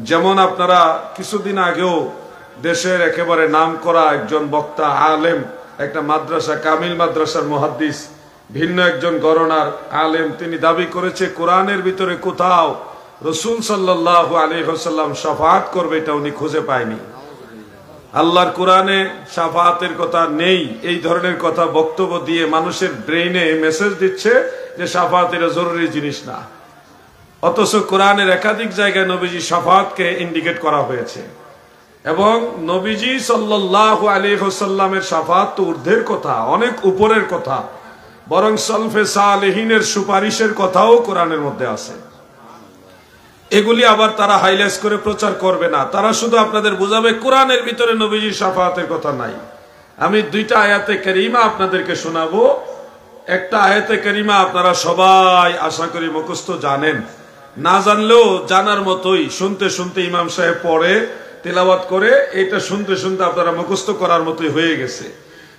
যেমন আপনারা কিছুদিন আগেও দেশের একেবারে নামকরা একজন বক্তা আলেম, একটা মাদ্রাসা কামিল মাদ্রাসার মুহাদ্দিস, ভিন্ন একজন গণনার আলেম, তিনি দাবি করেছে কোরআনের ভিতরে কোথাও রাসূল সাল্লাল্লাহু আলাইহি ওয়াসাল্লাম শাফাআত করবে, এটা উনি খুঁজে পায়নি। আল্লাহর কোরআনে শাফাআতের কথা নেই, এই ধরনের কথা বক্তব্য দিয়ে মানুষের ব্রেইনে মেসেজ দিচ্ছে যে শাফাআত এটা জরুরি জিনিস না। অথচ কোরআনের একাধিক জায়গায় নবীজি শাফাআতকে ইন্ডিকেট করা হয়েছে এবং নবীজি সাল্লাল্লাহু আলাইহি ওয়াসাল্লামের শাফাআত তো ঊর্ধ্বের কথা, অনেক উপরের কথা, বরং সালফে সালেহিনের সুপারিশের কথাও কোরআনের মধ্যে আছে। এগুলি আবার তারা হাইলাইট করে প্রচার করবে না, তারা শুধু আপনাদের বুঝাবে কোরআনের ভিতরে নবীজির শাফাআতের কথা নাই। আমি দুইটা আয়াতে কারিমা আপনাদেরকে শোনাবো। একটা আয়াতে কারিমা আপনারা সবাই আশা করি মুখস্থ জানেন, না জানলেও জানার মতোই শুনতে শুনতে ইমাম সাহেব পড়ে তেলাওয়াত করে, এটা শুনতে শুনতে আপনারা মুখস্থ করার মতোই হয়ে গেছে।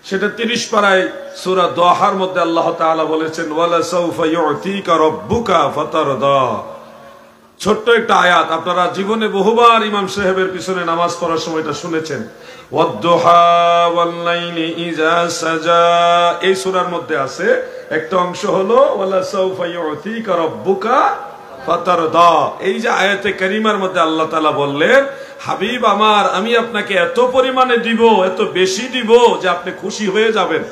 সেটা 30 পারায় সূরা দোহার মধ্যে আল্লাহ তাআলা বলেছেন, ওয়ালা সাউফা ইউতিকা রাব্বুকা ফাতারদা। ছোট্ট একটা আয়াত, আপনারা জীবনে বহুবার ইমাম সাহেবের পিছনে নামাজ পড়ার সময় এটা শুনেছেন। ওয়াদ-দুহা ওয়াল-লাইলি ইযা সাজা, এই সূরার মধ্যে আছে একটা অংশ হলো ওয়ালা সাউফা ইউতিকা রাব্বুকা ফাতারদা। এই যে আয়াতে কারিমার মধ্যে আল্লাহ তাআলা বললেন, হাবিব আমার, আমি আপনাকে এত পরিমাণে দিব, এত বেশি দিব যে আপনি খুশি হয়ে যাবেন।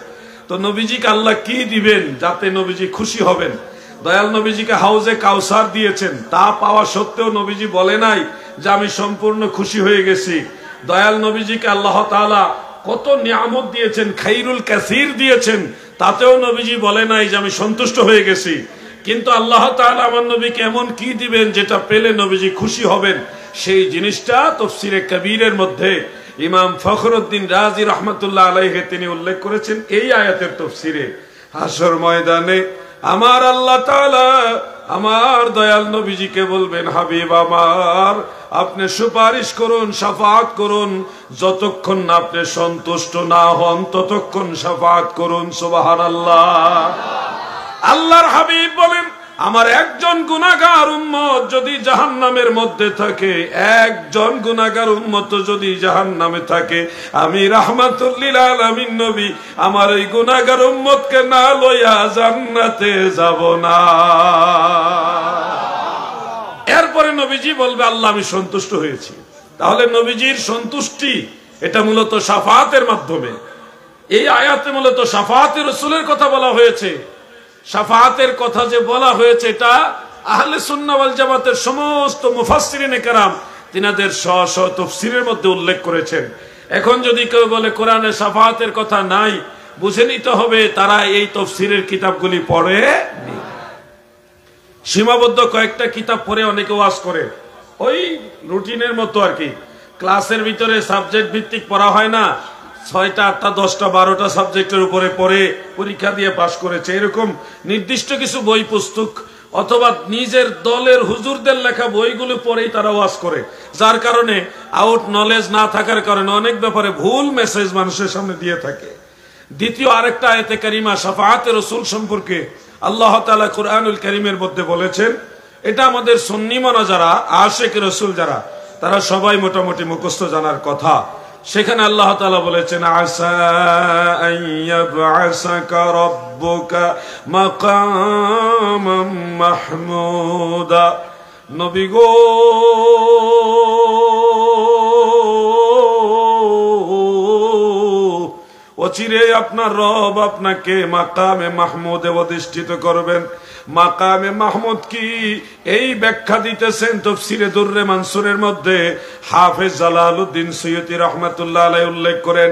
তো নবীজিকে আল্লাহ কি দিবেন যাতে নবীজি খুশি হবেন? দয়াল নবীজিকে হাউজে কাউসার দিয়েছেন, তা পাওয়া সত্ত্বেও নবীজি বলে নাই যে আমি সম্পূর্ণ খুশি হয়ে গেছি। দয়াল নবীজিকে আল্লাহ তাআলা কত নিয়ামত দিয়েছেন, খাইরুল কাসির দিয়েছেন, তাতেও নবীজি বলে নাই যে আমি সন্তুষ্ট হয়ে গেছি। কিন্তু আল্লাহ তাআলা আমার নবীকে এমন কি দিবেন যেটা পেলে নবীজি খুশি হবেন, সেই জিনিসটা তাফসীরে কবীরের মধ্যে ইমাম ফখরুদ্দিন রাজি রাহমাতুল্লাহ আলাইহি তিনি উল্লেখ করেছেন এই আয়াতের তাফসীরে। হাশর ময়দানে আমার আল্লাহ তাআলা আমার দয়াল নবীজিকে বলবেন, হাবিব আমার, আপনি সুপারিশ করুন, শাফাআত করুন, যতক্ষণ না আপনি সন্তুষ্ট না হন ততক্ষণ শাফাআত করুন। সুবহানাল্লাহ। আল্লাহর হাবিব বলেন, আমার একজন গুনাহগার উম্মত যদি জাহান্নামের মধ্যে থাকে, একজন গুনাহগার উম্মত যদি জাহান্নামে থাকে, আমি রাহমাতুল লিল আলামিন নবী আমার এই গুনাহগার উম্মতকে না লইয়া জান্নাতে যাব না। এরপরে নবীজি বলবে, আল্লাহ আমি সন্তুষ্ট হয়েছি। তাহলে নবীজির সন্তুষ্টি এটা মূলত শাফাআতের মাধ্যমে। এই আয়াতে মূলত শাফাআতে রাসূলের কথা বলা হয়েছে। শাফাআতের কথা যে বলা হয়েছে এটা আহলে সুন্নাহ ওয়াল জামাতের সমস্ত মুফাসসিরিনে কেরাম তিনাদের স্ব তাফসীরের মধ্যে উল্লেখ করেছেন। এখন যদি কেউ বলে কোরআনে শাফাআতের কথা নাই, বুঝে নিতে হবে তারা এই তাফসীরের কিতাবগুলি পড়েনি। সীমাবদ্ধ কয়েকটা কিতাব পড়ে অনেকে ওয়াজ করে, ওই রুটিনের মতো আর কি। ক্লাসের ভিতরে সাবজেক্ট ভিত্তিক পড়া হয় না, 6টা 8টা 10টা 12টা সাবজেক্টের উপরে পড়ে পরীক্ষা দিয়ে পাশ করেছে, এরকম নির্দিষ্ট কিছু বই পুস্তক অথবা নিজের দলের হুজুরদের লেখা বইগুলো পড়েই তারা ওয়াজ করে, যার কারণে আউট নলেজ না থাকার কারণে অনেক ব্যাপারে ভুল মেসেজ মানুষের সামনে দিয়ে থাকে। দ্বিতীয় আরেকটা আয়াতে কারিমা শাফাআতে রাসূল সম্পর্কে আল্লাহ তাআলা কুরআনুল কারীমের মধ্যে বলেছেন, এটা আমাদের সুন্নি মানা যারা আশিক রাসূল যারা, তারা সবাই মোটামুটি মুখস্থ জানার কথা। সেখানে আল্লাহ তাআলা বলেছেন, আসা আইয়াবআসাকা রাব্বুকা মাকামাম মাহমুদা। নবী গো, অচিরে আপনার রব আপনাকে মাকামে মাহমুদে অধিষ্ঠিত করবেন। মাকামে মাহমুদ কি, এই ব্যাখ্যা দিতেছেন তাফসীরে দুররে মানসুরের মধ্যে হাফেজ জালালউদ্দিন সুয়ুতী রাহমাতুল্লাহ আলাইহি উল্লেখ করেন।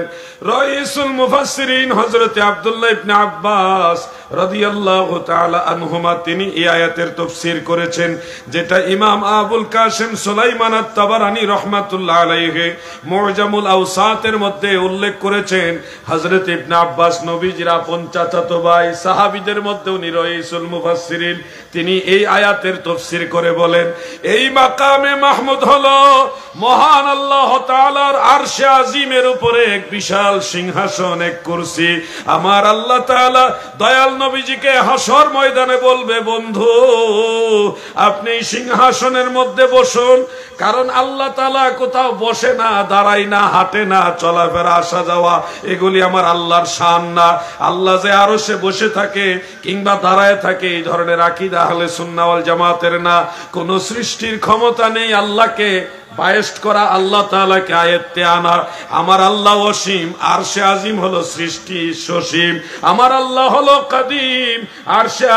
রাইসুল মুফাসসিরিন হযরত আব্দুল্লাহ ইবনে আব্বাস রাদিয়াল্লাহু তাআলা আনহুমা তিনি এই আয়াতের তাফসীর করেছেন, যেটা ইমাম আবুল কাসিম সুলাইমান আত-তাবারানী রাহমাতুল্লাহ আলাইহি মুআজামুল আওসাতের মধ্যে উল্লেখ করেছেন। হযরত ইবনে আব্বাস নবীজির আপন চাচাতো ভাই, সাহাবীদের মধ্যে উনি রাইসুল মুফাসসিরিন, তিনি এই আয়াতের তাফসীর করে বলেন, এই মাকামে মাহমুদ হলো মহান আল্লাহ তাআলার আরশে আজিমের উপরে এক বিশাল সিংহাসন, এক কুরসি। আমার আল্লাহ তাআলা দয়াল নবীজিকে হাসর ময়দানে বলবে, বন্ধু আপনি সিংহাসনের মধ্যে বসুন। কারণ আল্লাহ তাআলা কোথাও বসে না, দাঁড়ায় না, হাঁটে না, চলাফেরা আসা যাওয়া এগুলি আমার আল্লাহর শান না। আল্লাহ যে আরশে বসে থাকে কিংবা দাঁড়ায় থাকে এই ধরনের আকীদা আহলে সুন্নাহ ওয়াল জামাতের না। কোন সৃষ্টির ক্ষমতা নেই আল্লাহকে বায়েস্ট করা, আল্লাহ তাআলাকে আয়াতে আনা। আমার আল্লাহ অসীম, আরশে আজিম হলো সৃষ্টি সসীম। আমার আল্লাহ হলো কাদিম, আরশে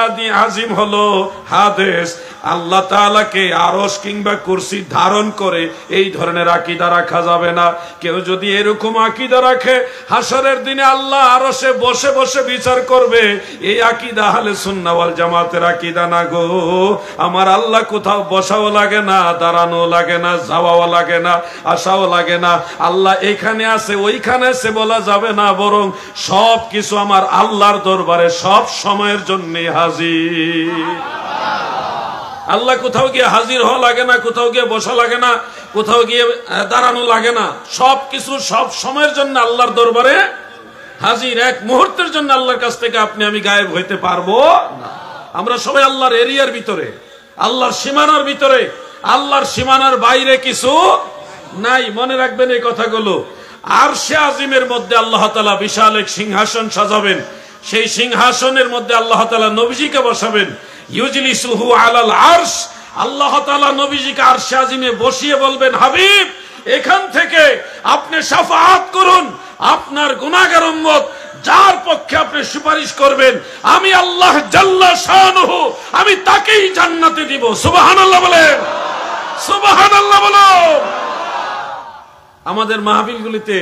আজিম হলো হাদেস। আল্লাহ তাআলাকে আরশ কিংবা কুরসি ধারণ করে এই ধরনের আকীদা রাখা যাবে না। কেউ যদি এরকম আকীদা রাখে হাসরের দিনে আল্লাহ আরশে বসে বসে বিচার করবে, এই আকীদা আহলে সুন্নাহ ওয়াল জামাতের আকীদা না গো। আমার আল্লাহ কোথাও বসাও লাগে না, দাঁড়ানো লাগে না, যাওয়াও লাগে না, আসাও লাগে না। আল্লাহ এখানে আছে ওইখানে আছে বলা যাবে না, বরং সব কিছু আমার আল্লাহর দরবারে সব সময়ের জন্য হাজির। আল্লাহ কোথাও গিয়ে হাজির হওয়া লাগে না, কোথাও গিয়ে বসা লাগে না, কোথাও গিয়ে দাঁড়ানো লাগে না। সব কিছু সব সময়ের জন্য আল্লাহর দরবারে হাজির। এক মুহূর্তের জন্য আল্লাহর কাছ থেকে আপনি আমি গায়েব হইতে পারবো না। আমরা সবাই আল্লাহর এরিয়ার ভিতরে, আল্লাহর সীমানার ভিতরে, আল্লাহর সীমানার বাইরে কিছু নাই। মনে রাখবেন এই কথাগুলো। আরশে আজিমের মধ্যে আল্লাহ তাআলা বিশাল এক সিংহাসন সাজাবেন। সেই সিংহাসনের মধ্যে আল্লাহ তাআলা নবীজিকে বসাবেন। ইউজলিসুহু আলাল আরশ, আল্লাহ তাআলা নবীজিকে আরশে আজিমে বসিয়ে বলবেন, হাবিব এখান থেকে আপনি শাফাআত করুন। আপনার গুনাহগার উম্মত যার পক্ষে আপনি সুপারিশ করবেন আমি আল্লাহ জাল্লা শানুহু আমি তাকেই জান্নাতে দিব। সুবহানাল্লাহ বলেন, সুবহানাল্লাহ বলো। আমাদের মাহফিলগুলিতে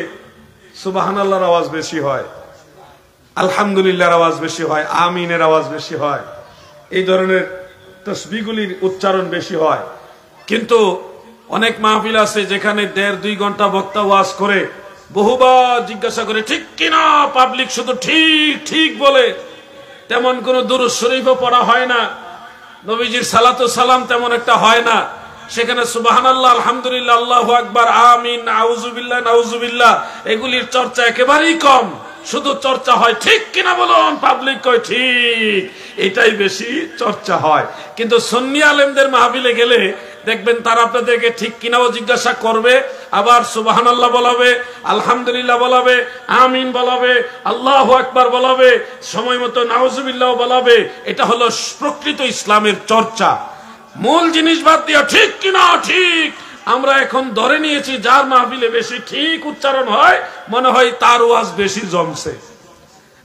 সুবহানাল্লাহর আওয়াজ বেশি হয়, আলহামদুলিল্লাহর আওয়াজ বেশি হয়, আমিনের আওয়াজ বেশি হয়, এই ধরনের তাসবিহগুলির উচ্চারণ বেশি হয়। কিন্তু অনেক মাহফিল আছে যেখানে 1.5-2 ঘন্টা বক্তা ওয়াজ করে, বহুবার জিজ্ঞাসা করে ঠিক কিনা, পাবলিক শুধু ঠিক ঠিক বলে। তেমন কোন দুরূদ শরীফও পড়া হয় না, নবীজির সালাতু সালাম তেমন একটা হয় না। সেখানে সুবহানাল্লাহ, আলহামদুলিল্লাহ, আল্লাহু আকবার, আমিন, আউযুবিল্লাহ, নাউযুবিল্লাহ এগুলির চর্চা একেবারেই কম। শুধু চর্চা হয় ঠিক কিনা বলুন, পাবলিক কয় ঠিক, এটাই বেশি চর্চা হয়। কিন্তু সুন্নি আলেমদের মাহফিলে গেলে দেখবেন তারা আপনাদেরকে ঠিক কিনাও জিজ্ঞাসা করবে, আবার সুবহানাল্লাহ বলাবে, আলহামদুলিল্লাহ বলাবে, আমিন বলাবে, আল্লাহু আকবার বলাবে, সময় মতো নাউযুবিল্লাহ বলাবে। এটা হলো প্রকৃত ইসলামের চর্চা। মূল জিনিস বাদ দিয়ে ঠিক কিনা ঠিক আমরা এখন ধরে নিয়েছি, যার মাহফিলে বেশি ঠিক উচ্চারণ হয় মনে হয় তার ওয়াজ বেশি জমছে।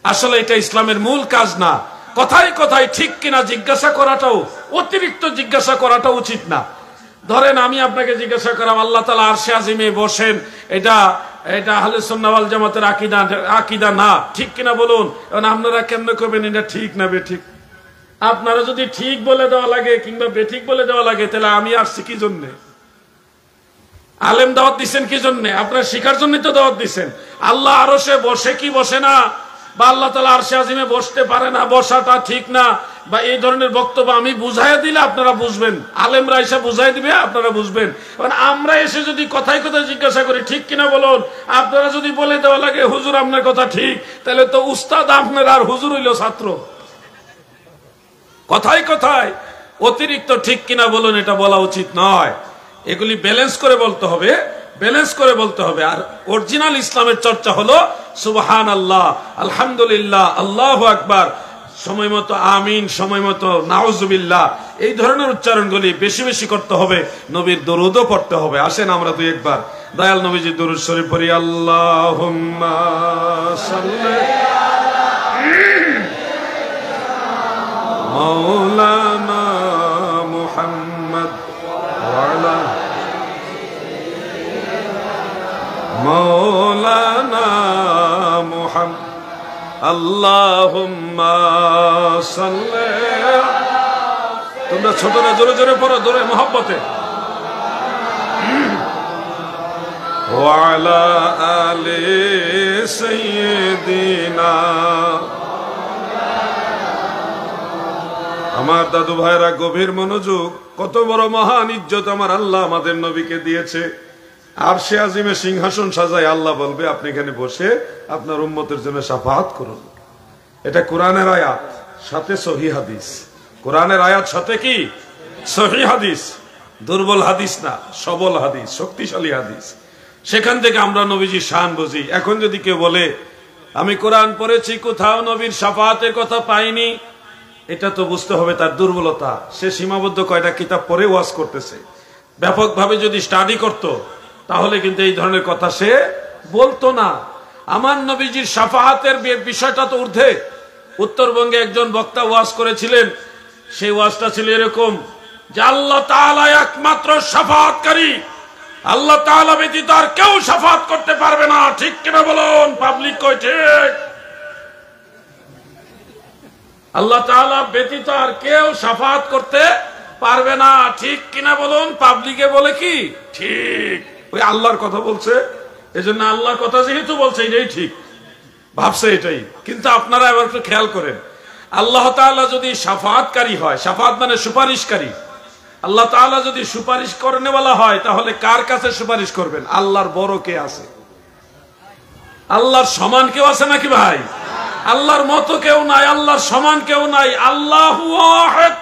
আসলে এটা ইসলামের মূল কাজ না। কথায় কথায় ঠিক কিনা জিজ্ঞাসা করাটাও, অতিরিক্ত জিজ্ঞাসা করাটা উচিত না। ধরেন আমি আপনাকে জিজ্ঞাসা করলাম আল্লাহ তাআলা আরশে আজিমে বসেন, এটা আহলে সুন্নাহ ওয়াল জামাতের আকীদা না, ঠিক কিনা বলুন। এখন আপনারা কেমনে করবেন এটা ঠিক না বেঠিক? আপনারা যদি ঠিক বলে দেওয়া লাগে কিংবা বেঠিক বলে দেওয়া লাগে, তাহলে আমি আসছি কি জন্যে? আলেম দাওয়াত দিচ্ছেন কি জন্য? আপনার শিখার জন্য তো দাওয়াত দিচ্ছেন। আল্লাহ আরশে বসে কি বসে না, বা আল্লাহ তাআলা আরশে আজিমে বসতে পারে না, বসাটা ঠিক না, বা এই ধরনের বক্তব্য আমি বুঝাইয়া দিলে আপনারা বুঝবেন, আলেমরা এসে বুঝাই দিবে আপনারা বুঝবেন। আমরা এসে যদি কথায় কথায় জিজ্ঞাসা করি ঠিক কিনা বলুন, আপনারা যদি বলে দেওয়া লাগে হুজুর আপনার কথা ঠিক, তাহলে তো উস্তাদ আপনার আর হুজুর হইল ছাত্র। কথায় কথায় অতিরিক্ত ঠিক কিনা বলুন এটা বলা উচিত নয়। এগুলি ব্যালেন্স করে বলতে হবে, ব্যালেন্স করে বলতে হবে। আর অরিজিনাল ইসলামের চর্চা হলো সুবহানাল্লাহ, আলহামদুলিল্লাহ, আল্লাহু আকবার, সময় মতো আমিন, সময় মতো নাউযুবিল্লাহ, এই ধরনের উচ্চারণগুলি বেশি বেশি করতে হবে। নবীর দরুদও পড়তে হবে। আসেন আমরা দুই একবার দয়াল নবীজির দরুদ শরীফ পড়ি। আল্লাহুম্মা সাল্লি মাওলানা মুহাম্মদ ওয়া আলা মাওলানা মুহাম্মদ আল্লাহুম্মা সাল্লি। তোমরা ছোটরা জোরে জোরে পড়ো, জোরে মহব্বতে। ওয়া আলা আলি সাইয়্যিদিনা। আমার দাদু ভাইরা গভীর মনোযোগ। কত বড় মহান ইজ্জত আমার আল্লাহ আমাদের নবীকে দিয়েছে। আরশে আজিমে সিংহাসন সাজায় আল্লাহ বলবে আপনি এখানে বসে আপনার উম্মতের জন্য শাফাআত করুন। এটা কোরআনের আয়াত, সাথে সহিহ হাদিস। কোরআনের আয়াত সাথে কি সহিহ হাদিস, দুর্বল হাদিস না, সবল হাদিস, শক্তিশালী হাদিস। সেখান থেকে আমরা নবীজির শান বুঝি। এখন যদি কেউ বলে আমি কোরআন পড়েছি, কোথাও নবীর শাফাআতের কথা পাইনি, এটা তো বুঝতে হবে তার দুর্বলতা। সে সীমাবদ্ধ কয়টা কিতাব পড়ে ওয়াজ করতেছে। ব্যাপকভাবে যদি স্টাডি করত তাহলে কিন্তু এই ধরনের কথা সে বলতো না। আমার নবীজির শাফাআতের বিষয়টা তো ঊর্ধ্বে। উত্তরবঙ্গে একজন বক্তা ওয়াজ করেছিলেন, সেই ওয়াজটা ছিল এরকম যে আল্লাহ তাআলা একমাত্র শাফাআতকারী, আল্লাহ তাআলা ব্যতীত আর কেউ শাফাআত করতে পারবে না। ঠিক কিনা বলুন? পাবলিক কই ঠিক? আল্লাহ তাআলা ব্যতীত আর কেউ শাফাআত করতে পারবে না। ঠিক কিনা বলুন? পাবলিকে বলে কি ঠিক? ওই আল্লাহর কথা বলছে, এজন্য আল্লাহর কথা যেহেতু বলছে এটাই ঠিক, ভাবছে এটাই। কিন্তু আপনারা এবার একটু খেয়াল করেন, আল্লাহ তাআলা যদি শাফাআতকারী হয়, শাফাআত মানে সুপারিশকারী, আল্লাহ তাআলা যদি সুপারিশ করনেওয়ালা হয় তাহলে কার কাছে সুপারিশ করবেন? আল্লাহর বড় কে আছে? আল্লাহর সমান কেউ আছে নাকি ভাই? আল্লাহর মতো কেউ নাই, আল্লাহর সমান কেউ নাই। আল্লাহু ওয়াহিদ,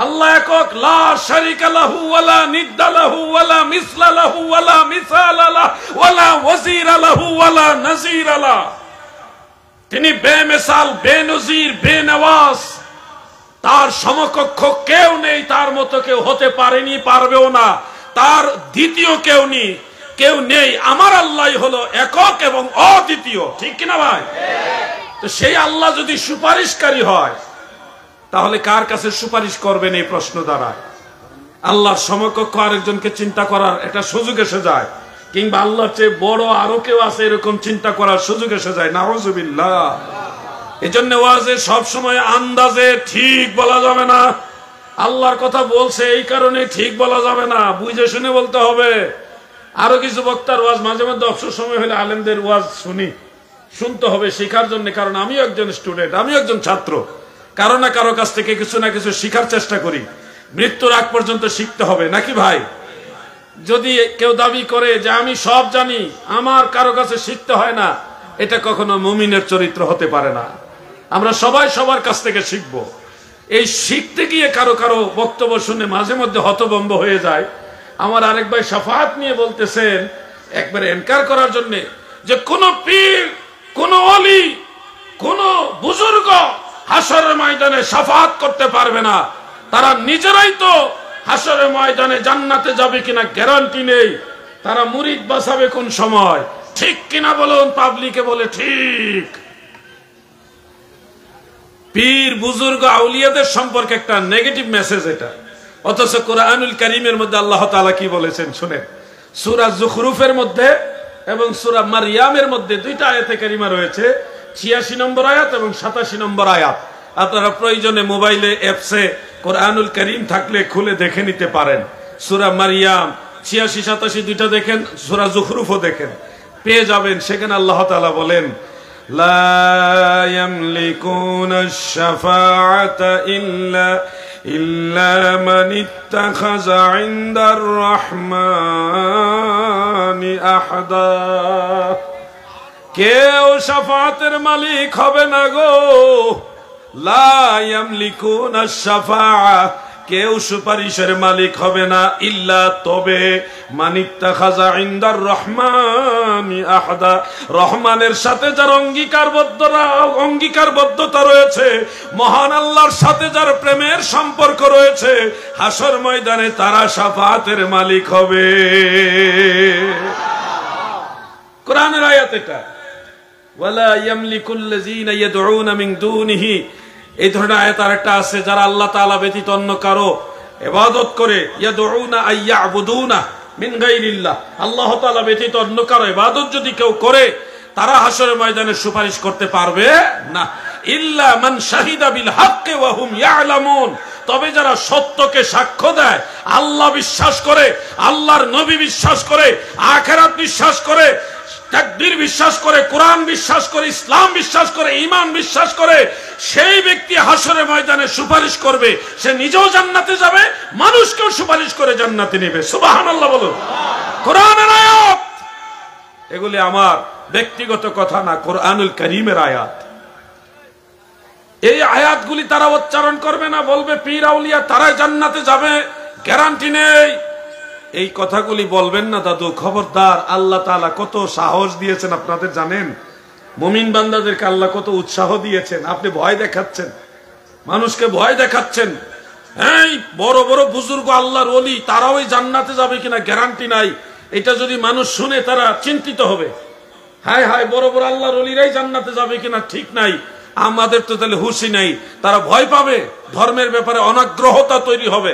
আল্লাহ একক, লা শারীকা লাহু ওয়ালা নিদ্দা লাহু ওয়ালা মিসলা লাহু ওয়ালা মিসালা লাহু ওয়ালা ওয়াজিরা লাহু ওয়ালা নাযীরা লাহু। তিনি বেমিসাল, বেনজির, বেনওয়াজ, তার সমকক্ষ কেউ নেই, তার মতো কেউ হতে পারেনি, পারবেও না, তার দ্বিতীয় কেউ নেই। আমার আল্লাহই হলো একক এবং অদ্বিতীয়। ঠিক কিনা ভাই? তো সেই আল্লাহ যদি সুপারিশকারী হয় তাহলে কার কাছে সুপারিশ করবেন এই প্রশ্ন দাঁড়ায়। আল্লাহর সমকক্ষ আরেকজনকে চিন্তা করার একটা সুযোগ এসে যায়, কিংবা আল্লাহর চেয়ে বড় আরো কেউ আছে এরকম চিন্তা করার সুযোগ এসে যায়। নাউযুবিল্লাহ। এজন্য ওয়াজে সব সময় আন্দাজে ঠিক বলা যাবে না। আল্লাহর কথা বলছে এই কারণে ঠিক বলা যাবে না, বুঝে শুনে বলতে হবে। আরো কিছু বক্তার ওয়াজ মাঝে মধ্যে অবসর সময় হলে আলেমদের ওয়াজ শুনতে হবে শেখার জন্য। কারণ আমিও একজন স্টুডেন্ট, আমিও একজন ছাত্র। কারো না কারো কাছ থেকে কিছু না কিছু শিখার চেষ্টা করি। মৃত্যুর আগ পর্যন্ত শিখতে হবে নাকি ভাই? যদি কেউ দাবি করে যে আমি সব জানি, আমার কারো কাছে শিখতে হয় না, এটা কখনো মুমিনের চরিত্র হতে পারে না। আমরা সবাই সবার কাছ থেকে শিখব। এই শিখতে গিয়ে কারো বক্তব্য শুনে মাঝে মধ্যে হতভম্ব হয়ে যায়। আমার আরেক ভাই শাফাআত নিয়ে বলতেছেন, একবারে এনকার করার জন্য, যে কোন পীর, কোন ওলি, কোন বুজুর্গ হাসরের ময়দানে শাফাআত করতে পারবে না। তারা নিজেরাই তো হাসরের ময়দানে জান্নাতে যাবে কিনা গ্যারান্টি নেই। তারা মুরিদ বাঁচাবে কোন সময়? ঠিক কিনা বলুন? পাবলিকে বলে ঠিক। পীর, বুজুর্গ, আউলিয়াদের সম্পর্কে একটা নেগেটিভ মেসেজ এটা। অথচ কোরআনুল কারীমের মধ্যে আল্লাহ তাআলা কি বলেছেন শুনেন। সূরা যুখরুফের মধ্যে এবং সূরা মারইয়ামের মধ্যে দুইটা আয়াতে কারিমা রয়েছে, ৮৬ নম্বর আয়াত এবং ৮৭ নম্বর আয়াত। আপনারা প্রয়োজনে মোবাইলে অ্যাপসে কোরআনুল কারীম থাকলে খুলে দেখে নিতে পারেন। সূরা মারইয়াম ৮৬, ৮৭ দুইটা দেখেন, সূরা যুখরুফও দেখেন, পেয়ে যাবেন। সেখানে আল্লাহ তাআলা বলেন, লা ইয়ামলিকুনাশ শাফাআতা ইল্লা মান ইত্তাখাযা ইনদার রাহমানি আহাদা। কেউ শাফাআতের মালিক হবে না গো। লা ইয়ামলিকুনাশ শাফাআ, কেউ সুপারিশের মালিক হবে না, ইল্লা তবে মান ইত্তাখাযা ইনদার রহমানি আহাদা, রহমানের সাথে যার অঙ্গীকারবদ্ধতা রয়েছে, মহান আল্লাহর সাথে যার প্রেমের সম্পর্ক রয়েছে, হাসর ময়দানে তারা শাফাআতের মালিক হবে। কোরআনের আয়াত এটা। ওয়ালা ইয়ামলিকুল্লাযীনা ইয়াদউনা মিন দুনিহি, এই ধরনের আয়াত আরেকটা আছে, যারা আল্লাহ তাআলা ব্যতীত অন্য কারো ইবাদত করে, ইয়াদউনা আইয়াবুদুনা মিন গায়রিল্লাহ, আল্লাহ তাআলা ব্যতীত অন্য কারো ইবাদত যদি কেউ করে, তারা হাসরের ময়দানে সুপারিশ করতে পারবে না। ইল্লা মান শাহিদা বিল হাক্কি ওয়া হুম ইয়ালামুন, তবে যারা সত্যকে সাক্ষ্য দেয়, আল্লাহ বিশ্বাস করে, আল্লাহর নবী বিশ্বাস করে, আখিরাত বিশ্বাস করে, তাকদীর বিশ্বাস করে, কোরআন বিশ্বাস করে, ইসলাম বিশ্বাস করে, ঈমান বিশ্বাস করে, সেই ব্যক্তি হাসরের ময়দানে সুপারিশ করবে। সে নিজেও জান্নাতে যাবে, মানুষকেও সুপারিশ করে জান্নাতে নেবে। সুবহানাল্লাহ বলুন। কোরআনের আয়াত। এগুলি আমার ব্যক্তিগত কথা না, কোরআনুল কারীমের আয়াত। এই আয়াতগুলি তারা উচ্চারণ করবে না, বলবে পীর আউলিয়া তারাই জান্নাতে যাবে, গ্যারান্টি নেই। এই কথাগুলি বলবেন না দাদু, খবরদার। আল্লাহ তাআলা কত সাহস দিয়েছেন আপনাদের জানেন? মুমিন বান্দাদেরকে আল্লাহ কত উৎসাহ দিয়েছেন। আপনি ভয় দেখাচ্ছেন, মানুষকে ভয় দেখাচ্ছেন। এই বড় বড় বুজুর্গ আল্লাহর ওলি তারাও জান্নাতে যাবে কিনা গ্যারান্টি নাই। এটা যদি মানুষ শুনে তারা চিন্তিত হবে, হায় হায় বড় বড় আল্লাহর ওলিরাই জান্নাতে যাবে কিনা ঠিক নাই, আমাদের তো তাহলে হুঁশই নাই। তারা ভয় পাবে, ধর্মের ব্যাপারে অনাগ্রহতা তৈরি হবে।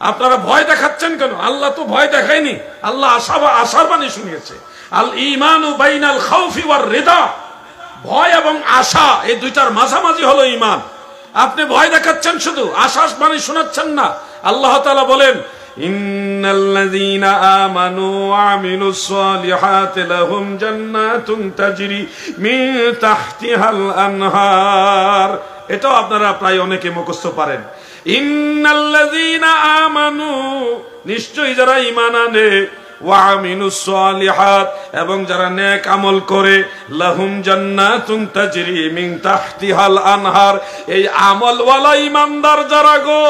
আপনারা ভয় দেখাচ্ছেন কেন? আল্লাহ তো ভয় দেখায়নি, আল্লাহ আশার বাণী শুনিয়েছে। আল ঈমানু বাইনাল খাউফি ওয়ার রিদা, ভয় এবং আশা এই দুইটার মাঝামাঝি হলো ঈমান। আপনি ভয় দেখাচ্ছেন, শুধু আশার বাণী শোনাচ্ছেন না। আল্লাহ তাআলা বলেন, ইন্নাল্লাযীনা আমানু ওয়া আমিলুস সালিহাতি লাহুম জান্নাতুন তাজরি মিন তাহতিহাল আনহার। এটাও আপনারা প্রায় অনেকে মুখস্থ পারেন। ইন্নাল্লাযীনা আমানু, নিশ্চয়ই যারা ঈমান আনে, ওয়া আমিলুস সালিহাত, এবং যারা নেক আমল করে, লাহুম জান্নাতুন তাজরি মিন তাহতিহাল আনহার। এই আমলওয়ালা ঈমানদার যারা গো,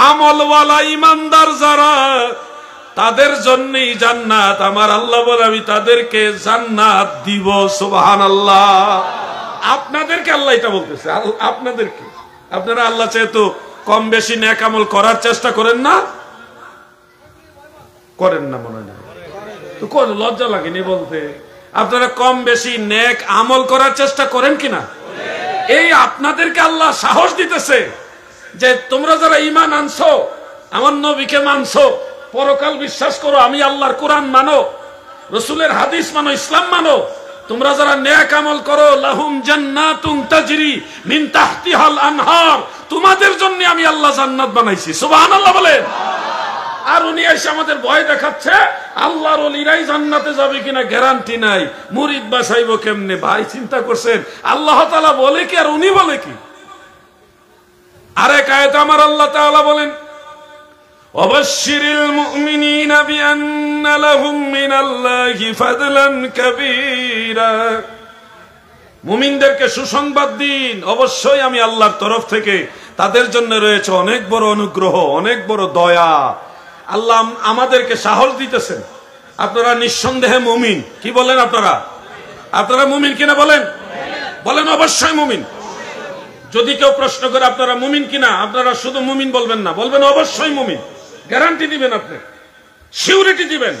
আমলওয়ালা ঈমানদার যারা, তাদের জন্যই জান্নাত। আমার আল্লাহ বলে আমি তাদেরকে জান্নাত দিব। সুবহানাল্লাহ। আপনাদেরকে আল্লাহ এটা বলতেছে, আপনাদেরকে। আপনারা আল্লাহ চাই তো কম বেশি নেক আমল করার চেষ্টা করেন না? করেন না মনে হয় তো, কোন লজ্জা লাগেনি বলতে? আপনারা কম বেশি নেক আমল করার চেষ্টা করেন কিনা? এই আপনাদেরকে আল্লাহ সাহস দিতেছে যে তোমরা যারা ঈমান আনছো, আমার নবীকে মানছো, পরকাল বিশ্বাস করো, আমি আল্লাহর কোরআন মানো, রাসূলের হাদিস মানো, ইসলাম মানো, তোমরা যারা নেক আমল করো, লাহুম জান্নাতুন তাজরি মিন তাহতিহাল আনহার, তোমাদের জন্য আমি আল্লাহ জান্নাত বানাইছি। সুবহানাল্লাহ বলেন। আর উনি এসে আমাদের ভয় দেখাচ্ছে আল্লাহর ওলিরাই জান্নাতে যাবে কিনা গ্যারান্টি নাই, মুরিদ বাসাইবো কেমনে? ভাই চিন্তা করছেন আল্লাহ তাআলা বলে কি আর উনি বলে কি? আরেক আয়াতে আমার আল্লাহ তাআলা বলেন, ওয়াবাশশিরিল মুমিনিনা বিআন্না লাহুম মিনাল্লাহি ফাদলান কাবীরা। মুমিনদেরকে সুসংবাদ দিন, অবশ্যই আমি আল্লাহর তরফ থেকে তাদের জন্য রয়েছে অনেক বড় অনুগ্রহ, অনেক বড় দয়া। আল্লাহ আমাদেরকে সাহস দিতেছেন। আপনারা নিঃসন্দেহে মুমিন। কি বলেন আপনারা? আপনারা মুমিন কিনা বলেন? বলেন অবশ্যই মুমিন। যদি কেউ প্রশ্ন করে আপনারা মুমিন কিনা, আপনারা শুধু মুমিন বলবেন না, বলবেন অবশ্যই মুমিন। গ্যারান্টি দিবেন, আপনি সিউরিটি দিবেন,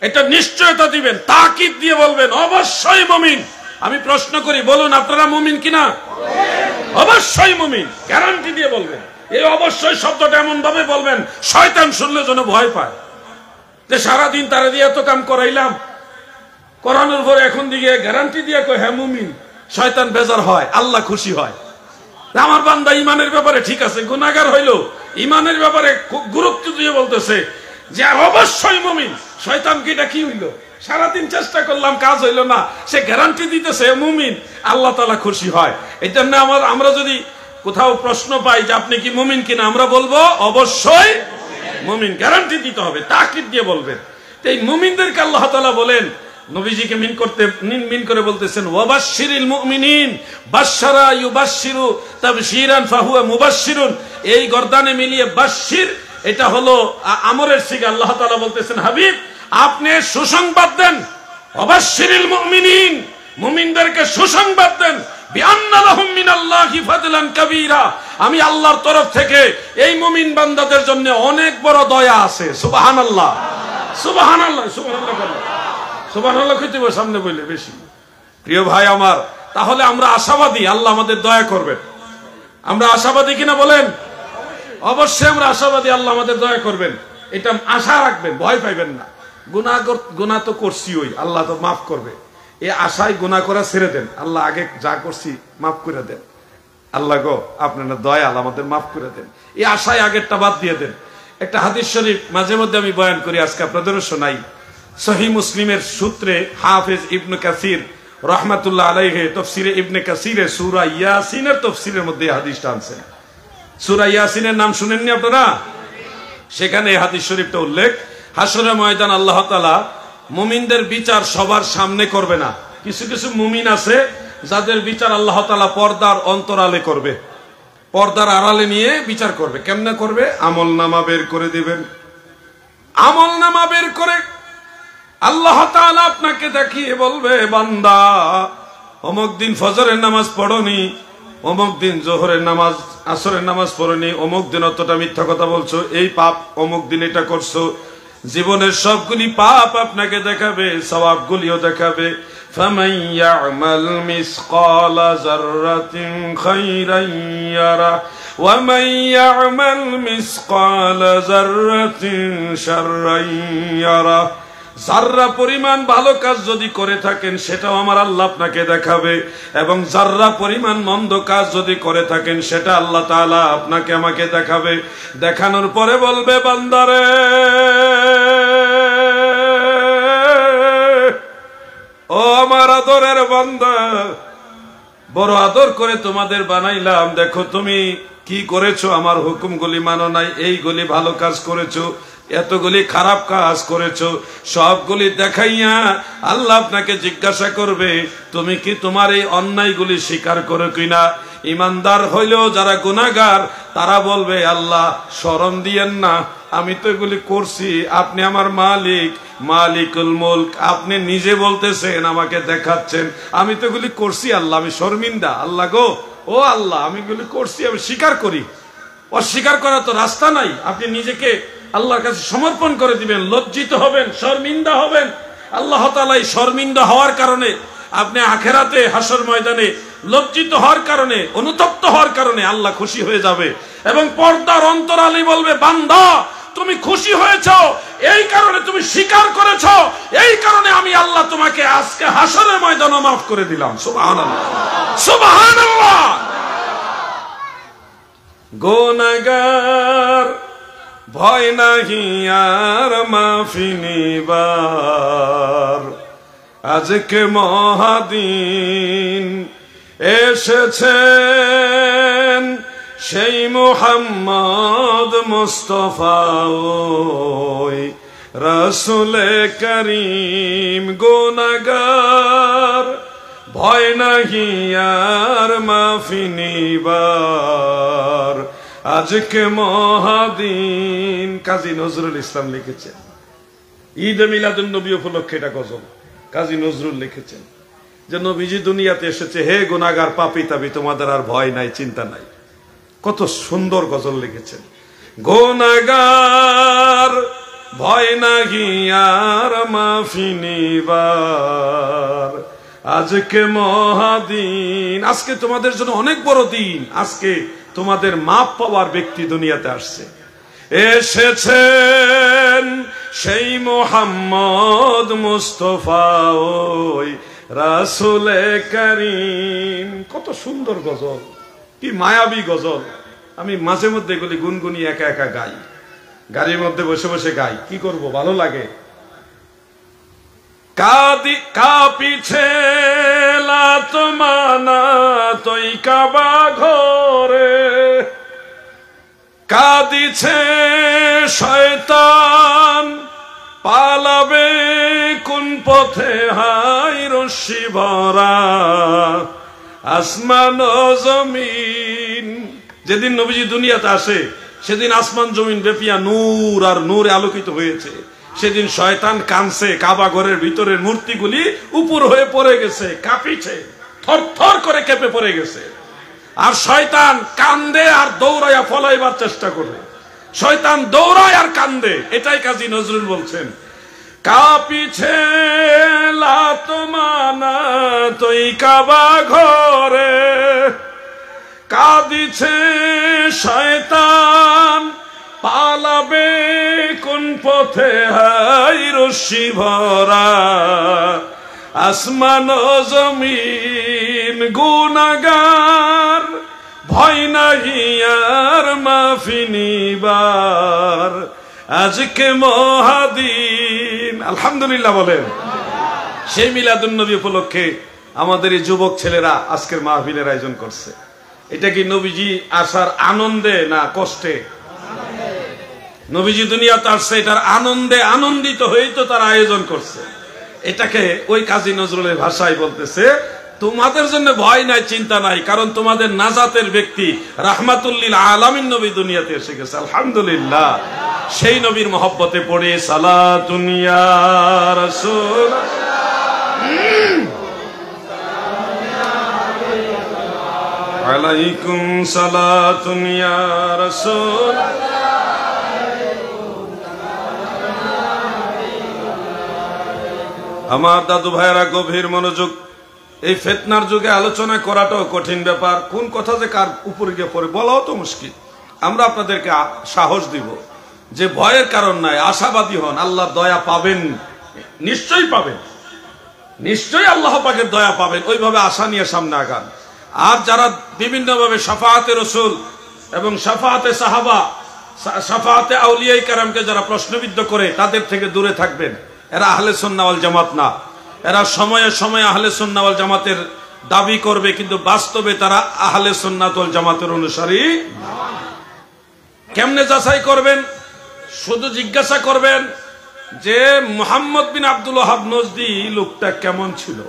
এটা নিশ্চয়তা দিবেন, তাকিদ দিয়ে বলবেন অবশ্যই মুমিন। আমি প্রশ্ন করি, বলুন আপনারা মুমিন কিনা? অবশ্যই মুমিন, গ্যারান্টি দিয়ে বলবেন। এই অবশ্যই শব্দটা এমন ভাবে বলবেন শয়তান শুনলে যেন ভয় পায়, যে সারাদিন তারা দিয়ে এত কাম করাইলাম, করানোর পরে এখন দিকে গ্যারান্টি দিয়ে কয় হ্যাঁ মুমিন। শয়তান বেজার হয়, আল্লাহ খুশি হয়। আমার বান্দা ইমানের ব্যাপারে ঠিক আছে, গুনাহগার হইলো ইমানের ব্যাপারে খুব গুরুত্ব দিয়ে বলতেছে যে অবশ্যই মুমিন। শয়তান কি এটা কি হইলো? সারাদিন চেষ্টা করলাম, কাজ হইলো না, সে গ্যারান্টি দিতেছে মুমিন। আল্লাহ তাআলা খুশি হয়। এই জন্য আমরা যদি কোথাও প্রশ্ন পাই যে আপনি কি মুমিন কিনা, আমরা বলবো অবশ্যই মুমিন। গ্যারান্টি দিতে হবে, তাকিদ দিয়ে বলবেন। এই মুমিনদেরকে আল্লাহ তাআলা বলেন, নবীজিকে মিন করে বলতেছেন, ওয়াবাশশিরিল মুমিনিন বাশশারা ইউবাশশিরু তাবশীরান ফাহুয়া মুবাশশিরুন। এই গর্দানে মিলিয়ে বাশশির, এটা হলো আমরের সিগা। আল্লাহ তাআলা বলতেছেন, হাবিব আপনি সুসংবাদ দেন, ওয়াবাশশিরিল মুমিনিন, মুমিনদেরকে সুসংবাদ দেন, বিআন্না লাহুম মিনাল্লাহি ফাদলান কাবীরা, আমি আল্লাহর তরফ থেকে এই মুমিন বান্দাদের জন্য অনেক বড় দয়া আছে। সুবহানাল্লাহ, সুবহানাল্লাহ, সুবহানাল্লাহ, সুবহানাল্লাহ কইতে সামনে বললে বেশি। প্রিয় ভাই আমার, তাহলে আমরা আশাবাদী আল্লাহ আমাদের দয়া করবেন। আমরা আশাবাদী কিনা বলেন? অবশ্যই আমরা আশাবাদী আল্লাহ আমাদের দয়া করবেন। এটা আশা রাখবেন, ভয় পাইবেন না। গুনাহ তো করছি, ওই আল্লাহ তো মাফ করবে, এই আশায় গুনাহ করা ছেড়ে দেন। আল্লাহ আগে যা করছি মাফ করে দেন, আল্লাহ গো আপনারা দয়াল, আমাদের মাফ করে দেন, এই আশায় আগেরটা বাদ দিয়ে দেন। একটা হাদিস শরীফ মাঝে মধ্যে আমি বয়ান করি, আজকে আপনাদেরও শোনাই। সহিহ মুসলিমের সূত্রে হাফেজ ইবনে কাসির রাহমাতুল্লাহ আলাইহি তাফসীরে ইবনে কাসিরে সূরা ইয়াসিনের তাফসীরের মধ্যে হাদিসটা আনছেন। সূরা ইয়াসিনের নাম শুনেননি আপনারা? সেখানে হাদিস শরীফটা উল্লেখ, হাসরের ময়দান আল্লাহ তাআলা মুমিনদের বিচার সবার সামনে করবে না। কিছু কিছু মুমিন আছে যাদের বিচার আল্লাহ তাআলা পর্দার অন্তরালে করবে, পর্দার আড়ালে নিয়ে বিচার করবে। কেমনে করবে? আমল নামা বের করে দিবেন। আমল নামা বের করে আল্লাহ তাআলা আপনাকে দেখিয়ে বলবে, বান্দা অমুক দিন ফজরের নামাজ পড়নি, অমুক দিন জোহরের নামাজ আসরের নামাজ পড়নি, অমুক দিন অতটা মিথ্যা কথা বলছো, এই পাপ অমুক দিন এটা করছো। জীবনের সবগুলি পাপ আপনাকে দেখাবে, সওয়াবগুলিও দেখাবে। ফামান ইয়ামাল মিসকালা যাররাতিন খায়রান ইয়ারা ওয়া মান ইয়ামাল মিসকালা যাররাতিন শাররান ইয়ারা। যাররা পরিমাণ ভালো কাজ যদি করে থাকেন সেটাও আমার আল্লাহ আপনাকে দেখাবে, এবং যাররা পরিমাণ মন্দ কাজ যদি করে থাকেন সেটা আল্লাহ তাআলা আপনাকে আমাকে দেখাবে। দেখানোর পরে বলবে, বান্দারে ও আমার আদরের বান্দা, বড় আদর করে তোমাদের বানাইলাম, দেখো তুমি কি করেছো, আমার হুকুমগুলি মানো নাই, এইগুলি ভালো কাজ করেছো, এতগুলি খারাপ কাজ করেছো, সবগুলি দেখাইয়া আল্লাহ আপনাকে জিজ্ঞাসা করবে তুমি কি তোমার এই অন্যায়গুলি স্বীকার করো কিনা। ইমানদার হইলেও যারা গুনাহগার তারা বলবে, আল্লাহ শরম দিয়েন না, আমি তো এগুলি করছি, আপনি আমার মালিক, মালিকুল মুলক, আপনি নিজে বলতেছেন, আমাকে দেখাচ্ছেন, আমি তো এগুলি করছি আল্লাহ, আমি শর্মিন্দা, আল্লাহ গো, ও আল্লাহ আমি এগুলি করছি, আমি স্বীকার করি। অস্বীকার করা তো রাস্তা নাই, আপনি নিজেকে আল্লাহর কাছে সমর্পণ করে দিবেন, লজ্জিত হবেন, শর্মিন্দা হবেন। আল্লাহ তাআলা এই শর্মিন্দা হওয়ার কারণে আপনি আখিরাতে হাসর ময়দানে লজ্জিত হওয়ার কারণে, অনুতপ্ত হওয়ার কারণে আল্লাহ খুশি হয়ে যাবে, এবং পর্দার অন্তরালে বলবে, বান্দা তুমি খুশি হয়েছো, এই কারণে তুমি স্বীকার করেছো, এই কারণে আমি আল্লাহ তোমাকে আজকে হাসরের ময়দানে মাফ করে দিলাম। সুবহানাল্লাহ, সুবহানাল্লাহ। গুনাহগার ভয় নাহি আর মাফি নিবার, আজকে মহাদিন এসেছেন সেই মুহাম্মদ মুস্তাফা রাসূলে করিম। গুনাহগার ভয় নাহি আর মাফি নিবার, আজকে মহাদিন। কাজী নজরুল ইসলাম লিখেছেন, ঈদে মিলাদুন নবী উপলক্ষে এটা গজল কাজী নজরুল লিখেছেন যে নবীজি দুনিয়াতে এসেছে, হে গুনাহগার পাপী তাবি তোমাদের আর ভয় নাই, চিন্তা নাই। কত সুন্দর গজল লিখেছেন। গুনাহগার ভয় নাহি আর মাফি নিবার, আজকে মহাদিন। আজকে তোমাদের জন্য অনেক বড় দিন, আজকে তোমাদের মাপ পাওয়ার ব্যক্তি দুনিয়াতে আসছে, এসেছেন সেই মুহাম্মদ মুস্তাফা রাসূলে করিম। কত সুন্দর গজল, কি মায়াবী গজল। আমি মাঝে মধ্যে এগুলি গুনগুনি একা একা গাই, গাড়ির মধ্যে বসে বসে গাই, কি করব, ভালো লাগে। কাঁপিছে লাত মানাতই কাবা ঘরে, কাঁদিছে শয়তান পালাবে কোন পথে, হাই রশ্মি ভরা আসমান ও জমিন। যেদিন নবীজি দুনিয়াতে আসে সেদিন আসমান জমিন ব্যাপিয়া নূর আর নূরে আলোকিত হয়েছে। সেদিন শয়তান কাঁদছে, কাবা ঘরের ভিতরের মূর্তিগুলি উপর হয়ে পড়ে গেছে, কাঁপিছে, থরথর করে কেঁপে পড়ে গেছে। আর শয়তান কান্দে আর দৌড়াইয়া ফলাইবার চেষ্টা করে, শয়তান দৌড়ায় আর কান্দে। এটাই কাজী নজরুল বলছেন, কাঁপিছে লাত মানাতই কাবা ঘরে, কাঁদিছে শয়তান পালাবে কোন পথে, হাই রশ্মি ভরা আসমান ও জমিন। গুনাহগার ভয় নাহি আর মাফি নিবার, আজকে মহাদিন। আলহামদুলিল্লাহ বলেন। সেই মিলাদুন নবী উপলক্ষে আমাদের এই যুবক ছেলেরা আজকের মাহফিলের আয়োজন করছে। এটা কি নবীজি আসার আনন্দে না কষ্টে? নবীজি দুনিয়াতে আসছে, এটার আনন্দে আনন্দিত হয়েই তো তার আয়োজন করছে। এটাকে ওই কাজী নজরুলের ভাষায় বলতেছে, তোমাদের জন্য ভয় নাই, চিন্তা নাই, কারণ তোমাদের নাজাতের ব্যক্তি রাহমাতুল্লিল আলামিন নবী দুনিয়াতে এসে গেছে। আলহামদুলিল্লাহ। সেই নবীর মহব্বতে পড়ে সালাতুন ইয়া রাসূল, আলাইকুম সালাতুন ইয়া রাসূল। আমার দাদু ভাইয়েরা গভীর মনোযোগ। এই ফিতনার যুগে আলোচনা করাটাও কঠিন ব্যাপার, কোন কথা যে কার উপরে গিয়ে পড়ে বলাও তো মুশকিল। আমরা আপনাদেরকে সাহস দিব যে ভয়ের কারণ নাই, আশাবাদী হন, আল্লাহ দয়া পাবেন, নিশ্চয়ই পাবেন, নিশ্চয়ই আল্লাহ পাকের দয়া পাবেন। ওইভাবে আশা নিয়ে সামনে আগান। আর যারা বিভিন্নভাবে শাফাআতে রাসূল এবং শাফাআতে সাহাবা, শাফাআতে আউলিয়া কেরামকে যারা প্রশ্নবিদ্ধ করে, তাদের থেকে দূরে থাকবেন। এরা আহলে সুন্নাহ ওয়াল জামাত না। এরা সময়ে সময়ে আহলে সুন্নাহ ওয়াল জামাতের দাবি করবে, কিন্তু বাস্তবে তারা আহলে সুন্নাত ওয়াল জামাতের অনুসারী। কেমনে যাচাই করবেন? শুধু জিজ্ঞাসা করবেন যে মুহাম্মদ বিন আব্দুল ওয়াহাব নজদি লোকটা কেমন ছিল।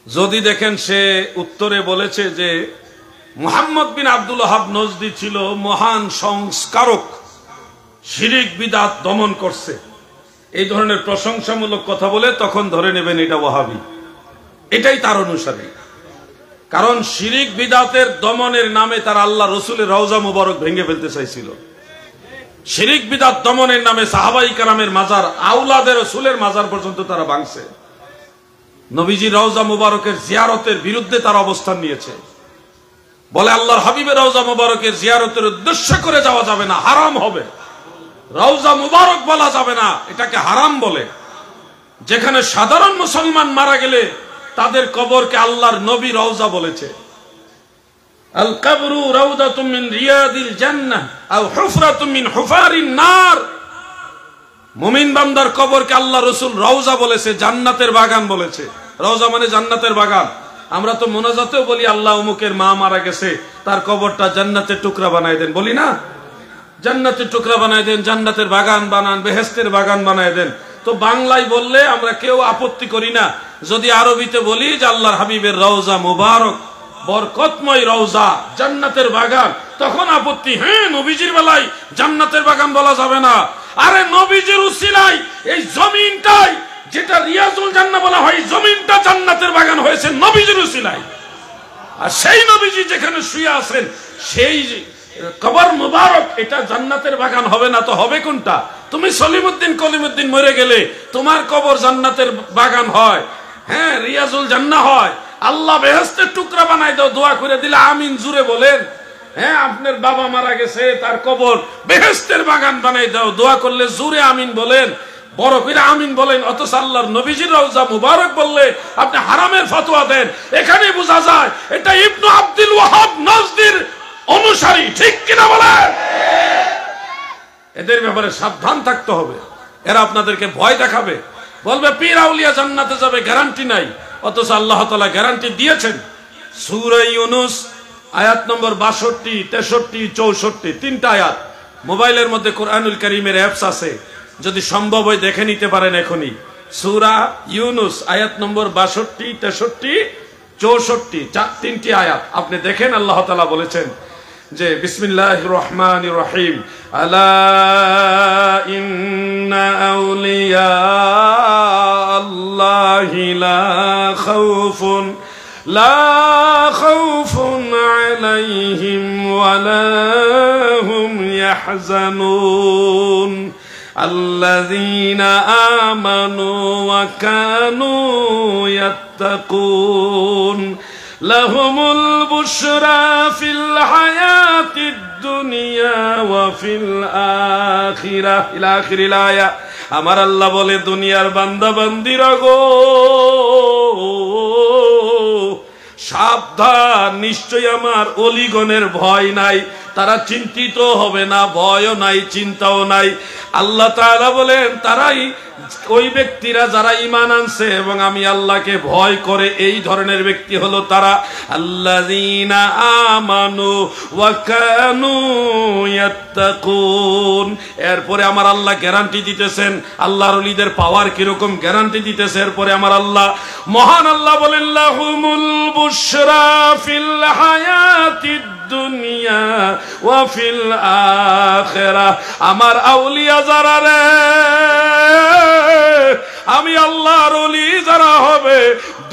যদি দেখেন সে উত্তরে বলেছে যে মুহাম্মদ বিন আব্দুল ওয়াহাব নজদি ছিল মহান সংস্কারক, শিরিক বিদআত দমন করছে, এই ধরনের প্রশংসামূলক কথা বলে, তখন ধরে নেবেন এটা ওয়াহাবি, এটাই তার অনুসারী। কারণ শিরিক বিদআতের দমনের নামে তার আল্লাহ রসুলের রওজা মুবারক ভেঙে ফেলতে চাইছিল। শিরিক বিদআত দমনের নামে সাহাবাই কেরামের মাজার, আওলাদের রসুলের মাজার পর্যন্ত তারা ভাঙছে। নবীজি রওজা মুবারকের জিয়ারতের বিরুদ্ধে তারা অবস্থান নিয়েছে। বলে আল্লাহর হাবিবের রওজা মুবারকের জিয়ারতের উদ্দেশ্য করে যাওয়া যাবে না, হারাম হবে। রওজা মুবারক বলা যাবে না, এটাকে হারাম বলে। যেখানে সাধারণ মুসলমান মারা গেলে তাদের কবরকে আল্লাহর নবী রওজা বলেছে। আল কবরু রাউদাতুম মিন রিয়াদিল জান্নাহ আও হুফরাতুম মিন হুফারিন নার। মুমিন বান্দার কবরকে আল্লাহ রাসূল রওজা বলেছে, জান্নাতের বাগান বলেছে। রওজা মানে জান্নাতের বাগান। আমরা তো মোনাজাতেও বলি আল্লাহ অমুকের মা মারা গেছে, তার কবরটা জান্নাতের টুকরা বানায় দেন, বলি না? জান্নাতের টুকরা বানায় দেন, জান্নাতের বাগান বানান, বেহেশতের বাগান বানায় দেন। তো বাংলায় বললে আমরা কেউ আপত্তি করি না। যদি আরবিতে বলি যে আল্লাহর হাবিবের রওজা মুবারক, বরকতময় রওজা, জান্নাতের বাগান, তখন আপত্তি। হ্যাঁ, নবীজির বেলায় জান্নাতের বাগান বলা যাবে না। আরে নবীজির উসিলায় এই জমিনটাই, যেটা রিয়াজুল জান্নাহ বলা হয়, জমিনটা জান্নাতের বাগান হয়েছে নবীজির উসিলায়। আর সেই নবীজি যেখানে শুয়ে আছেন, সেই কবর মুবারক, এটা জান্নাতের বাগান হবে না তো হবে কোনটা? তুমি সলিমুদ্দিন কলিমুদ্দিন মরে গেলে তোমার কবর জান্নাতের বাগান হয়, হ্যাঁ, রিয়াজুল জান্নাহ হয়। আল্লাহ বেহেশতের টুকরা বানাই দাও, দোয়া করে দিলে আমিন জুড়ে বলেন। হ্যাঁ, আপনার বাবা মারা গেছে, তার কবর বেহেশতের বাগান বানাই দাও, দোয়া করলে জুড়ে আমিন বলেন, বড় করে আমিন বলেন। অথচ আল্লাহর নবীজির রওজা মুবারক বললে আপনি হারামের ফতোয়া দেন। এখানে বোঝা যায় এটা ইবনে আব্দুল ওয়াহাব নজদির অনুসারী, ঠিক কিনা বলেন? এদের ব্যাপারে সাবধান থাকতে হবে। এরা আপনাদেরকে ভয় দেখাবে, বলবে পীর আউলিয়া জান্নাতে যাবে, গ্যারান্টি নাই। অথচ আল্লাহ তাআলা গ্যারান্টি দিয়েছেন। সূরা ইউনূস আয়াত নম্বর ৬২, ৬৩, ৬৪, তিনটা আয়াত। মোবাইলের মধ্যে কোরআনুল কারীমের অ্যাপস আছে, যদি সম্ভব হয় দেখে নিতে পারেন এখনই। সূরা ইউনূস আয়াত নম্বর ৬২, ৬৩, ৬৪, তিনটি আয়াত আপনি দেখেন। আল্লাহ তাআলা বলেছেন যে বিসমিল্লাহির রহমানির রহিম, আলা ইন্না আউলিয়া আল্লাহি লা খাউফুন আলাইহিম ওয়ালা হুম ইয়াহজানুন আল্লাযীনা আমানু ওয়া কানু ইয়াত্তাকুন লাহুমুল বুশরা ফিল হায়াতিদ দুনিয়া ওয়া ফিল আখিরাহ ইলা আখিরিল আয়া। আমার আল্লাহ বলে, দুনিয়ার বান্দা বান্দিরা গো, সাবধান, নিশ্চয় আমার অলিগণের ভয় নাই, তারা চিন্তিত হবে না, ভয়ও নাই, চিন্তাও নাই। আল্লাহ তাআলা বলেন তারাই ওই ব্যক্তিরা যারা ঈমান আনছে এবং আমি আল্লাহকে ভয় করে, এই ধরনের ব্যক্তি হলো তারা আল্লাযীনা আমানু ওয়া কানু ইয়াত্তাকুন। এরপরে আমার আল্লাহ গ্যারান্টি দিতেছেন আল্লাহর ওলিদের পাওয়ার কিরকম, গ্যারান্টি দিতেছে। এরপরে আমার আল্লাহ মহান আল্লাহ বলেন লাহুমুল বুশরা ফিল হায়াতিদ দুনিয়া ওয়া ফিল আখিরাহ। আমার আউলিয়া যারা রে, আমি আল্লাহর ওলি যারা হবে,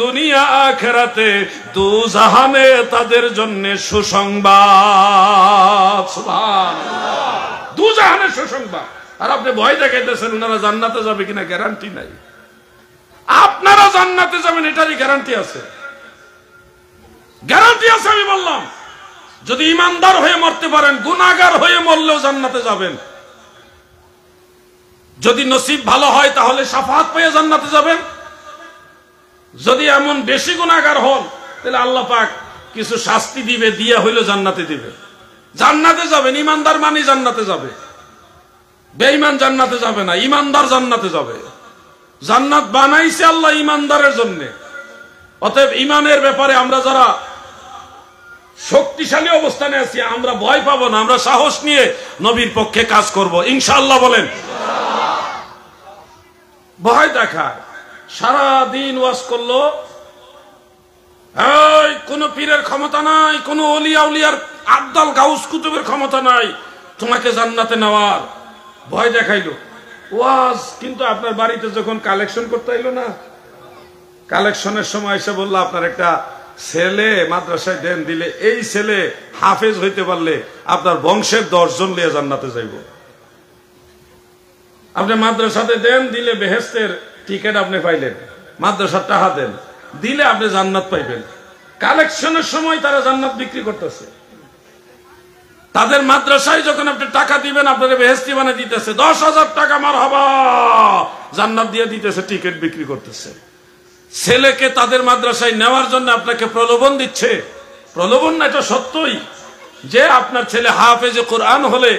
দুনিয়া আখিরাতে দুজাহানে তাদের জন্য সুসংবাদ। সুবহানাল্লাহ, দুজাহানে সুসংবাদ। আর আপনি ভয় দেখাইতেছেন ওনারা জান্নাতে যাবে কিনা, গ্যারান্টি নাই। আপনারা জান্নাতে যাবেন এটারই গ্যারান্টি আছে, গ্যারান্টি আছে। আমি বললাম যদি ইমানদার হয়ে মরতে পারেন, গুনাহগার হয়ে মরলেও জান্নাতে যাবেন। যদি নসিব ভালো হয় তাহলে শাফাআত পেয়ে জান্নাতে যাবেন। যদি এমন বেশি গুনাহগার হন তাহলে আল্লাহ পাক কিছু শাস্তি দিবে, দিয়া হইলো জান্নাতে দিবে। জান্নাতে যাবেন, ইমানদার মানে জান্নাতে যাবে, বেঈমান জান্নাতে যাবে না, ইমানদার জান্নাতে যাবে। জান্নাত বানাইছে আল্লাহ ইমানদারের জন্য। অতএব ইমানের ব্যাপারে আমরা যারা শক্তিশালী অবস্থানে আছি, আমরা ভয় পাবো না, আমরা সাহস নিয়ে নবীর পক্ষে কাজ করব ইনশাআল্লাহ। বলেন ভয় দেখায়, সারাদিন ওয়াজ করলো, এই কোন পীরের ক্ষমতা নাই, কোন ওলিয়া উলিয়ার আব্দাল গাউস কুতুবের ক্ষমতা নাই তোমাকে জান্নাতে নেওয়ার, ভয় দেখাইলো ওয়াজ। কিন্তু আপনার বাড়িতে যখন কালেকশন করতে আইলো না, কালেকশনের সময় এসে বললো আপনার একটা ছেলে মাদ্রাসায় দেন, দিলে এই ছেলে হাফেজ হইতে পারলে আপনার বংশের 10 জন লিয়ে জান্নাতে যাইব। আপনি মাদ্রাসাতে দেন, দিলে বেহেশতের টিকিট আপনি পাইলেন, মাদ্রাসার টাকা দেন, দিলে আপনি জান্নাত পাইবেন। কালেকশনের সময় তারা জান্নাত বিক্রি করতেছে। তাদের মাদ্রাসায় যখন আপনি টাকা দিবেন, আপনার বেহেশতি বানিয়ে দিতেছে, 10,000 টাকা মারহাবা জান্নাত দিয়ে দিতেছে, টিকিট বিক্রি করতেছে। ছেলেকে তাদের মাদ্রাসায় নেওয়ার জন্য আপনাকে প্রলোভন দিচ্ছে, প্রলোভন না, এটা সত্যই যে আপনার ছেলে হাফেজে কোরআন হলে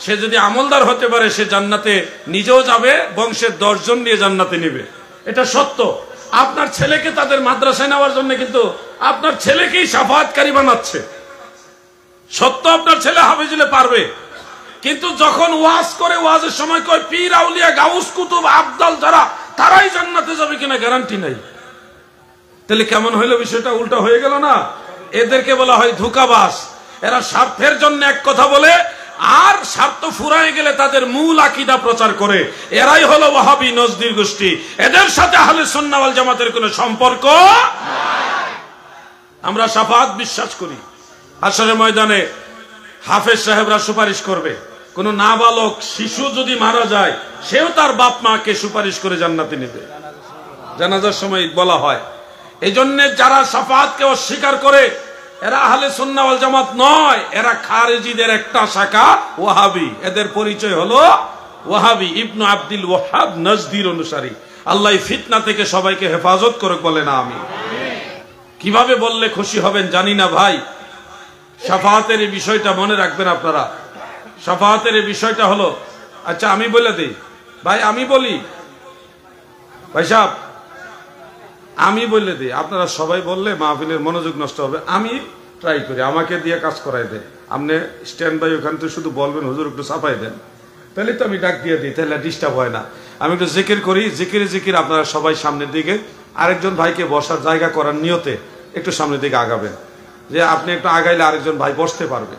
সে যদি আমলদার হতে পারে, সে জান্নাতে নিজেও যাবে, বংশের 10 জন নিয়ে জান্নাতে নেবে, এটা সত্য। আপনার ছেলেকে তাদের মাদ্রাসায় নেওয়ার জন্য কিন্তু আপনার ছেলেকেই শাফাআতকারী বানাচ্ছে। সত্য আপনার ছেলে হাফেজ হলে পারবে, কিন্তু যখন ওয়াজ করে, ওয়াজের সময় কয় পীর আউলিয়া গাউস কুতুব আব্দাল যারা, তারাই জান্নাতে যাবে কিনা গ্যারান্টি নাই। তাহলে কেমন হইলো বিষয়টা, উল্টা হয়ে গেল না? এদেরকে বলা হয় ধোঁকাবাজ। এরা স্বার্থের জন্য এক কথা বলে, আর স্বার্থ ফুরায় গেলে তাদের মূল আকীদা প্রচার করে। এরাই হলো ওয়াহাবি নজদির গোষ্ঠী। এদের সাথে আহলে সুন্নাহ ওয়াল জামাতের কোনো সম্পর্ক নাই। আমরা শাফাআত বিশ্বাস করি। হাশরের ময়দানে হাফেজ সাহেবরা সুপারিশ করবে। কোন নাবালক শিশু যদি মারা যায়, সেও তার বাপ মাকে সুপারিশ করে জান্নাতে নেবে, জানাজার সময় বলা হয়। এই জন্য যারা শাফাআতকে অস্বীকার করে এরা আহলে সুন্নাহ ওয়াল জামাত নয়, এরা খারেজিদের একটা শাখা, ওয়াহাবি। এদের পরিচয় হলো ওয়াহাবি, ইবনু আব্দুল ওয়াহাব নজদির অনুসারী। আল্লাহ ফিতনা থেকে সবাইকে হেফাজত করুক, বলে না আমি। কিভাবে বললে খুশি হবেন জানি না ভাই। শাফাআতের এই বিষয়টা মনে রাখবেন আপনারা। শাফাআতের এই বিষয়টা হলো, আচ্ছা আমি বলে দিই ভাই, আমি বলি ভাই সাহেব, আমি বলে দিই, আপনারা সবাই বললে মাহফিলের মনোযোগ নষ্ট হবে। আমি ট্রাই করি, আমাকে দিয়ে কাজ করাই দেয়। আপনি স্ট্যান্ড বাই ওখান থেকে শুধু বলবেন হুজুর একটু চাপাই দেন, তাহলে তো আমি ডাক দিয়ে দিই, তাহলে ডিস্টার্ব হয় না। আমি একটু জিকির করি, জিকির আপনারা সবাই সামনের দিকে, আরেকজন ভাইকে বসার জায়গা করার নিয়তে একটু সামনের দিকে আগাবেন, যে আপনি একটু আগাইলে আরেকজন ভাই বসতে পারবে।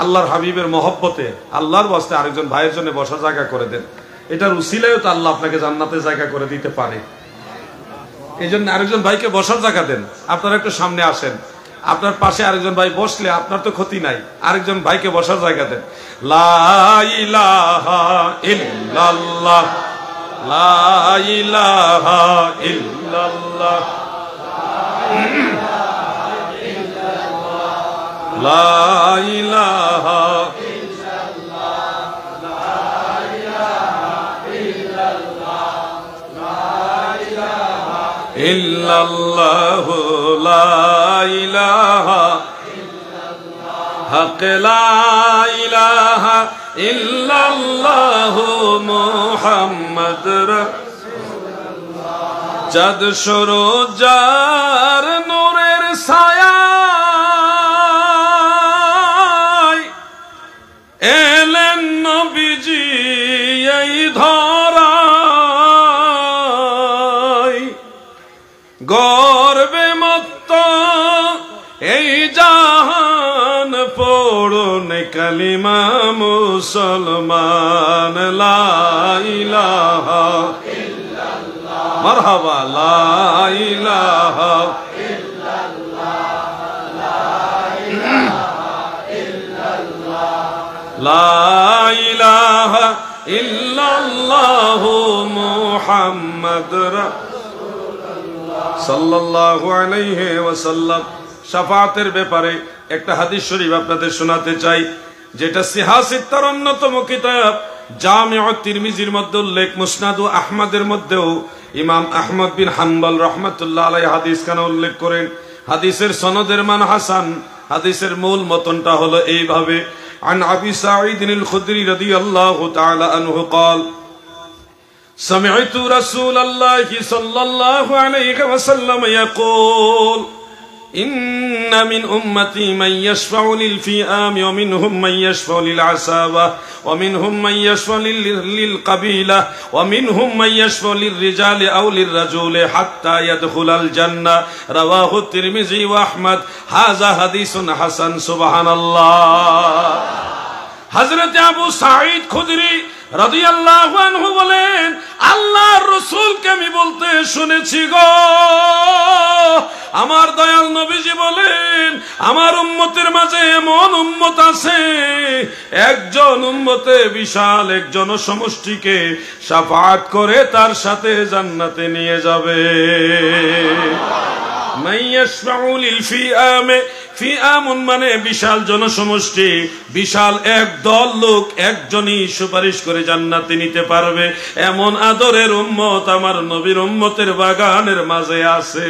আল্লাহর হাবিবের মহব্বতে, আল্লাহর ওয়াস্তে আরেকজন ভাইয়ের জন্য বসার জায়গা করে দেন। এটার উসিলায়ও তো আল্লাহ আপনাকে জান্নাতে জায়গা করে দিতে পারে। এই জন্য আরেকজন ভাইকে বসার জায়গা দেন। আপনারা একটু সামনে আসেন, আপনার পাশে আরেকজন ভাই বসলে আপনার তো ক্ষতি নাই, আরেকজন ভাইকে বসার জায়গা দেন। লা ইলাহা ইল্লাল্লাহ, লা ইলাহা ইল্লাল্লাহ, লা ইলাহা ইল্লাল্লাহু, লা ইলাহা ইল্লাল্লাহ, হক লা ইলাহা ইল্লাল্লাহু মুহাম্মদ রাসূলুল্লাহ। চাঁদ সূরজ যার নূরের ছায়ায় এলেন নবীজি এই ধরায়, গর্বে মত্ত এই জাহান পড়ুন কালিমা মুসলমান, লা ইলাহা ইল্লাল্লাহ মারহাবা, লা ইলাহা ইল্লাল্লাহ, লা ইলাহা ইল্লাল্লাহু মুহাম্মাদুর রাসূলুল্লাহ সাল্লাল্লাহু আলাইহি ওয়াসাল্লাম। শাফাআতের ব্যাপারে একটা হাদিস শরীফ আপনাদের শোনাতে চাই, যেটা সিহাসিত্তার অন্যতম কিতাব জামিউ তিরমিজির মধ্যে উল্লেখ, মুসনাদু আহমদের মধ্যেও ইমাম আহমদ বিন হাম্বল রাহমাতুল্লাহ আলাইহি হাদিস খানা উল্লেখ করেন। হাদিসের সনদের মান হাসান। হাদিসের মূল মতনটা হলো এইভাবে, عن أبي سعيد الخدري رضي الله تعالى عنه قال سمعت رسول الله صلى الله عليه وسلم يقول إن من أمتي من يشفع للفئام ومنهم من يشفع للعصابة ومنهم من يشفع للقبيلة ومنهم من يشفع للرجال أو للرجل حتى يدخل الجنة رواه الترمذي وأحمد هذا حديث حسن سبحان الله। হযরত আবু সাঈদ খুদরি রাদিয়াল্লাহু আনহু বলেন, আল্লাহর রাসূলকে আমি বলতে শুনেছি গো, আমার দয়াল নবীজি বলেন, আমার উম্মতের মাঝে এমন উম্মত আছে, একজন উম্মতে বিশাল এক জনসমষ্টিকে শাফাআত করে তার সাথে জান্নাতে নিয়ে যাবে। মাইয়াশফাউ লিল ফিআমে, ফিআমুন মানে বিশাল জনসমষ্টি, বিশাল এক দল লোক একজনই সুপারিশ করে জান্নাতে নিতে পারবে, এমন আদরের উম্মত আমার নবীর উম্মতের বাগানের মাঝে আছে।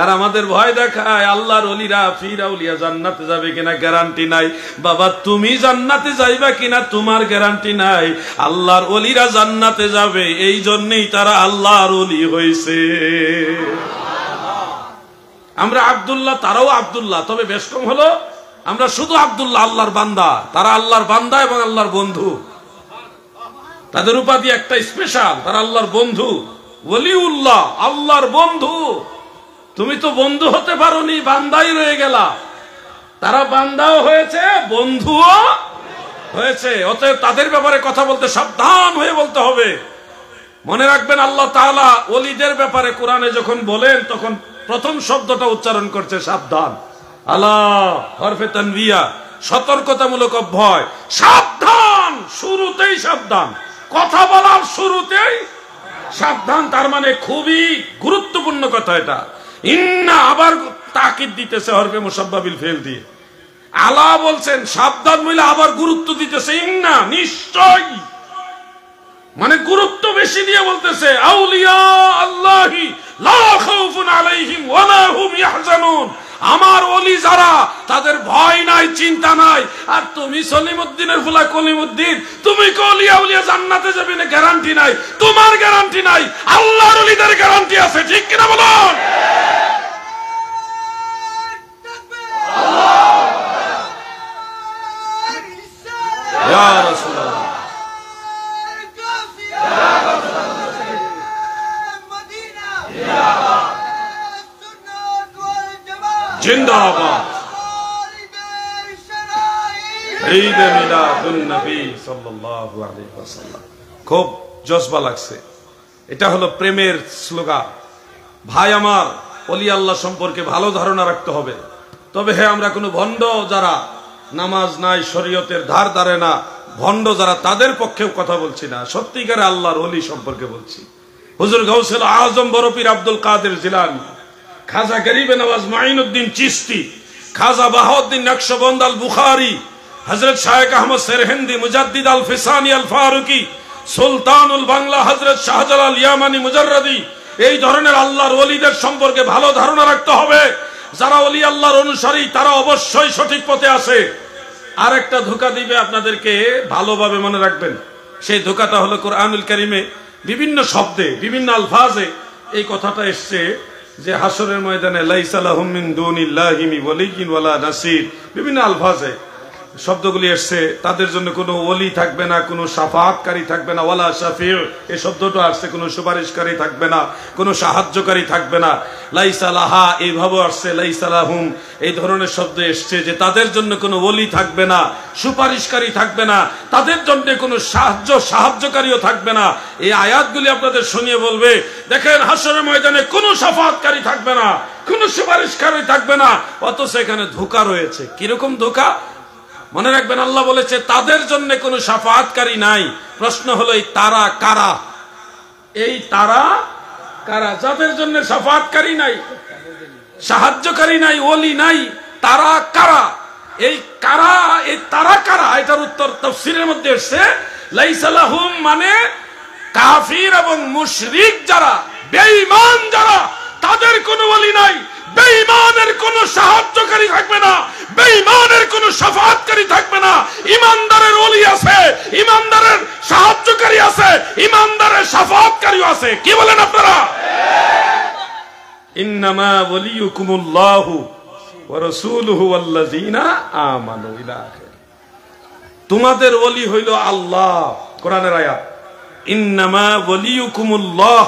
আর আমাদের ভয় দেখায় আল্লাহর ওলিরা ফির আউলিয়া জান্নাতে যাবে কিনা গ্যারান্টি নাই। বাবা তুমি জান্নাতে যাইবা কিনা তোমার গ্যারান্টি নাই, আল্লাহর ওলিরা জান্নাতে যাবে, এই জন্যই তারা আল্লাহর ওলি হয়েছে। আমরা আব্দুল্লাহ, তারাও আব্দুল্লাহ, তবে বেশ কম হলো আমরা শুধু আব্দুল্লাহ, আল্লাহর বান্দা, তারা আল্লাহর বান্দা এবং আল্লাহর বন্ধু। তাদের উপাধি একটা স্পেশাল, তারা আল্লাহর বন্ধু, ওলিউল্লাহ, আল্লাহর বন্ধু। তুমি তো বন্ধু হতে পারোনি, বান্দাই রয়ে গেলা। তারা বান্দাও হয়েছে, বন্ধুও হয়েছে। অতএব তাদের ব্যাপারে কথা বলতে সাবধান হয়ে বলতে হবে। মনে রাখবেন আল্লাহ তাআলা ওলিদের ব্যাপারে কোরআনে যখন বলেন তখন প্রথম শব্দটা উচ্চারণ করছে সাবধান। আল্লাহ হরফে তানবিয়া, সতর্কতামূলক অভয়, সাবধান, শুরুতেই সাবধান, কথা বলার শুরুতেই সাবধান, তার মানে খুবই গুরুত্বপূর্ণ কথা এটা। ইন্না আবার তাকিদ দিতেছে হরফে মুসাব্বাবিল ফেল দিয়ে, আলা বলছেন সাবধান বলে আবার গুরুত্ব দিতেছে ইন্না, নিশ্চয়, মানে গুরুত্ব বেশি দিয়ে বলতেছে আউলিয়া আল্লাহি লা খাউফুন আলাইহিম ওয়া লা হুম ইয়াহজানুন, আমার ওলি যারা তাদের ভয় নাই, চিন্তা নাই। আর তুমি সলিমউদ্দিনের ফুলা কলিমউদ্দিন, তুমি কি ওলিয়া উলিয়া জান্নাতে যাবে না গ্যারান্টি নাই, তোমার গ্যারান্টি নাই, আল্লাহর ওলিদের গ্যারান্টি আছে, ঠিক কিনা বলুন? ইয়া রাসূলুল্লাহ, জিন্দাবাদ, ঈদ মিলাদুন নবী সাল্লাল্লাহু আলাইহি ওয়াসাল্লাম। খুব জজবা লাগছে। এটা হলো প্রেমের স্লোগান। ভাই আমার, ওলি আল্লাহ সম্পর্কে ভালো ধারণা রাখতে হবে। তবে হ্যাঁ, আমরা কোনো ভণ্ড যারা নামাজ নাই, শরীয়তের ধার ধারে না, ভণ্ড যারা, তাদের পক্ষেও কথা বলছি না, সত্যিকারে আল্লাহর ওলি সম্পর্কে বলছি। হুজুর গাউসুল আজম বড় পীর আব্দুল কাদের জিলানী, খাজা গরিবে নওয়াজ মাইনুদ্দিন চিশতি, খাজা বাহাউদ্দিন নকশবন্দ আল বুখারী, হযরত শায়েখ আহমদ সেরহিন্দি, মুজাদ্দিদ আল ফিসানি আল ফারুকি, সুলতানুল বাংলা হযরত শাহজালাল ইয়ামানি মুজাররদি, এই ধরনের আল্লাহর ওলিদের সম্পর্কে ভালো ধারণা রাখতে হবে। যারা ওলি আল্লাহর অনুসারী তারা অবশ্যই সঠিক পথে আসে। আর একটা ধোঁকা দিবে আপনাদেরকে, ভালোভাবে মনে রাখবেন। সেই ধোঁকাটা হলো কোরআনুল কারীমে বিভিন্ন শব্দে, বিভিন্ন আলফাজে এই কথাটা এসছে যে হাসরের ময়দানে লাইসা লাহুম মিন দুনিল্লাহি ওয়ালিয়্যুন ওয়ালা নাসির, বিভিন্ন আলফাজে শব্দগুলি এসছে। তাদের জন্য কোনো ওলি থাকবে না, কোনো শাফাআতকারী থাকবে না, ওয়ালা শাফিউ এই শব্দটা আসছে, কোনো সুপারিশকারী থাকবে না, কোনো সাহায্যকারী থাকবে না। লাইসা লাহা এইভাবে আসছে, লাইসা লাহুম এই ধরনের শব্দ এসছে যে তাদের জন্য কোনো ওলি থাকবে না, সুপারিশকারী থাকবে না, তাদের জন্য কোনো সাহায্যকারীও থাকবে না। এই আয়াতগুলি আপনাদের শুনিয়ে বলবে, দেখেন হাসরের ময়দানে কোনো শাফাআতকারী থাকবে না, কোনো সুপারিশকারী থাকবে না, অথচ এখানে ধোঁকা রয়েছে। কিরকম ধোঁকা? মনে রাখবেন, আল্লাহ বলেছে তাদের জন্য কোনো শাফাআতকারী নাই। প্রশ্ন হলো এই তারা কারা? এই তারা কারা যাদের জন্য শাফাআতকারী নাই, সাহায্যকারী নাই, ওলি নাই? তারা কারা? এই কারা, এই তারা কারা? এটার উত্তর তাফসীরের মধ্যে এসেছে, লাইসা লাহুম মানে কাফির এবং মুশরিক যারা, বেঈমান যারা, তাদের কোনো ওলি নাই। বেঈমানের কোনো সাহায্যকারী থাকবে না, বেঈমানের কোনো শাফাআতকারী থাকবে না। ইমানদারের ওলি আছে, ইমানদারের সাহায্যকারী আছে, ইমানদারের শাফাআতকারীও আছে। কি বলেন আপনারা? ইন্নামা ওয়ালিয়ুকুমুল্লাহু ওয়া রাসূলুহু ওয়াল্লাযীনা আমানু ইলা আখির। তোমাদের ওলি হইল আল্লাহ। কোরআনের আয়াত, ইন্নামা ওয়ালিয়ুকুমুল্লাহ,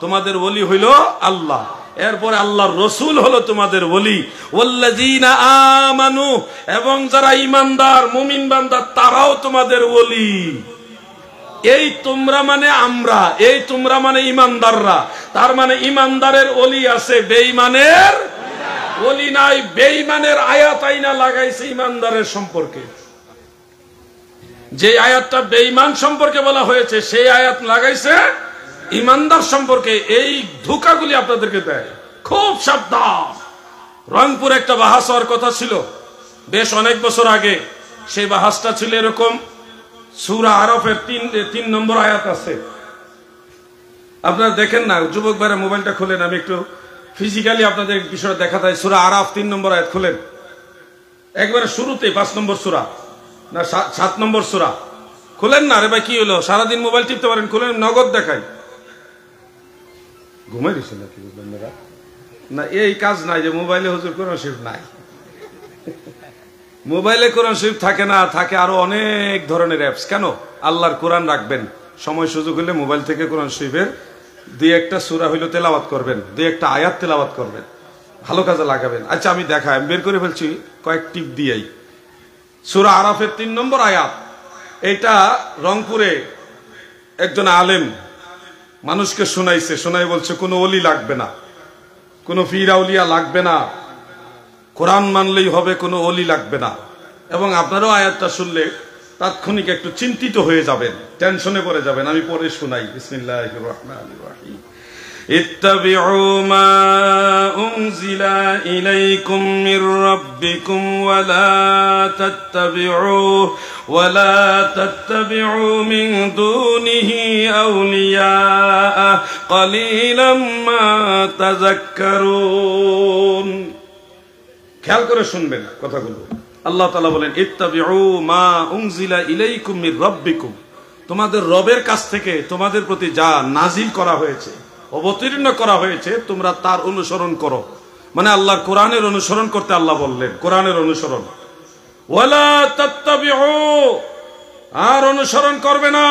তোমাদের ওলি হইল আল্লাহ। এরপরে আল্লাহর রসুল হলো তোমাদের ওলি, ওয়াল্লাযীনা আমানু, এবং যারা ঈমানদার মুমিন বান্দা তারাও তোমাদের ওলি। এই তোমরা মানে আমরা, এই তোমরা মানে ঈমানদাররা। তার মানে ঈমানদারের ওলি আছে, বেঈমানের ওলি নাই। বেঈমানের আয়াত আইনা লাগাইছে ঈমানদারের সম্পর্কে। যে আয়াতটা বেঈমান সম্পর্কে বলা হয়েছে সেই আয়াত লাগাইছে ইমানদার সম্পর্কে। এই ধোঁকাগুলি আপনাদেরকে দেয়, খুব সাবধান। রংপুরে একটা বাহাস হওয়ার কথা ছিল বেশ অনেক বছর আগে। সেই বাহাসটা ছিল এরকম, সূরা আরাফের 3 নম্বর আয়াত আছে। আপনারা দেখেন না, যুবক ভাইরা মোবাইলটা খুলেন, আমি একটু ফিজিক্যালি আপনাদের বিষয়টা দেখা যায়। সূরা আরাফ 3 নম্বর আয়াত খুলেন, একবারে শুরুতে 5 নম্বর সূরা না 7 নম্বর সূরা খুলেন না। আরে ভাই কি হলো, সারাদিন মোবাইল টিপতে পারেন, খুলেন, নগদ দেখাই। ঘুমাই দিছে নাকি বুঝলেন না? এই কাজ নাই যে মোবাইলে হুজুর কোরআন শরীফ নাই। মোবাইলে কোরআন শরীফ থাকে না, থাকে আরো অনেক ধরনের অ্যাপস। কেন? আল্লাহর কোরআন রাখবেন, সময় সুযোগ হলে মোবাইল থেকে কোরআন শরীফের 2-1টা সূরা হইলো তেলাওয়াত করবেন, 2-1টা আয়াত তেলাওয়াত করবেন, ভালো কাজে লাগাবেন। আচ্ছা আমি দেখাই, আমি বের করে ফেলছি কয়েক টিপ দিয়েই। সূরা আরাফের 3 নম্বর আয়াত, এটা রংপুরে একজন আলেম মানুষকে শোনাইছে, শোনাই বলছে কোনো ওলি লাগবে না, কোনো পীর আউলিয়া লাগবে না, কোরআন মানলেই হবে, কোনো ওলি লাগবে না। এবং আপনারাও আয়াতটা শুনলে তাৎক্ষণিক একটু চিন্তিত হয়ে যাবেন, টেনশনে পড়ে যাবেন। আমি পড়ে শোনাই, বিসমিল্লাহির রহমানির রহিম। ইত্তাবিউ মা উনজিলা ইলাইকুম মির রাব্বিকুম ওয়ালা তাত্তাবিউ মিন দুনিহি আউলিয়া কালিলাম মা তাযাক্কারুন। খেয়াল করে শুনবেন কথাগুলো। আল্লাহ তাআলা বলেন, ইত্তাবিউ মা উনজিলা ইলাইকুম মির রাব্বিকুম, তোমাদের রবের কাছ থেকে তোমাদের প্রতি যা নাজিল করা হয়েছে, অবতীর্ণ করা হয়েছে, তোমরা তার অনুসরণ করো। মানে আল্লাহর কোরআনের অনুসরণ করতে আল্লাহ বললেন, কোরআনের অনুসরণ। ওয়ালা তাত্তাবিউ, আর অনুসরণ করবে না,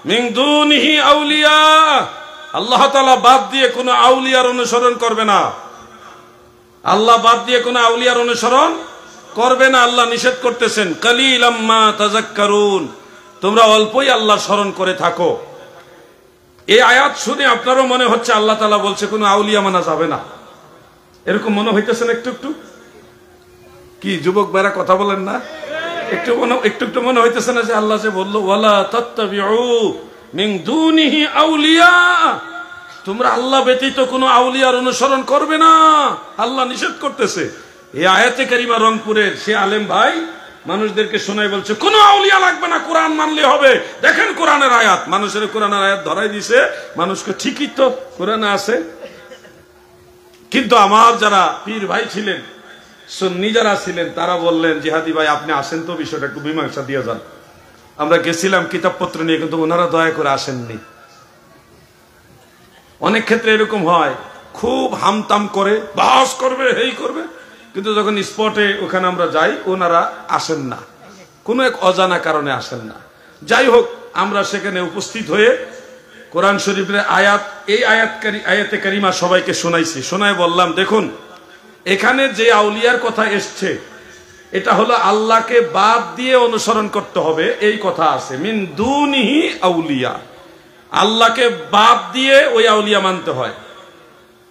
মিন দুনিহি আউলিয়া, আল্লাহ তাআলা বাদ দিয়ে কোনো আউলিয়ার অনুসরণ করবে না। আল্লাহ বাদ দিয়ে কোনো আউলিয়ার অনুসরণ করবে না, আল্লাহ নিষেধ করতেছেন। কালিলাম মা তাযাক্কারুন, তোমরা অল্পই আল্লাহ স্মরণ করে থাকো। এই আয়াত শুনে আপনারও মনে হচ্ছে আল্লাহ তাআলা বলছে কোনো আউলিয়া মানা যাবে না, এরকম মনে হইতেছেন একটু একটু? কি যুবক ভাইরা কথা বলেন না? একটু একটু মনে হইতেছে না যে আল্লাহ যে বললো ওয়ালা তাত্তাবিউ মিন দুনিহি আউলিয়া, তোমরা আল্লাহ ব্যতীত কোনো আউলিয়ার অনুসরণ করবে না, আল্লাহ নিষেধ করতেছে। এই আয়াতে কারিমা রংপুরের সে আলেম ভাই মানুষদেরকে শোনাই বলছে কোনো আউলিয়া লাগবে না, কোরআন মানলে হবে। দেখেন কোরআনের আয়াত, মানুষের কোরআনের আয়াত ধরাই দিছে মানুষকে, ঠিকই তো কোরআনে আছে। কিন্তু আমার যারা পীর ভাই ছিলেন, সুন্নি যারা ছিলেন, তারা বললেন জিহাদি ভাই আপনি আসেন তো, বিষয়টা একটু মীমাংসা দিয়ে যান। আমরা গেছিলাম কিতাবপত্র নিয়ে, কিন্তু ওনারা দয়া করে আসেননি। অনেক ক্ষেত্রে এরকম হয়, খুব হামতাম করে বাস করবে, এই করবে, কিন্তু যখন স্পটে ওখানে আমরা যাই ওনারা আসেন না, কোনো এক অজানা কারণে আসেন না। যাই হোক, আমরা সেখানে উপস্থিত হয়ে কোরআন শরীফের আয়াত, এই আয়াতে কারিমা সবাইকে শোনাইছি। শোনায় বললাম, দেখুন এখানে যে আউলিয়ার কথা এসছে, এটা হলো আল্লাহকে বাদ দিয়ে অনুসরণ করতে হবে, এই কথা আছে। মিন দুনিহি আউলিয়া, আল্লাহকে বাদ দিয়ে ওই আউলিয়া মানতে হয়।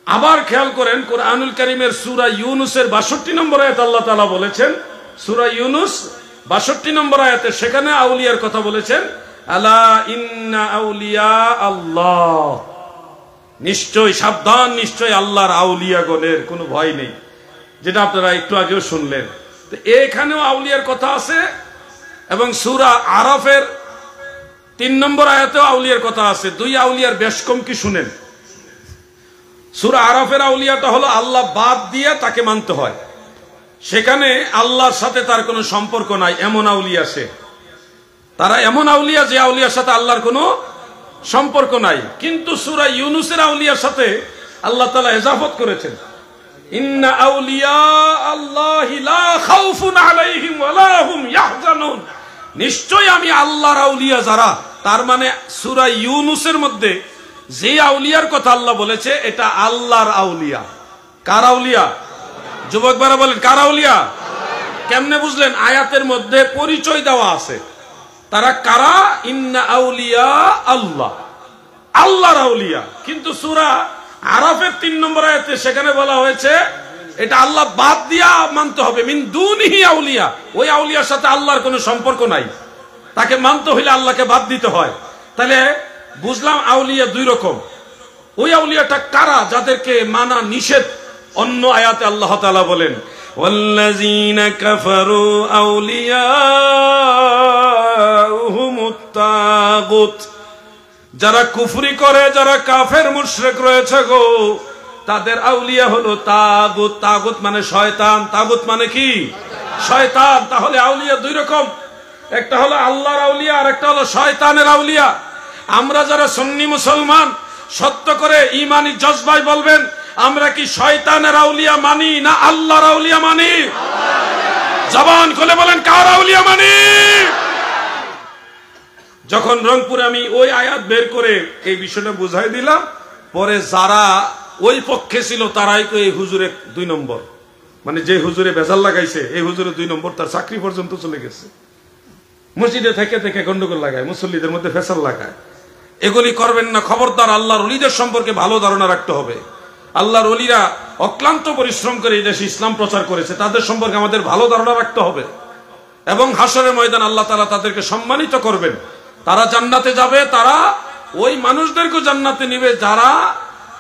আবার খেয়াল করেন, কোরআনুল কারীমের সূরা ইউনূসের ৬২ নম্বর আয়াত আল্লাহ তাআলা বলেছেন, সূরা ইউনূস ৬২ নম্বর আয়াতে, সেখানে আউলিয়ার কথা বলেছেন, আলা ইন্না আউলিয়া আল্লাহ, নিশ্চয় সাবধান, নিশ্চয় আল্লাহর আউলিয়াগণের কোনো ভয় নেই, যেটা আপনারা একটু আগেও শুনলেন। তো এখানেও আউলিয়ার কথা আছে, এবং সূরা আরাফের ৩ নম্বর আয়াতেও আউলিয়ার কথা আছে। দুই আউলিয়ার বেশ কম কি শুনেন। সূরা আরাফের আউলিয়াটা হলো আল্লাহ বাদ দিয়ে তাকে মানতে হয়, সেখানে আল্লাহর সাথে তার কোনো সম্পর্ক নাই, এমন আউলিয়া সে। তারা এমন আউলিয়া যে আউলিয়ার সাথে আল্লাহর কোনো সম্পর্ক নাই। কিন্তু সূরা ইউনূসের আউলিয়ার সাথে আল্লাহ তাআলা ইজাফত করেছেন, ইন্না আউলিয়া আল্লাহি লা খাউফুন আলাইহিম ওয়া লা হুম ইয়াহজানুন, নিশ্চয় আমি আল্লাহর আউলিয়া যারা, তার মানে সূরা ইউনূসের মধ্যে যে আউলিয়ার কথা আল্লাহ বলেছে, এটা আল্লাহর আউলিয়া। কার আউলিয়া? যুবক ভাইরা বলেন, কার আউলিয়া? কেমনে বুঝলেন? আয়াতের মধ্যে পরিচয় দেওয়া আছে তারা কারা। ইন্না আউলিয়া আল্লাহ, আল্লাহর আউলিয়া। কিন্তু সূরা আরাফের ৩ নম্বর আয়াতে সেখানে বলা হয়েছে এটা আল্লাহ বাদ দিয়া মানতে হবে, মিন দুনিহি আউলিয়া, ওই আউলিয়ার সাথে আল্লাহর কোনো সম্পর্ক নাই, তাকে মানতে হইলে আল্লাহকে বাদ দিতে হয়। তাহলে বুঝলাম আউলিয়া দুই রকম। ওই আউলিয়াটা কারা যাদেরকে মানা নিষেধ? অন্য আয়াতে আল্লাহ তাআলা বলেন, ওয়াল্লাযীনা কাফারু আউলিয়াউহুমুত তাগুত, যারা কুফরি করে, যারা কাফের মুশরিক রয়েছে গো, তাদের আউলিয়া হলো তাগুত। তাগুত মানে শয়তান, তাগুত মানে কি? শয়তান। তাহলে আউলিয়া দুই রকম, একটা হলো আল্লাহর আউলিয়া আর একটা হলো শয়তানের আউলিয়া। আমরা যারা সুন্নি মুসলমান, সত্য করে ঈমানি জজবায় বলবেন, আমরা কি শয়তানের আউলিয়া মানি না আল্লাহর আউলিয়া মানি? জবান খুলে বলেন, কার আউলিয়া মানি? যখন রংপুরে আমি ওই আয়াত বের করে এই বিষয়টা বুঝাই দিলাম, পরে যারা ওই পক্ষে ছিল তারাই তো এই হুজুরে 2 নম্বর, মানে যে হুজুরে বেজাল লাগাইছে এই হুজুরে 2 নম্বর, তার চাকরি পর্যন্ত চলে গেছে। মসজিদে থেকে থেকে গন্ডগোল লাগায়, মুসল্লিদের মধ্যে ফেসাল লাগায়। এগুলি করবেন না, খবরদার। আল্লাহর ওলিদের সম্পর্কে ভালো ধারণা রাখতে হবে। আল্লাহর ওলিরা অক্লান্ত পরিশ্রম করে এই দেশে ইসলাম প্রচার করেছে, তাদের সম্পর্কে আমাদের ভালো ধারণা রাখতে হবে। এবং হাশরের ময়দান আল্লাহ তাআলা তাদেরকে সম্মানিত করবেন, তারা জান্নাতে যাবে, তারা ওই মানুষদেরকে জান্নাতে নিবে যারা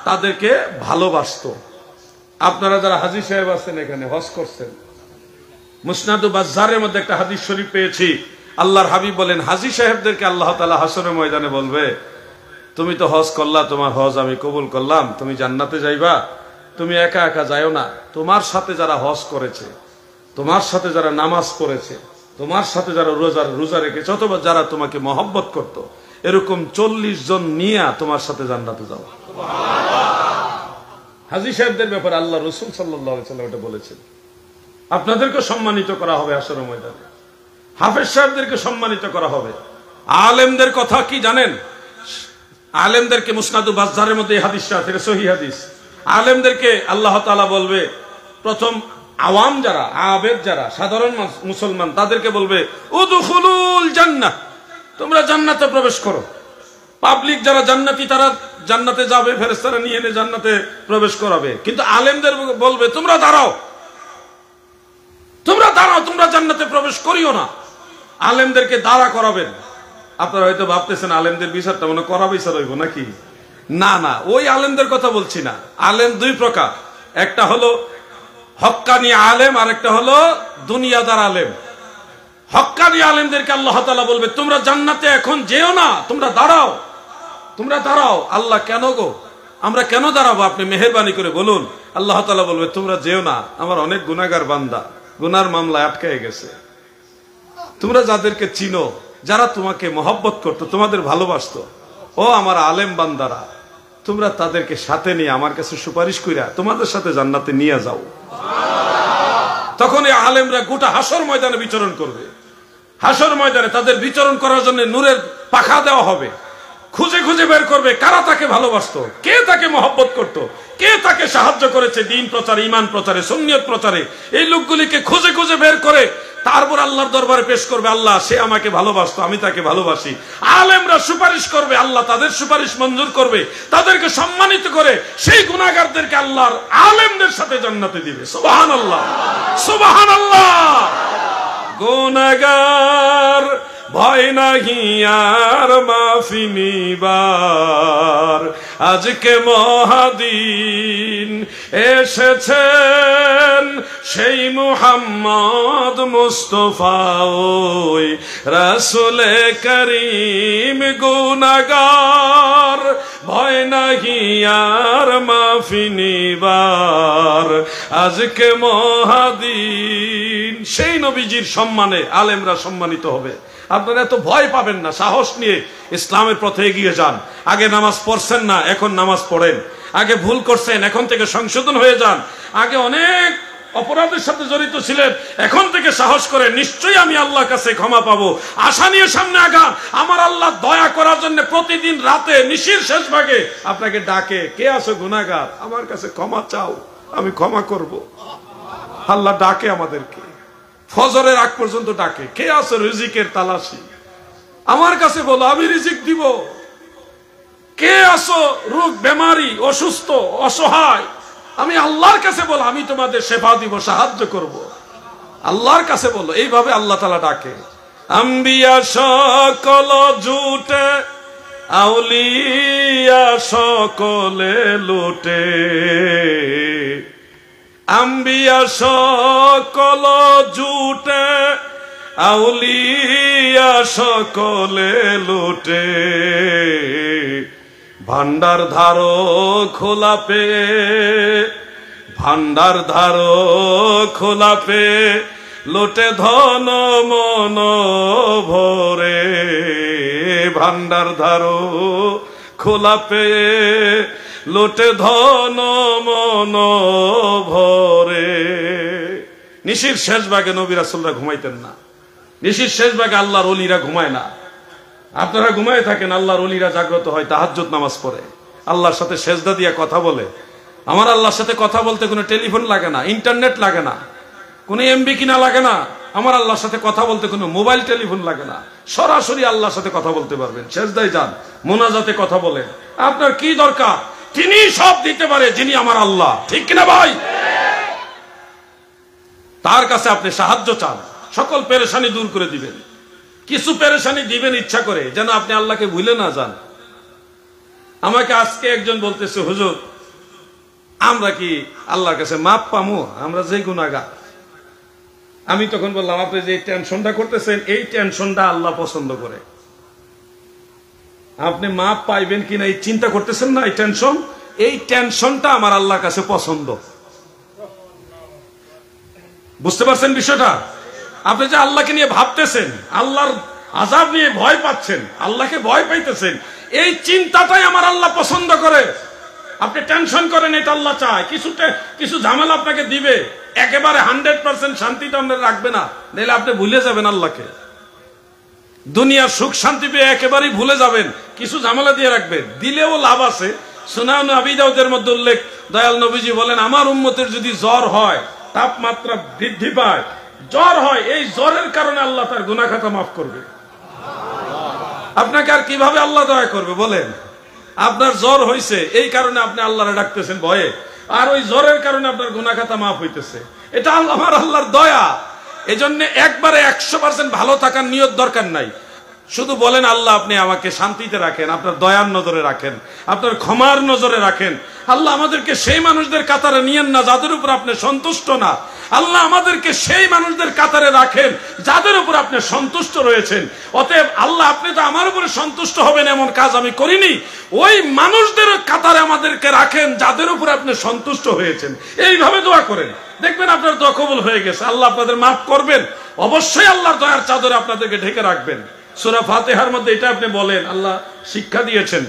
তাদেরকে ভালোবাসতো। আপনারা যারা হাজী সাহেব আছেন, এখানে হজ করছেন, মুসনাদু বাজ্জারের মধ্যে একটা হাদিস শরীফ পেয়েছি, আল্লাহর হাবিব বলেন, হাজী সাহেবদেরকে আল্লাহ তাআলা হাশরের ময়দানে বলবে, তুমি তো হজ করলা, তোমার হজ আমি কবুল করলাম, তুমি জান্নাতে যাইবা, তুমি একা একা যাইও না, তোমার সাথে যারা হজ করেছে, তোমার সাথে যারা নামাজ পড়েছে, তোমার সাথে যারা রোজা রেখেছে, অথবা যারা তোমাকে মহব্বত করত, এরকম 40 জন নিয়ে তোমার সাথে জান্নাতে যাও। হাজী সাহেবদের ব্যাপারে আল্লাহ রাসূল সাল্লাল্লাহু আলাইহি ওয়াসাল্লাম এটা বলেছেন। আপনাদেরকে সম্মানিত করা হবে হাশরের ময়দানে, হাফেজ সাহেবদেরকে সম্মানিত করা হবে। আলেমদের কথা কি জানেন? আলেমদেরকে মুসনাদু বাজ্জারের মধ্যে এই হাদিসটা আছে, সহিহ হাদিস। আলেমদেরকে আল্লাহ তাআলা বলবে, প্রথম আওয়াম যারা, আবেদ যারা, সাধারণ মুসলমান, তাদেরকে বলবে উদখুলুল জান্নাহ, তোমরা জান্নাতে প্রবেশ করো। পাবলিক যারা জান্নাতি তারা জান্নাতে যাবে, ফেরেশতারা নিয়ে এনে জান্নাতে প্রবেশ করাবে। কিন্তু আলেমদের বলবে তোমরা দাঁড়াও, তোমরা দাঁড়াও, তোমরা জান্নাতে প্রবেশ করিও না। আলেমদেরকে দাঁড়া করাবেন। আপনারা হয়তো ভাবতেছেন আলেমদের বিচারটা মনে করা বিচার হইব নাকি? না না, ওই আলেমদের কথা বলছি না। আলেম দুই প্রকার, একটা হলো হক্কানি আলেম আর একটা হলো দুনিয়াদার আলেম। হক্কানি আলেমদেরকে আল্লাহ তাআলা বলবে তোমরা জান্নাতে এখন যেও না, তোমরা দাঁড়াও, তোমরা দাঁড়াও। আল্লাহ কেন গো? আমরা কেন দাঁড়াবো? আপনি মেহেরবানি করে বলুন। আল্লাহ তাআলা বলবে তোমরা যেও না, আমার অনেক গুনাহগার বান্দা গুনার মামলায় আটকায় গেছে। তোমরা যাদেরকে চিনো, যারা তোমাকে মহব্বত করতো, তোমাদের ভালোবাসতো, ও আমার আলেম বান্দারা, তোমরা তাদেরকে সাথে নিয়ে আমার কাছে সুপারিশ কইরা তোমাদের সাথে জান্নাতে নিয়ে যাও। তখন এই আলেমরা গোটা হাসর ময়দানে বিচরণ করবে। হাসর ময়দানে তাদের বিচরণ করার জন্য নূরের পাখা দেওয়া হবে। খুঁজে খুঁজে বের করবে কারা তাকে ভালোবাসতো, কে তাকে মহব্বত করত, কে তাকে সাহায্য করেছে দ্বীন প্রচারে, ঈমান প্রচারে, সুন্নিয়ত প্রচারে। এই লোকগুলিকে খুঁজে খুঁজে বের করে তারপর আল্লাহর দরবারে পেশ করবে, আল্লাহ সে আমাকে ভালোবাসতো, আমি তাকে ভালোবাসি। আলেমরা সুপারিশ করবে, আল্লাহ তাদের সুপারিশ মঞ্জুর করবে, তাদেরকে সম্মানিত করে সেই গুনাহগারদেরকে আল্লাহর আলেমদের সাথে জান্নাতে দিবে। সুবহানাল্লাহ, সুবহানাল্লাহ। গুনাহগার ভয় নাহি আর মাফি নিবার, আজকে মহাদিন এসেছেন সেই মুহাম্মদ মুস্তাফা ওই রাসূলে করিম। গুনাহগার ভয় নাহি আর মাফি নিবার, আজকে মহাদিন। সেই নবীজির সম্মানে আলেমরা সম্মানিত হবে। আপনারা এত ভয় পাবেন না, সাহস নিয়ে ইসলামের পথে এগিয়ে যান। আগে নামাজ পড়ছেন না, এখন নামাজ পড়েন। আগে ভুল করছেন, এখন থেকে সংশোধন হয়ে যান। আগে অনেক অপরাধের সাথে জড়িত ছিলেন, এখন থেকে সাহস করে নিশ্চয়ই আমি আল্লাহর কাছে ক্ষমা পাবো, আশা নিয়ে সামনে আগান। আমার আল্লাহ দয়া করার জন্য প্রতিদিন রাতে নিশির শেষ ভাগে আপনাকে ডাকে, কে আছো গুনাহগার, আমার কাছে ক্ষমা চাও, আমি ক্ষমা করব। আল্লাহ ডাকে আমাদেরকে, ফজরের আগ পর্যন্ত ডাকে, কে আছো রিজিকের তালাশি, আমার কাছে বলো, আমি রিজিক দিব। কে আছো রোগ বেমারি, অসুস্থ, অসহায়, আমি আল্লাহর কাছে বলো, আমি তোমাদের সেবা দিব, সাহায্য করব। আল্লাহর কাছে বলো। এইভাবে আল্লাহ তাআলা ডাকে। আম্বিয়া সকল জুটে, আউলিয়া সকলে লুটে, আম্বিয়া সকল জুটে, আউলিয়া সকলে লুটে, ভান্ডার ধারো খোলা পে, ভান্ডার ধারো খোলা পে, লুটে ধন মন ভরে, ভান্ডার ধারো খোলা পে, লুটে ধন মন ভরে। নিশির শেষ ভাগে নবী রাসূলরা ঘুমাইতেন না। নিশির শেষ ভাগে আল্লাহর ওলিরা ঘুমায় না। আপনারা ঘুমায় থাকেন, আল্লাহর ওলিরা জাগ্রত হয়, তাহাজ্জুদ নামাজ পড়ে, আল্লাহর সাথে সেজদা দিয়া কথা বলে। আমার আল্লাহর সাথে কথা বলতে কোনো টেলিফোন লাগে না, ইন্টারনেট লাগে না, কোনো এমবি কিনা লাগে না। আমার আল্লাহর সাথে কথা বলতে কোনো মোবাইল টেলিফোন লাগে না। সরাসরি আল্লাহর সাথে কথা বলতে পারবেন। সেজদায় যান, মোনাজাতে কথা বলেন। আপনার কি দরকার? তিনি সব দিতে পারে, যিনি আমার আল্লাহ। ঠিক কিনা ভাই? তার কাছে আপনি সাহায্য চান, সকল পেরেশানি দূর করে দিবেন। কিছু পেরেশানি দিবেন ইচ্ছা করে, যেন আপনি আল্লাহকে ভুলে না যান। আমাকে আজকে একজন বলতেছে, হুজুর আমরা কি আল্লাহর কাছে মাপ পামু, আমরা যে গুনাহগার? আমি তখন বললাম, আপনি যে টেনশনটা করতেছেন, এই টেনশনটা আল্লাহ পছন্দ করে। আপনি মাপ পাইবেন কিনা এই চিন্তা করতেছেন না, এই টেনশন, এই টেনশনটা আমার আল্লাহর কাছে পছন্দ। বুঝতে পারছেন বিষয়টা? আপনি যে আল্লাহকে নিয়ে ভাবতেছেন, আল্লাহর আযাব নিয়ে ভয় পাচ্ছেন, আল্লাহকে ভয় পাইতেছেন, এই চিন্তাটাই আমার আল্লাহ পছন্দ করে। আপনি টেনশন করেন, এটা আল্লাহ চায়। কিছু ঝামেলা আপনাকে দিবে, একেবারে 100% শান্তিটা আপনার রাখবে না, নাহলে আপনি ভুলে যাবেন আল্লাহকে। দুনিয়ার সুখ শান্তি পেয়ে একেবারেই ভুলে যাবেন, কিছু ঝামেলা দিয়ে রাখবেন, দিলেও লাভ আছে। সুনান আবি দাউদের মধ্যে উল্লেখ, দয়াল নবীজি বলেন, আমার উম্মতের যদি জ্বর হয়, তাপমাত্রা বৃদ্ধি পায়, জ্বর হয়, এই জ্বরের কারণে আল্লাহ তার গুনাহ খাতা মাফ করবে। আপনাকে আর কিভাবে আল্লাহ দয়া করবে বলেন? আপনার জ্বর হয়েছে, এই কারণে আপনি আল্লাহরে ডাকতেছেন ভয়ে, আর ওই জ্বরের কারণে আপনার গুনাহ খাতা মাফ হইতেছে। এটা আমার আল্লাহর দয়া। এজন্য একবারে 100% ভালো থাকার নিয়ত দরকার নাই। শুধু বলেন, আল্লাহ আপনি আমাকে শান্তিতে রাখেন, আপনার দয়ার নজরে রাখেন, আপনার ক্ষমার নজরে রাখেন। আল্লাহ আমাদেরকে সেই মানুষদের কাতারে নিয়েন না যাদের উপর আপনি সন্তুষ্ট না। আল্লাহ আমাদেরকে সেই মানুষদের কাতারে রাখেন যাদের উপর আপনি সন্তুষ্ট রয়েছেন। অতএব আল্লাহ আপনি তো আমার উপরে সন্তুষ্ট হবেন এমন কাজ আমি করিনি, ওই মানুষদের কাতারে আমাদেরকে রাখেন যাদের উপর আপনি সন্তুষ্ট হয়েছেন। এইভাবে দোয়া করেন, দেখবেন আপনার দোয়া কবুল হয়ে গেছে, আল্লাহ আপনাদের মাফ করবেন। অবশ্যই আল্লাহর দয়ার চাদরে আপনাদেরকে ঢেকে রাখবেন। সূরা ফাতিহার মধ্যে এটা আপনি বলেন, আল্লাহ শিক্ষা দিয়েছেন,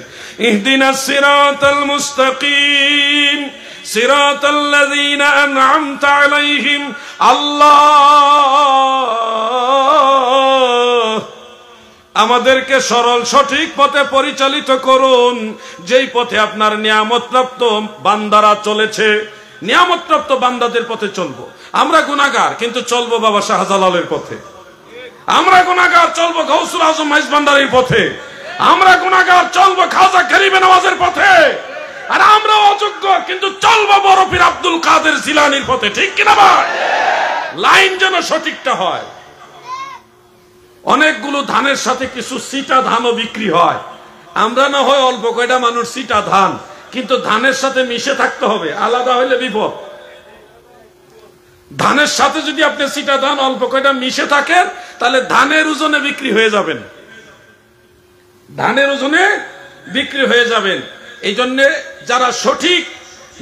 ইহদিনাস সিরাতাল মুস্তাকিম সিরাতাল্লাযীনা আন'আমতা আলাইহিম। আল্লাহ আমাদেরকে সরল সঠিক পথে পরিচালিত করুন, যেই পথে আপনার নিয়ামতপ্রাপ্ত বান্দারা চলেছে। নিয়ামতপ্রাপ্ত বান্দাদের পথে চলবো। আমরা গুনাহগার, কিন্তু চলবো বাবা শাহজালালের পথে। আমরা গুনাহগার, চলবো গাউসুল আজম মাইজ ভান্ডারীর পথে। আমরা গুনাহগার, চলবো খাজা গরিবে নওয়াজের পথে। আর আমরা অযোগ্য, কিন্তু চলবো বড় পীর আব্দুল কাদের জিলানীর পথে। ঠিক কিনা ভাই? লাইন যেন সঠিকটা হয়। অনেকগুলো ধানের সাথে কিছু সিটা ধানও বিক্রি হয়। আমরা না হয় অল্প কয়টা মানুষ সিটা ধান, কিন্তু ধানের সাথে মিশে থাকতে হবে, আলাদা হইলে বিপদ। ধানের সাথে যদি আপনি সিটা ধান অল্প কয়টা মিশে থাকেন, তাহলে ধানের ওজনে বিক্রি হয়ে যাবেন, ধানের ওজনে বিক্রি হয়ে যাবেন। এই জন্য যারা সঠিক,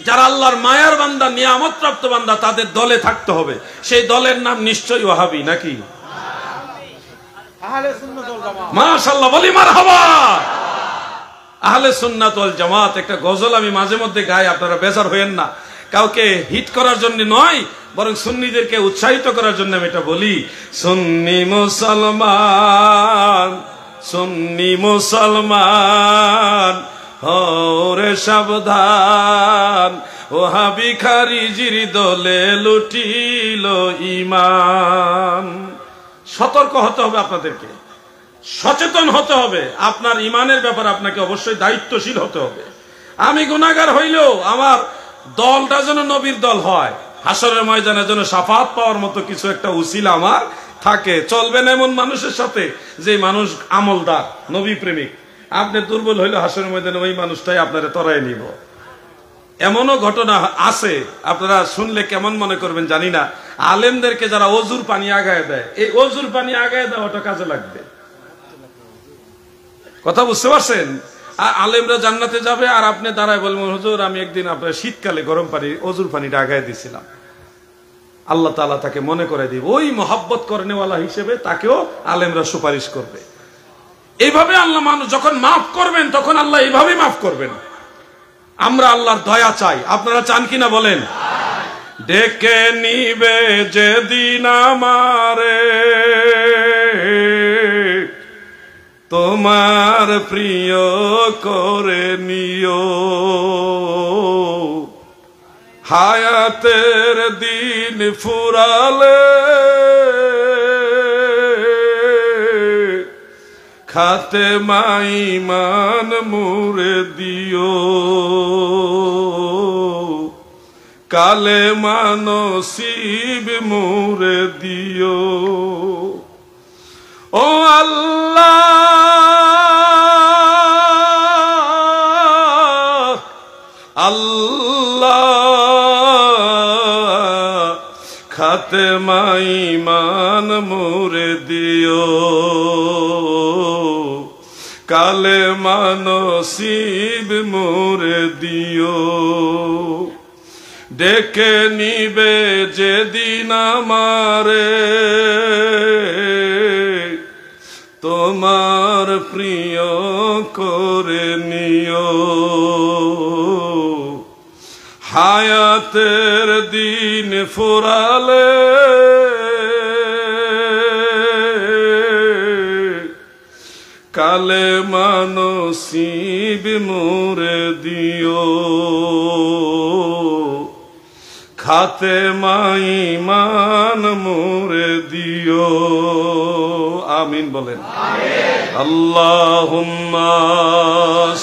যারা আল্লাহর মায়ার বান্দা, নিয়ামত প্রাপ্ত বান্দা, তাদের দলে থাকতে হবে। সেই দলের নাম নিশ্চয়ই ওয়াহাবি, নাকি? মাশাআল্লাহ, বলি মারহাবা। আহলে সুন্নাত ওয়াল জামাত একটা গজল আমি মাঝে মধ্যে গাই, আপনারা বেজার হইেন না। কাউকে হিট করার জন্য নয়, বরং সুন্নিদেরকে উৎসাহিত করার জন্য আমি এটা বলি। সুন্নি মুসলমান, সুন্নি মুসলমান হরে সাবধান, ওহাবি খারিজির দলে লুটিল ঈমান। সতর্ক হতে হবে, আপনাদেরকে সচেতন হতে হবে। আপনার ঈমানের ব্যাপারে আপনাকে অবশ্যই দায়িত্বশীল হতে হবে। আমি গুনাহগার হইলেও আমার দলটা যেন নবীর দল হয়, হাসরের ময়দানে যেন শাফাত পাওয়ার মতো কিছু একটা উসিলা আমার থাকে। চলবেন এমন মানুষের সাথে যে মানুষ আমলদার, নবী প্রেমিক। আপনি দুর্বল হইলে হাসরের ময়দানে ওই মানুষটাই আপনারে তরায় নিব। এমনও ঘটনা আছে, আপনারা শুনলে কেমন মনে করবেন জানি না। আলেমদেরকে যারা অজুর পানি আগায় দেয়, এই অজুর পানি আগায় দেওয়াটা কাজে লাগবে। কথা বুঝতে পারছেন? আলেমরা জান্নাতে যাবে, আর আপনি দাঁড়ায় বলবেন, হুজুর আমি একদিন আপনার শীতকালে গরম পানি অজুর পানিটা আগায় দিয়েছিলাম। আল্লাহ তাআলা তাকে মনে করে দিব, ওই মহব্বত করেনেওয়ালা হিসেবে তাকেও আলেমরা সুপারিশ করবে। এইভাবে আল্লাহ মানুষ যখন মাফ করবেন, তখন আল্লাহ এইভাবেই মাফ করবেন। আমরা আল্লাহর দয়া চাই, আপনারা চান কিনা বলেন? ডেকে নিবে যেদিন আমারে তোমার প্রিয় করে নিও, হায়াতের দিন ফুরালে খাতে মাইমান মুরে দিও, কালে মানসিব মুরে দিও। ও আল্লাহ, আল্লাহ খাতে মাইমান মুরে দিও, কালে মানসিব মুরে দিও। ডেকে নিবে যেদিন আমারে তোমার প্রিয় করে নিও, হায়াতের দিন ফুরালে কালে মানসিব মুরে দিও, খাতে মাইমান মুরে দিও। আমিন বলেন। আল্লাহুম্মা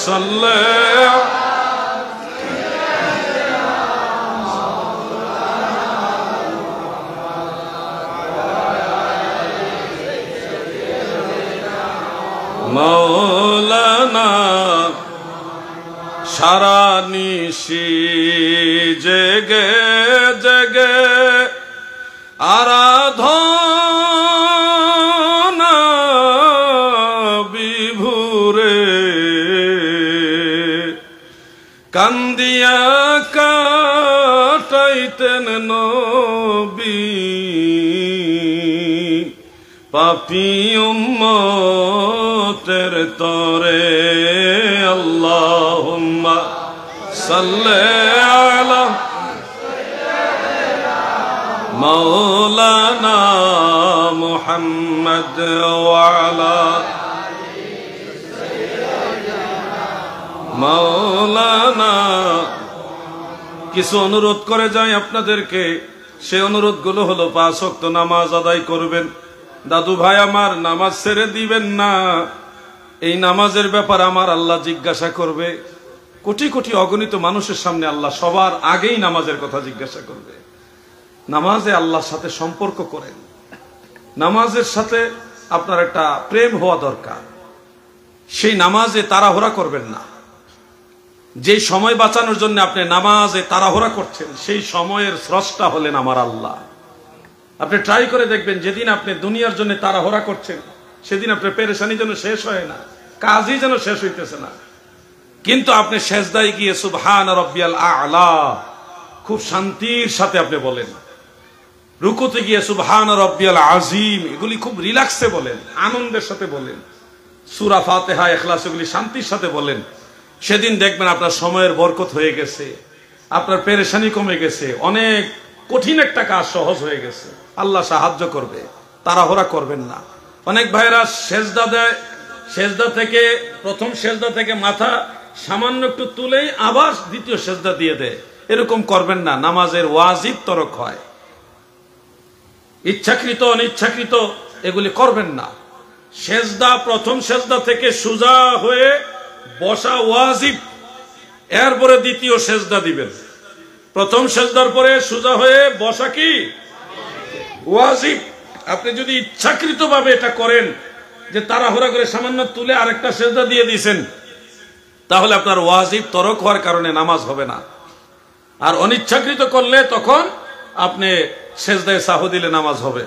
সাল্লি মৌলানা। সারা নিশি জেগে জেগে কান্দিয়া কাটাইতেন নবী পাপী উম্মতের তরে। আল্লাহুম্মা সাল্লি আলা মাওলানা মুহাম্মদ ওয়া আলা মাওলানা। কিছু অনুরোধ করে যাই আপনাদেরকে, সেই অনুরোধগুলো হলো 5 ওয়াক্ত নামাজ আদায় করবেন। দাদু ভাই আমার, নামাজ ছেড়ে দিবেন না। এই নামাজের ব্যাপার আমার আল্লাহ জিজ্ঞাসা করবে। কোটি কোটি অগণিত মানুষের সামনে আল্লাহ সবার আগেই নামাজের কথা জিজ্ঞাসা করবে। নামাজে আল্লাহর সাথে সম্পর্ক করেন। নামাজের সাথে আপনার একটা প্রেম হওয়া দরকার। সেই নামাজে তাড়াহুড়া করবেন না। যে সময় বাঁচানোর জন্য আপনি নামাজে তাড়াহুড়া করছেন, সেই সময়ের স্রষ্টা হলেন আমার আল্লাহ। আপনি ট্রাই করে দেখবেন, যেদিন আপনি দুনিয়ার জন্য তাড়াহুড়া করছেন, সেদিন আপনার পেরেশানি যেন শেষ হয় না, কাজই যেন শেষ হইতেছে না। কিন্তু আপনি সেজদায় গিয়ে সুবহান রাব্বিয়াল আ'লা খুব শান্তির সাথে আপনি বলেন। রুকুতে গিয়ে সুবহান রাব্বিয়াল আযীম এগুলি খুব রিল্যাক্সে বলেন, আনন্দের সাথে বলেন। সূরা ফাতিহা, ইখলাস এগুলি শান্তির সাথে বলেন। সেদিন দেখবেন আপনার সময়ের বরকত হয়ে গেছে, আপনার পেরেশানি কমে গেছে, অনেক কঠিন একটা কাজ সহজ হয়ে গেছে। আল্লাহ সাহায্য করবে, তাড়াহুড়া করবেন না। অনেক ভাইরা সেজদা দেয়, সেজদা থেকে প্রথম সেজদা থেকে মাথা সামান্য একটু তুলেই আবার দ্বিতীয় সেজদা দিয়ে দেয়। এরকম করবেন না, নামাজের ওয়াজিব তরক হয়। ইচ্ছাকৃত অনিচ্ছাকৃত এগুলি করবেন না। সেজদা প্রথম সেজদা থেকে সোজা হয়ে বসা ওয়াজিব, এরপরে দ্বিতীয় সেজদা দিবেন। প্রথম সেজদার পরে সোজা হয়ে বসা কি ওয়াজিব। আপনি যদি ইচ্ছাকৃত ভাবে এটা করেন, যে তাড়াহুড়া করে সামান্য তুলে আরেকটা সেজদা দিয়ে দিয়েছেন, তাহলে আপনার ওয়াজিব তরক হওয়ার কারণে নামাজ হবে না। আর অনিচ্ছাকৃত করলে তখন আপনি সেজদায় সাহু দিলে নামাজ হবে।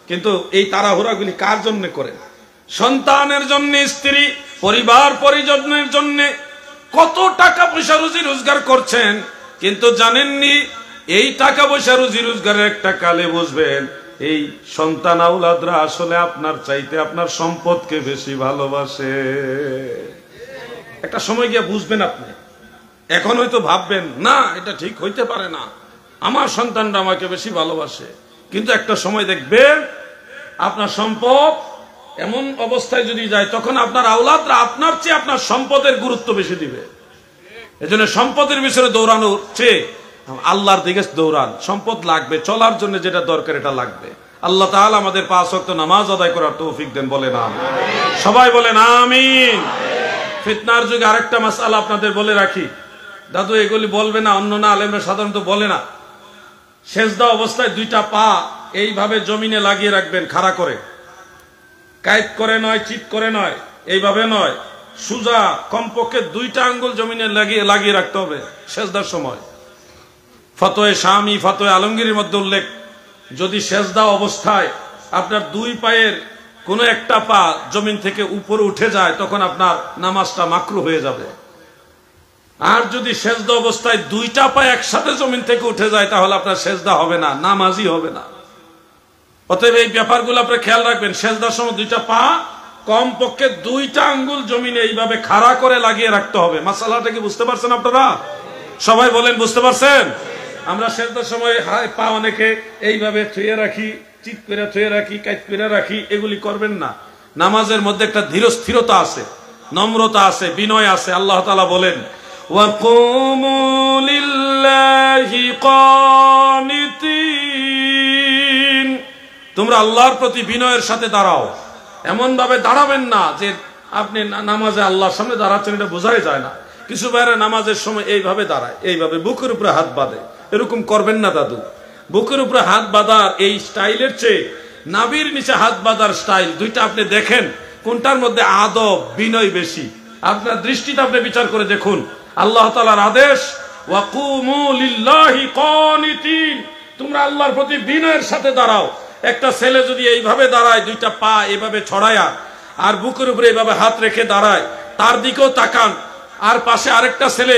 কিন্তু এই তাড়াহুড়াগুলি কার জন্য করেন? সন্তানের জন্য, স্ত্রী পরিবার পরিজনের জন্য। কত টাকা পয়সা রুজি রোজগার করছেন, কিন্তু জানেননি এই টাকা পয়সা রুজি রোজগারের একটা কালে বুঝবেন এই সন্তান আওলাদরা আসলে আপনার চাইতে আপনার সম্পদকে বেশি ভালোবাসে। একটা সময় গিয়ে বুঝবেন আপনি। এখন হয়তো ভাববেন না, এটা ঠিক হইতে পারে না, আমার সন্তানরা আমাকে বেশি ভালোবাসে। কিন্তু একটা সময় দেখবেন আপনার সম্পদ এমন অবস্থায় যদি যায়, তখন আপনার আওলাদরা আপনার চেয়ে আপনার সম্পদের গুরুত্ব বেশি দিবে। এজন্য সম্পদের বিষয়ে দৌড়ানোর চেয়ে আল্লাহর দিকে দৌড়ান। সম্পদ লাগবে, চলার জন্য যেটা দরকার এটা লাগবে। আল্লাহ তাআলা আমাদের 5 ওয়াক্ত নামাজ আদায় করার তৌফিক দেন, বলেন আমিন। সবাই বলেন আমিন। ফিতনার যুগে আরেকটা মাসআলা আপনাদের বলে রাখি, দাদু এগুলি বলবে না, অন্য না আলেমরা সাধারণত বলে না। সেজদা অবস্থায় দুইটা পা এইভাবে জমিনে লাগিয়ে রাখবেন, খাড়া করে, কায়েত করে নয়, চিত করে নয়, এইভাবে নয়, সুজা কমপক্ষে 2টা আঙ্গুল জমিনে লাগিয়ে রাখতে হবে সেজদার সময়। ফতোয়ে শামী, ফতোয়ে আলমগীরের মধ্যে উল্লেখ, যদি সেজদা অবস্থায় আপনার 2 পায়ের কোনো একটা পা জমিন থেকে উপরে উঠে যায়, তখন আপনার নামাজটা মাকরুহ হয়ে যাবে। আর যদি সেজদা অবস্থায় 2টা পা একসাথে জমিন থেকে উঠে যায়, তাহলে আপনার সেজদা হবে না, নামাজই হবে না। অতএব এই ব্যাপারগুলো আপনি খেয়াল রাখবেন। সেজদার সময় 2টা পা কমপক্ষে 2টা আঙ্গুল জমিনে এইভাবে খাড়া করে লাগিয়ে রাখতে হবে। মাসালাটা কি বুঝতে পারছেন আপনারা? সবাই বলেন বুঝতে পারছেন? আমরা সেজদার সময় পা অনেকে এইভাবে থুয়ে রাখি, চিত করে থুয়ে রাখি, কাইত করে রাখি, এগুলি করবেন না। নামাজের মধ্যে একটা ধীর স্থিরতা আছে, নম্রতা আছে, বিনয় আছে। আল্লাহ তাআলা বলেন, ওয়াকুমু লিল্লাহি কানিতিন, তোমরা আল্লাহর প্রতি বিনয়ের সাথে দাঁড়াও। এমন ভাবে দাঁড়াবেন না যে আপনি নামাজে আল্লাহর সামনে দাঁড়াচ্ছেন, এটা বোঝাই যায় না। কিছু ভাইরা নামাজের সময় এইভাবে দাঁড়ায়, এইভাবে বুকের উপরে হাত বাঁধে। এরকম করবেন না দাদু। বুকের উপরে হাত বাঁধার এই স্টাইলের চেয়ে নাভির নিচে হাত বাঁধার স্টাইল, দুইটা আপনি দেখেন কোনটার মধ্যে আদব বিনয় বেশি। আপনার দৃষ্টিতে আপনি বিচার করে দেখুন। আল্লাহ তাআলার আদেশ, ওয়াকুমু লিল্লাহি কানিতিন, তোমরা আল্লাহর প্রতি বিনয়ের সাথে দাঁড়াও। একটা ছেলে যদি এইভাবে দাঁড়ায়, 2টা পা এইভাবে ছড়ায়া, আর বুকের উপরে এইভাবে হাত রেখে দাঁড়ায়, তার দিকেও তাকান। আর পাশে আরেকটা ছেলে,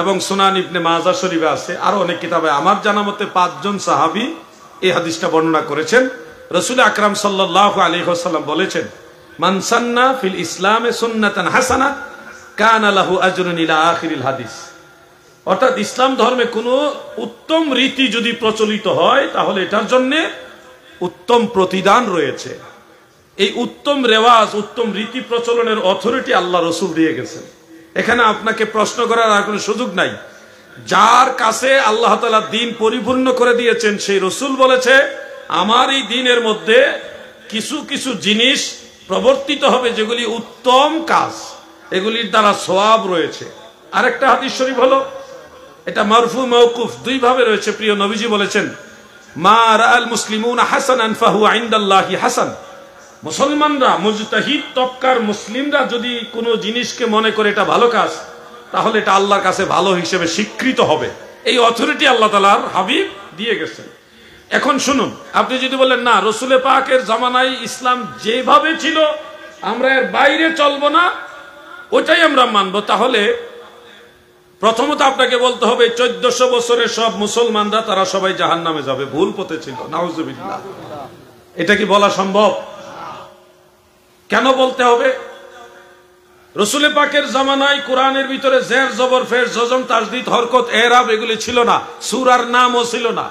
এবং সুনান ইবনে মাজা শরীফে আছে, আরো অনেক কিতাবে আমার জানা মতে 5 জন সাহাবী এই হাদিসটা বর্ণনা করেছেন। রাসূল আকরাম সাল্লাল্লাহু আলাইহি ওয়াসাল্লাম বলেছেন, মান সান্না ফিল ইসলামে সুন্নাতান হাসানা কানা লাহু আজরুন ইলা আখিরিল হাদিস। অর্থাৎ ইসলাম ধর্মে কোনো উত্তম রীতি যদি প্রচলিত হয় তাহলে এটার জন্য উত্তম প্রতিদান রয়েছে। এই উত্তম রেওয়াজ, উত্তম রীতি প্রচলনের অথরিটি আল্লাহ রসুল দিয়ে গেছেন। এখানে আপনাকে প্রশ্ন করার আর কোনো সুযোগ নাই। যার কাছে আল্লাহ তাআলা দ্বীন পরিপূর্ণ করে দিয়েছেন সেই রসুল বলেছে, আমার এই দ্বীনের মধ্যে কিছু কিছু জিনিস প্রবর্তিত হবে যেগুলি উত্তম কাজ, এগুলির দ্বারা সওয়াব রয়েছে। আরেকটা হাদিস শরীফ হলো, এটা মারফু মাওকুফ দুই ভাবে রয়েছে। প্রিয় নবীজি বলেছেন, মা রাআল মুসলিমুনা হাসানান ফাহুয়া ইনদাল্লাহি হাসান। মুসলমানরা, মুজতাহিদ তবকার মুসলিমরা যদি কোনো জিনিসকে মনে করে এটা ভালো কাজ, তাহলে এটা আল্লাহর কাছে ভালো হিসেবে স্বীকৃত হবে। এই অথরিটি আল্লাহ তাআলার হাবিব দিয়ে গেছেন। এখন শুনুন, আপনি যদি বলেন না রসুল পাকের জামানায় ইসলাম যেভাবে ছিল আমরা এর বাইরে চলবো না, ওটাই আমরা মানবো, তাহলে প্রথমত আপনাকে বলতে হবে 1400 বছরের সব মুসলমানরা তারা সবাই জাহান্নামে যাবে, ভুল পথে ছিল। নাউজুবিল্লাহ। এটা কি বলা সম্ভব? কেন বলতে হবে? রসুল পাকের জামানায় কোরআনের ভিতরে জের জবর ফের জজম তাসদীদ হরকত এরাব এগুলি ছিল না, সূরার নামও ছিল না,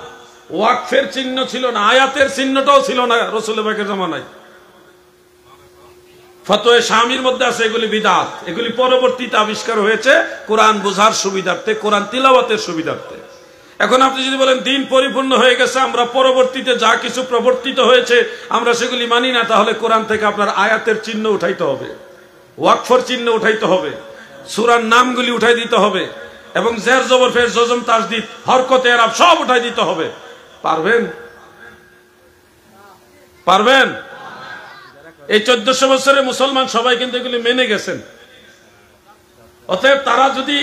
ওয়াকফের চিহ্ন ছিল না, আয়াতের চিহ্নটাও ছিল না রসুল পাকের জামানায়। ফতোয়ে শামির মধ্যে আছে এগুলি বিদআত, এগুলি পরবর্তীতে আবিষ্কার হয়েছে কোরআন বোঝার সুবিধার্থে, কোরআন তিলাওয়াতের সুবিধার্থে। এখন আপনি যদি বলেন দিন পরিপূর্ণ হয়ে গেছে, আমরা পরবর্তীতে যা কিছু প্রবর্তিত হয়েছে আমরা সেগুলি মানি না, তাহলে কোরআন থেকে আপনার আয়াতের চিহ্ন উঠাইতে হবে, ওয়াকফর চিহ্ন উঠাইতে হবে, সূরার নামগুলি উঠাই দিতে হবে, এবং জের জবর ফের জজম তাসদীদ হরকত এরাব সব উঠাই দিতে হবে। পারবেন? পারবেন? এই 1400 বছরে মুসলমান সবাই কিন্তু এগুলি মেনে গেছেন। অতএব তারা যদি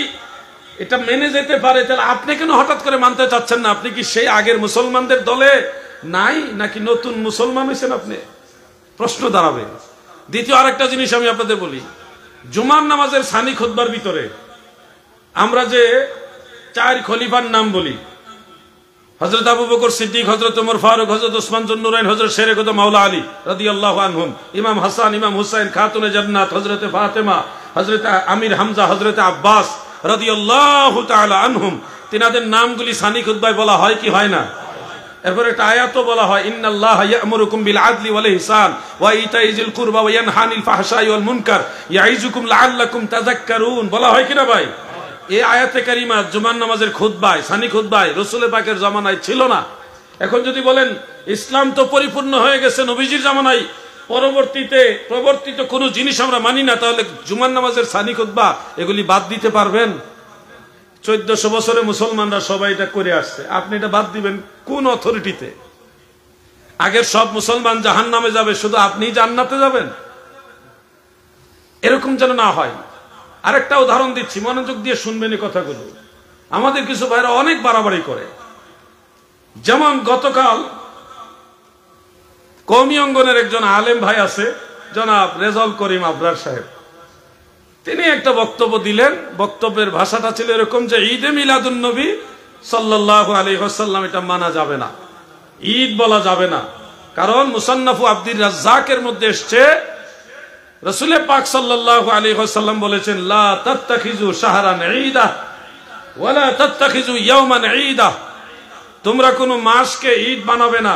এটা মেনে যেতে পারে, তাহলে আপনি কেন হঠাৎ করে মানতে চাচ্ছেন না? আপনি কি সেই আগের মুসলমানদের দলে নাই, নাকি নতুন মুসলমান হয়েছেন আপনি? প্রশ্ন দাঁড়াবে। দ্বিতীয় আরেকটা জিনিস আমি আপনাদের বলি, জুমার নামাজের সানি খুতবার ভিতরে আমরা যে 4 খলিফার নাম বলি, হযরত আবু বকর সিদ্দিক, হযরত ওমর ফারুক, হযরত ওসমান যুন্নুরাইন, হযরত শেরে খোদা মাওলা আলী রাদিয়াল্লাহু আনহুম, ইমাম হাসান, ইমাম হুসাইন, খাতুনে জান্নাত, হযরত ফাতেমা, হযরত আমির হামজা, হযরত আব্বাস রাদিয়াল্লাহু তাআলা আনহুম, তিনাদের নামগুলি সানি খুতবায় বলা হয় কি হয় না? এরপর একটা আয়াতও বলা হয়, ইন্নাল্লাহা ইয়া'মুরুকুম বিল আদলি ওয়াল ইহসান ওয়া ইতাইজিল কুরবা ওয়া ইয়ানহা আনিল ফাহশাই ওয়াল মুনকার ইয়াইজুকুম লাআল্লাকুম তাযাক্কারুন। বলা হয় কিনা ভাই? এই আয়াতে কারিমা জুমার নামাজের খুতবায়, সানি খুতবায় রসুল পাকের জামানায় ছিল না। এখন যদি বলেন ইসলাম তো পরিপূর্ণ হয়ে গেছে নবীজির জামানায়, পরবর্তীতে প্রবর্তিত কোনো জিনিস আমরা মানি না, তাহলে জুমার নামাজের সানি খুতবা এগুলি বাদ দিতে পারবেন? 1400 বছরে মুসলমানরা সবাই এটা করে আসছে, আপনি এটা বাদ দিবেন কোন অথরিটিতে? আগের সব মুসলমান জাহান্নামে যাবে, শুধু আপনি জান্নাতে যাবেন? এরকম যেন না হয়। আরেকটা উদাহরণ দিচ্ছি, মনোযোগ দিয়ে শুনবেন এই কথাগুলো। আমাদের কিছু ভাইরা অনেক বাড়াবাড়ি করে। যেমন গতকাল কওমি অঙ্গনের একজন আলেম ভাই আছে, জনাব রেজাউল করিম আবরার সাহেব, তিনি একটা বক্তব্য দিলেন। বক্তব্যের ভাষাটা ছিল এরকম যে ঈদে মিলাদুন নবী সাল্লাল্লাহু আলাইহি ওয়াসাল্লাম এটা মানা যাবে না, ঈদ বলা যাবে না। কারণ মুসান্নাফু আব্দুর রাজ্জাকের মধ্যে এসছে রাসূল পাক সাল্লাল্লাহু আলাইহি ওয়াসাল্লাম বলেছেন, লা তাত্তাখিযু শাহরান ঈদা ওয়া লা তাত্তাখিযু ইয়াওমান ঈদা। তোমরা কোনো মাসকে ঈদ বানাবে না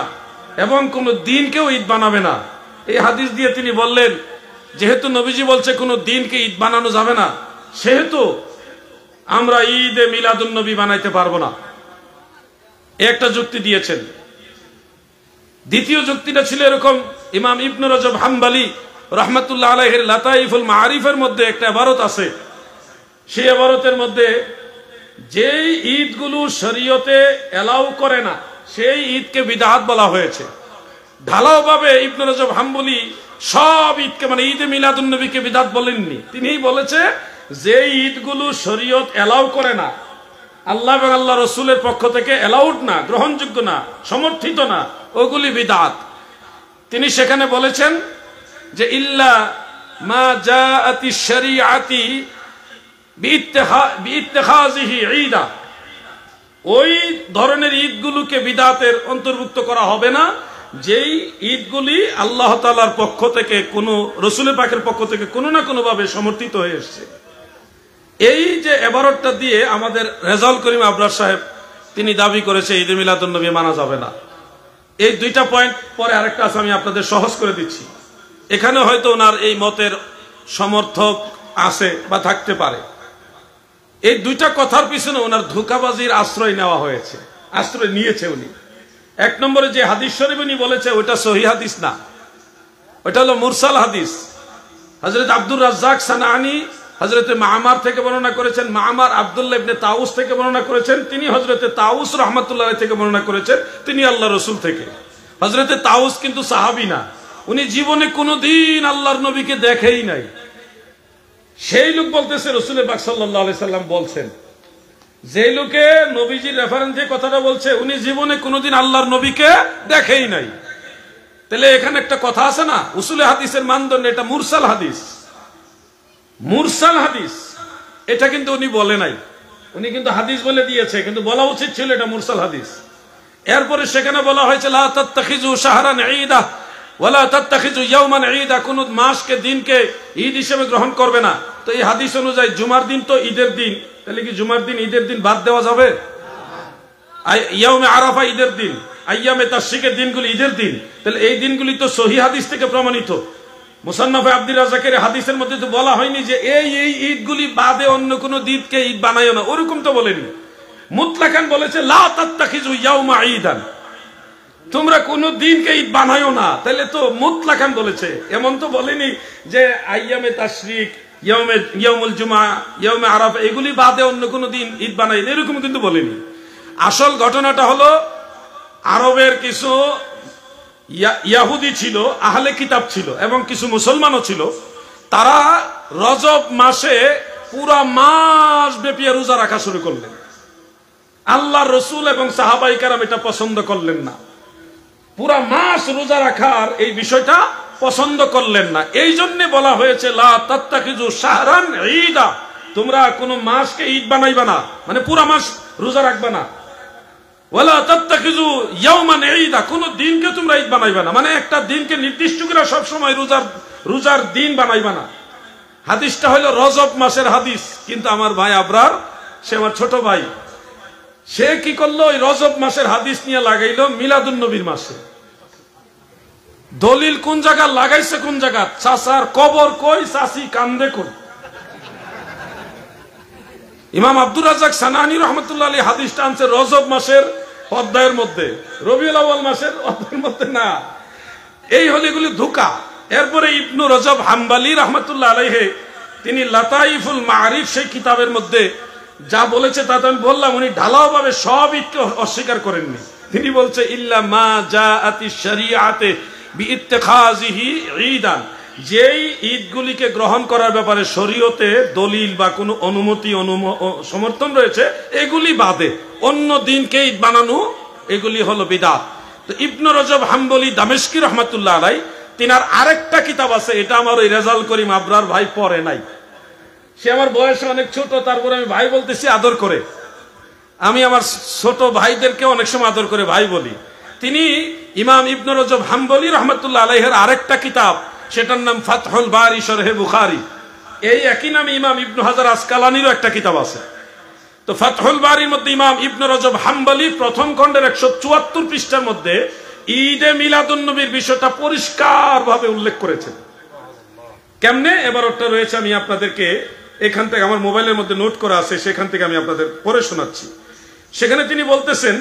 এবং কোনো দিনকেও ঈদ বানাবে না। এই হাদিস দিয়ে তিনি বললেন, যেহেতু নবীজি বলছে কোনো দিনকে ঈদ বানানো যাবে না, সেহেতু আমরা ঈদে মিলাদুন নবী বানাইতে পারবো না। একটা যুক্তি দিয়েছেন। দ্বিতীয় যুক্তিটা ছিল এরকম, ইমাম ইবনে রজব হাম্বলি রাহমাতুল্লাহ আলাইহির লাতাইফুল মাআরিফের মধ্যে একটা ইবারত আছে। সেই ইবারতের মধ্যে যেই ঈদগুলো শরীয়তে এলাও করে না সেই ঈদকে বিদআত বলা হয়েছে। ঢালাওভাবে ইবনে রজব হাম্বলি সব ঈদকে, মানে ঈদে মিলাদুন নবীকে বিদআত বলেননি। তিনিই বলেছে যে ঈদগুলো শরীয়ত এলাও করে না, আল্লাহ এবং আল্লাহ রসুলের পক্ষ থেকে এলাউড না, গ্রহণযোগ্য না, সমর্থিত না, ওগুলি বিদআত। তিনি সেখানে বলেছেন যে ইল্লা মা জাআতি শরীআতি বিইত্তিখাযিহি ঈদা, ওই ধরনের ঈদগুলোকে বিদআতের অন্তর্ভুক্ত করা হবে না যেই ঈদগুলি আল্লাহ তাআলার পক্ষ থেকে কোন রাসূল পাকের পক্ষ থেকে কোনো না কোনো ভাবে সমর্থিত হয়ে এসেছে। এই যে এবারটা দিয়ে আমাদের রেজাউল করিম আবরার সাহেব তিনি দাবি করেছে ঈদে মিলাদুন নবী মানা যাবে না। এই দুইটা পয়েন্ট পরে আরেকটা আছে, আমি আপনাদের সহজ করে দিচ্ছি। এখানে হয়তো ওনার এই মতের সমর্থক আছে বা থাকতে পারে। এই দুইটা কথার পিছনে ওনার ধোঁকাবাজির আশ্রয় নেওয়া হয়েছে, আশ্রয় নিয়েছে উনি। এক নম্বরে যে হাদিস শরীফ উনি বলেছে ওটা সহিহ হাদিস না, ওটা হলো মুরসাল হাদিস। হযরত আব্দুর রাজ্জাক সানাআনী হযরত মামার থেকে বর্ণনা করেছেন, মামার আব্দুল্লাহ ইবনে তাউস থেকে বর্ণনা করেছেন, তিনি হযরত তাউস রাহমাতুল্লাহ আলাইহি থেকে বর্ণনা করেছেন, তিনি আল্লাহ রাসূল থেকে। হযরত তাউস কিন্তু সাহাবী না, উনি জীবনে কোনোদিন আল্লাহর নবীকে দেখেই নাই। সেই লোক বলতেছে রাসূল পাক সাল্লাল্লাহু আলাইহি সাল্লাম বলছেন, যে লোকে নবীজির রেফারেন্সে কথাটা বলছে উনি জীবনে কোনোদিন আল্লাহর নবীকে দেখেই নাই। তাহলে এখানে একটা কথা আছে না, উসুলে হাদিসের মানদণ্ড এটা মুরসাল হাদিস। মুরসাল হাদিস এটা কিন্তু উনি বলে নাই, উনি কিন্তু হাদিস বলে দিয়েছে, কিন্তু বলা উচিত ছিল এটা মুরসাল হাদিস। এরপরে সেখানে বলা হয়েছে লা তাত্তাখিযু শাহরান ঈদা ওয়ালা তাত্তাখিযু ইয়াওমান ঈদা, কোন মাসকে দিনকে ঈদ হিসেবে গ্রহণ করবে না। তো এই হাদিস অনুযায়ী জুমার দিন তো ঈদের দিন, তাহলে কি জুমার দিন ঈদের দিন বাদ দেওয়া যাবে? ইয়াউমে আরাফা ঈদের দিন, আইয়ামে তাশরিকের দিনগুলি ঈদের দিন, তাহলে এই দিনগুলি তো সহিহ হাদিস থেকে প্রমাণিত। মুসান্নাফে আব্দুর রাজ্জাকের হাদিসের মধ্যে তো বলা হয়নি যে এই ঈদগুলি বাদে অন্য কোন দিনকে ঈদ বানায়ো না, ওরকম তো বলেনি। মুতলাকান বলেছে লা তাত্তাখিযু ইয়াউমা ঈদান, তোমরা কোন দিনকে ঈদ বানায়ো না, তাহলে তো মুতলাকান বলেছে। এমন তো বলেনি যে আইয়ামে তাশরিক, ইয়াউমুল জুমা, ইয়াউমে আরাফা এগুলি বাদে অন্য কোন দিন ঈদ বানাই, এরকম কিন্তু বলেনি। আসল ঘটনাটা হলো আরবের কিছু ইয়াহুদি ছিল, আহলে কিতাব ছিল এবং কিছু মুসলমানও ছিল, তারা রজব মাসে পুরা মাস ব্যাপী রোজা রাখা শুরু করলেন। আল্লাহর রাসূল এবং সাহাবায়ে কেরাম এটা পছন্দ করলেন না, পুরা মাস রোজা রাখার এই বিষয়টা পছন্দ করলেন না। এই জন্য বলা হয়েছে লা তাত্তাখিযু শাহরান ঈদা, তোমরা কোন মাসকে ঈদ বানাইবা না, মানে পুরা মাস রোজা রাখবা না। ওয়ালা তাত্তাখিযু ইয়াওমান ঈদা, কোন দিনকে তোমরা ঈদ বানাইবা না, মানে একটা দিনকে নির্দিষ্ট করে সব সময় রোজার দিন বানাইবা না। হাদিসটা হলো রজব মাসের হাদিস, কিন্তু আমার ভাই আবরার, সে আমার ছোট ভাই, সে কি করলো ওই রজব মাসের হাদিস নিয়ে লাগাইলো মিলাদুন নবীর মাসে। দলিল কোন জায়গা লাগাইছে, কোন জায়গা? চাচার কবর কই, চাচি কান্দে কই। ইমাম আব্দুর রাজ্জাক সানাআনী রাহমাতুল্লাহ আলাইহি হাদিসটা আনছে রজব মাসের অধ্যায়ের মধ্যে, রবিউল আউয়াল মাসের অধ্যায়ের মধ্যে না। এই হলো এগুলি ধোঁকা। এরপরে ইবনু রজব হাম্বলী রাহমাতুল্লাহ আলাইহি তিনি লাতাইফুল মাআরিফ সেই কিতাবের মধ্যে যা বলেছে তা তো আমি বললাম, উনি ঢালাও ভাবে সব ঈদকে অস্বীকার করেননি। তিনি বলছে ইল্লা মা জাআতি শরিয়াতে বিইত্তিখাযিহি ঈদান, যেই ঈদগুলিকে গ্রহণ করার ব্যাপারে শরীয়তে দলিল বা কোনো অনুমতি সমর্থন রয়েছে এগুলি বাদে অন্য দিনকে ঈদ বানানো এগুলি হলো বিদআত। তো ইবনু রজব হাম্বলী দামেশকি রাহমাতুল্লাহ আলাইহি তিনার আরেকটা কিতাব আছে, এটা আমার ওই রেজাউল করিম আবরার ভাই পড়ে নাই। সে আমার বয়সে অনেক ছোট, তারপরে আমি ভাই বলতেছি আদর করে। আমি আমার ছোট ভাইদেরকে অনেক সময় আদর করে ভাই বলি। তিনি ইমাম ইবনু রজব হাম্বলী রাহমাতুল্লাহ আলাইহির আরেকটা কিতাব, সেটার নাম ফাতহুল বারি শরহে বুখারী। এই একই নামে ইমাম ইবনু হাজার আসকালানিরও একটা কিতাব আছে। তো ফাতহুল বারির মধ্যে ইমাম ইবনু রজব হাম্বলী প্রথম খণ্ডের 174 পৃষ্ঠার মধ্যে ঈদে মিলাদুন নবীর বিষয়টা পরিষ্কার ভাবে উল্লেখ করেছেন। কেমনে? এবার ওটা রয়েছে, আমি আপনাদেরকে এখান থেকে আমার মোবাইলের মধ্যে নোট করা আছে, সেখান থেকে আমি আপনাদের পড়ে শোনাচ্ছি। সেখানে তিনি বলতেছেন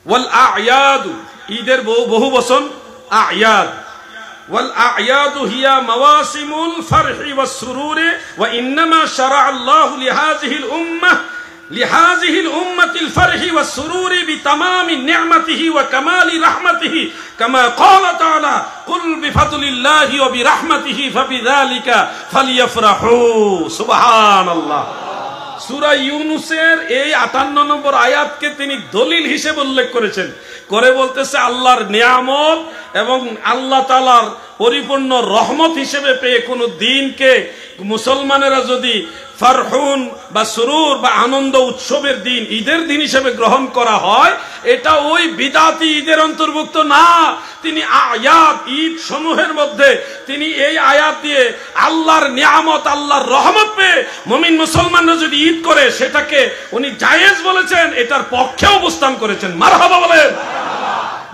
ওয়াল আ'য়াদু, ঈদের বহু বচন আ'য়াদ, ওয়াল আ'য়াদু হিয়া মাওয়াসিমুল ফারহি ওয়াস সুরুরি ওয়া ইন্নামা শারা'a আল্লাহু লিহাযিহিল উম্মাতিল ফারহি ওয়াস সুরুরি বিতামামি নি'মাতিহি ওয়া কামালি রাহমাতিহি কামা ক্বালা তাআলা কুল বিফাদলিল্লাহি ওয়া বিরাহমাতিহি ফাবিযালিকা ফালইফরাহু। সুবহানাল্লাহ। সূরা ইউনূসের এই 58 নম্বর আয়াতকে তিনি দলিল হিসেবে উল্লেখ করেছেন, করে বলতেছে আল্লাহর নিয়ামত এবং আল্লাহ তাআলার পরিপূর্ণ রহমত হিসেবে পেয়ে কোন দিনকে মুসলমানেরা যদি ফারহুন বা সুরুর বা আনন্দ উৎসবের দিন, ঈদের দিন হিসেবে গ্রহণ করা হয়, এটা ওই বিদাতি ঈদের অন্তর্ভুক্ত না। তিনি আয়াত ঈদ সমূহের মধ্যে তিনি এই আয়াত দিয়ে আল্লাহর নিয়ামত, আল্লাহর রহমত পেয়ে মুমিন মুসলমানরা যদি ঈদ করে সেটাকে উনি জায়েজ বলেছেন, এটার পক্ষে অবস্থান করেছেন। মারহাবা বলেন।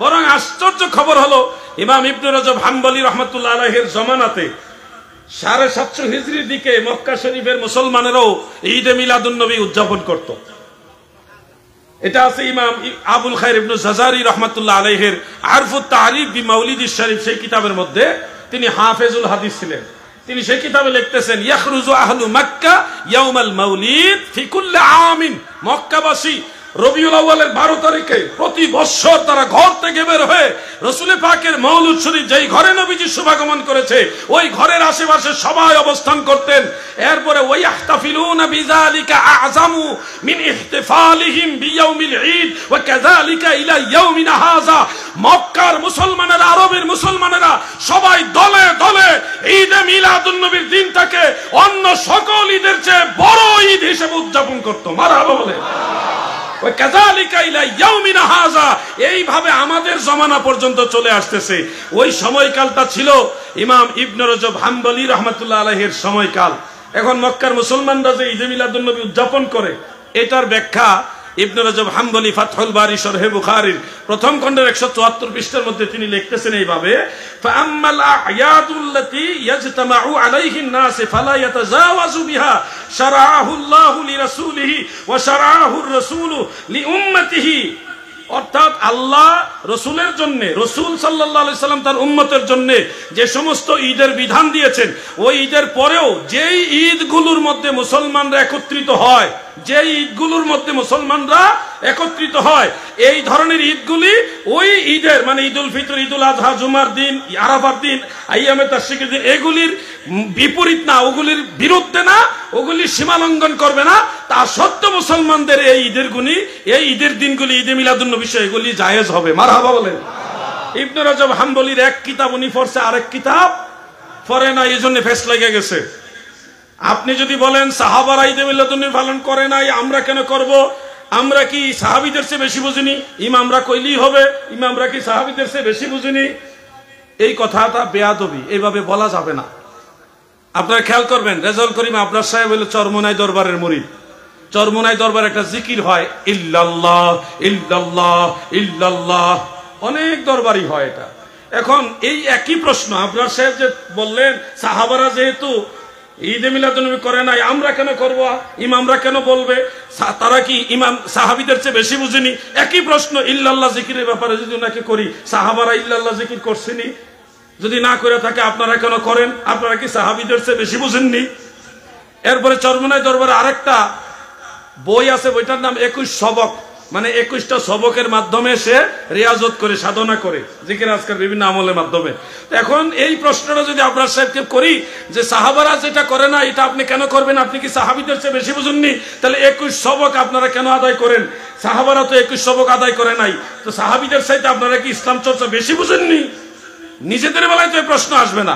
বরং আশ্চর্য খবর হলো ইমাম ইবনে রজব হাম্বলি রহমাতুল্লাহ আলাইহির জমানাতে 750 হিজরির দিকে মক্কা শরীফের মুসলমানেরাও ঈদে মিলাদুন নবী উদযাপন করত। এটা আছে ইমাম আবুল খায়র ইবনে জাজারি রহমাতুল্লাহ আলাইহির আরফুত তারিফ বি মাউলিদিশ শরীফ, সেই কিতাবের মধ্যে তিনি হাফেজুল হাদিস ছিলেন। তিনি সেই কিতাবে লিখতেছেন, ইয়াখরুজু আহলু মক্কা ইয়াউমাল মাউলিদ ফি কুল্লি আমিন। মক্কাবাসী রবিউল আউয়ালের 12 তারিখে প্রতি বছর তারা ঘর থেকে বের হয়ে রাসূল পাকের মাওলুদ শরীফ, যেই ঘরে নবীজি শুভাগমন করেছে, ওই ঘরের আশেপাশে সবাই অবস্থান করতেন। এরপরে ওয়াইহতাফিলুনা বিযালিকা আ'যামু মিন ইহতিফালিহিম বিয়াউমিল ঈদ ওয়া কাযালিকা ইলা ইয়াউমিনা হাযা। মক্কার মুসলমানেরা, আরবের মুসলমানেরা সবাই দলে দলে ঈদে মিলাদুন নবীর দিনটাকে অন্য সকল ঈদের চেয়ে বড় ঈদ হিসেবে উদযাপন করত। মারহাবা বলে। এইভাবে আমাদের জমানা পর্যন্ত চলে আসতেছে। ওই সময়কালটা ছিল ইমাম ইবনে রজব হাম্বলি রাহমাতুল্লাহ আলাইহির সময়কাল। এখন মক্কার মুসলমানরা যে ঈদে মিলাদুন নবী উদযাপন করে, এটার ব্যাখ্যা ইবনে রজব হাম্বলি ফাতহুল বারি শরহে বুখারীর প্রথম খণ্ডের 174 পৃষ্ঠার মধ্যে তিনি লিখতেছেন এইভাবে, ফাআম্মাল আ'য়াদুল্লাতী ইয়াজতামাউ আলাইহিন নাস ফালা ইয়াতাজাওয়াজু বিহা শারাআহুল্লাহু লিরাসূলিহি ওয়া শারাআহুর রাসূলু লিউম্মতিহি। অর্থাৎ আল্লাহ রসুলের জন্য, রসুল সাল্লাল্লাহু আলাইহি সাল্লাম তার উম্মতের জন্য যে সমস্ত ঈদের বিধান দিয়েছেন, ওই ঈদের পরেও যেই ঈদগুলোর মধ্যে মুসলমানরা একত্রিত হয়, যে ঈদগুলোর মধ্যে মুসলমানরা একত্রিত হয়, এই ধরনের ঈদগুলি ওই ঈদের মানে ঈদুল ফিতর, ঈদুল আজহা, জুমার দিন, আরাফার দিন, আইয়ামে তাশরিকের দিন, এগুলির বিপরীত না, ওগুলির বিরুদ্ধে না, ওগুলি সীমালঙ্ঘন করবে না। তা সত্ত্বেও মুসলমানদের এই ঈদের গুণী, এই ঈদের দিনগুলি, ঈদে মিলাদুন নবী, এগুলি জায়েজ হবে। মারহাবা বলেন। ইবনে রজব হাম্বলির এক কিতাব উনি পড়ছে, আরেক কিতাব পড়ে না, এই জন্য ফেস লেগে গেছে। আপনি যদি বলেন সাহাবারা ঈদে মিলাদুন নবী পালন করে নাই, আমরা কেন করব? আমরা কি সাহাবীদের চেয়ে বেশি বুঝিনি? ইমামরা কইলেই হবে, ইমামরা কি সাহাবীদের চেয়ে বেশি বুঝিনি? এই কথাটা বেয়াদবি, এইভাবে বলা যাবে না। আপনারা খেয়াল করবেন, রেজাউল করিম আবরার সাহেব হলো চরমোনাই দরবারের মুরিদ। চরমোনাই দরবার একটা জিকির হয়, ইল্লাল্লাহ ইল্লাল্লাহ ইল্লাল্লাহ, অনেক দরবারই হয় এটা। এখন এই একই প্রশ্ন আবরার সাহেব যে বললেন, সাহাবারা যেহেতু ঈদে মিলাদুন নবী করে নাই, আমরা কেন করব? ইমামরা কেন বলবে? তারা কি ইমাম সাহাবীদের চেয়ে বেশি বুঝেনি? একই প্রশ্ন ইল্লাল্লাহ জিকিরের ব্যাপারে যদি ওনাকে করি, সাহাবারা ইল্লাল্লাহ জিকির করছেনি, যদি না করে থাকে আপনারা কেন করেন? আপনারা কি সাহাবীদের চেয়ে বেশি বুঝেননি? এরপরে চরমোনাই দরবারে আরেকটা বই আছে, বইটার নাম 21 সবক, মানে 21টা সবকের মাধ্যমে সে রিয়াজত করে, সাধনা করে, জিকির আজকার বিভিন্ন আমলের মাধ্যমে। এখন এই প্রশ্নটা যদি আবরার সাহেবকে করি যে সাহাবারা যেটা করে না, এটা আপনি কেন করবেন? আপনি কি সাহাবীদের চেয়ে বেশি বুঝেননি? তাহলে 21 সবক আপনারা কেন আদায় করেন? সাহাবারা তো 21 সবক আদায় করে নাই, তো সাহাবীদের চাইতে আপনারা কি ইসলাম চর্চা বেশি বুঝেননি? নিজেদের বেলায় তো এই প্রশ্ন আসবে না।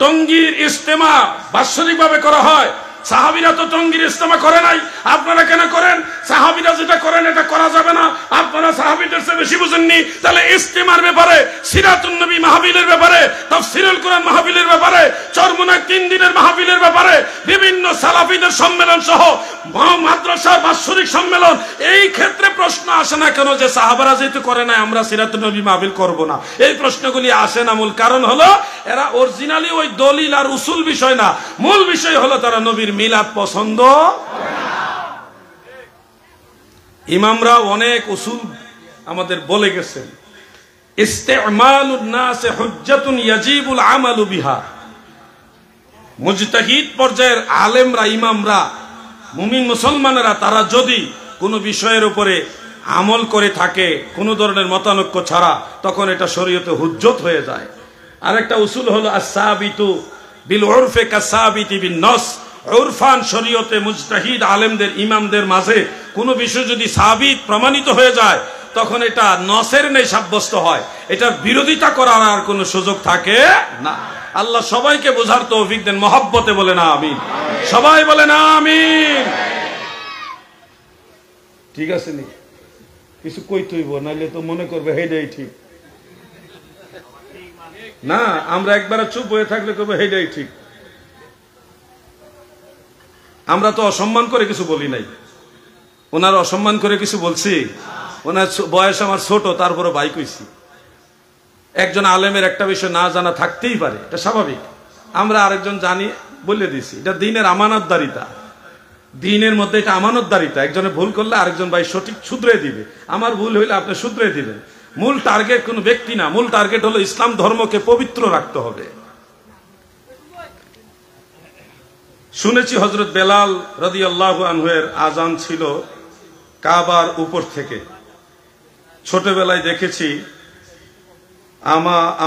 টঙ্গীর ইজতেমা বাৎসরিক ভাবে করা হয়, সাহাবীরা তো টঙ্গীর ইজতেমা করে নাই, আপনারা কেন করেন? সাহাবীরা যেটা করেন এটা করা যাবে না, আপনারা সাহাবীদের চেয়ে বেশি বুঝেননি। তাহলে ইজতেমার ব্যাপারে, সিরাতুন নবী মাহফিলের ব্যাপারে, তাফসীরুল কুরআন মাহফিলের ব্যাপারে, চরমোনাই 3 দিনের মাহফিলের ব্যাপারে, বিভিন্ন সালাফীদের সম্মেলন সহ মাদ্রাসার বাৎসরিক সম্মেলন, এই ক্ষেত্রে প্রশ্ন আসে না কেন যে সাহাবারা যেহেতু করে নাই আমরা সিরাতুন নবী মাহফিল করব না? এই প্রশ্নগুলি আসে না। মূল কারণ হলো এরা অরিজিনালি ওই দলিল আর উসুল বিষয় না, মূল বিষয় হলো তারা নবীর মিলাদ পছন্দ করে না। ইমামরা অনেক উসুল আমাদের বলে গেছেন, ইস্তেমালুন নাস হুজ্জাতুন ইয়াজিবুল আমালু বিহা। মুজতাহিদ পর্যায়ের আলেমরা, ইমামরা, মুমিন মুসলমানেরা, তারা যদি কোনো বিষয়ের উপরে আমল করে থাকে কোনো ধরনের মতানৈক্য ছাড়া, তখন এটা শরীয়তে হুজ্জত হয়ে যায়। আরেকটা উসুল হলো আস-সাবিতু বিল উরফি কাস-সাবিতি বিন নস। উরফান শরীয়তে মুজতাহিদ আলেমদের, ইমামদের মাঝে কোনো বিষয় যদি সাবিত প্রমাণিত হয়ে যায়, তখন এটা নসের নেই সাব্যস্ত হয়, এটার বিরোধিতা করার আর কোনো সুযোগ থাকে না। আল্লাহ সবাইকে বোঝার তৌফিক দেন, মহব্বতে বলে না আমিন, সবাই বলে না আমিন। ঠিক আছে নি, কিছু কইতেইব, নাইলে তো মনে করবে হেডাই ঠিক না। আমরা একবার চুপ হয়ে থাকলে করবে হেডাই ঠিক। আমরা তো অসম্মান করে কিছু বলি নাই, ওনার অসম্মান করে কিছু বলছি? ওনার বয়স আমার ছোট, তারপরে ভাই কইছি। একজন আলেমের একটা বিষয় না জানা থাকতেই পারে, এটা স্বাভাবিক। আমরা আরেকজন জানি বলে দিছি, এটা দিনের আমানতদারিতা, দিনের মধ্যে এটা আমানতদারিতা। একজনে ভুল করলে আরেকজন ভাই সঠিক শুধরে দিবে, আমার ভুল হইলে আপনি শুধরে দিবেন। মূল টার্গেট কোন ব্যক্তি না, মূল টার্গেট হলো ইসলাম ধর্মকে পবিত্র রাখতে হবে। শুনেছি হযরত বেলাল রাদিয়াল্লাহু আনহুর আজান ছিল কাবার উপর থেকে। ছোটবেলায় দেখেছি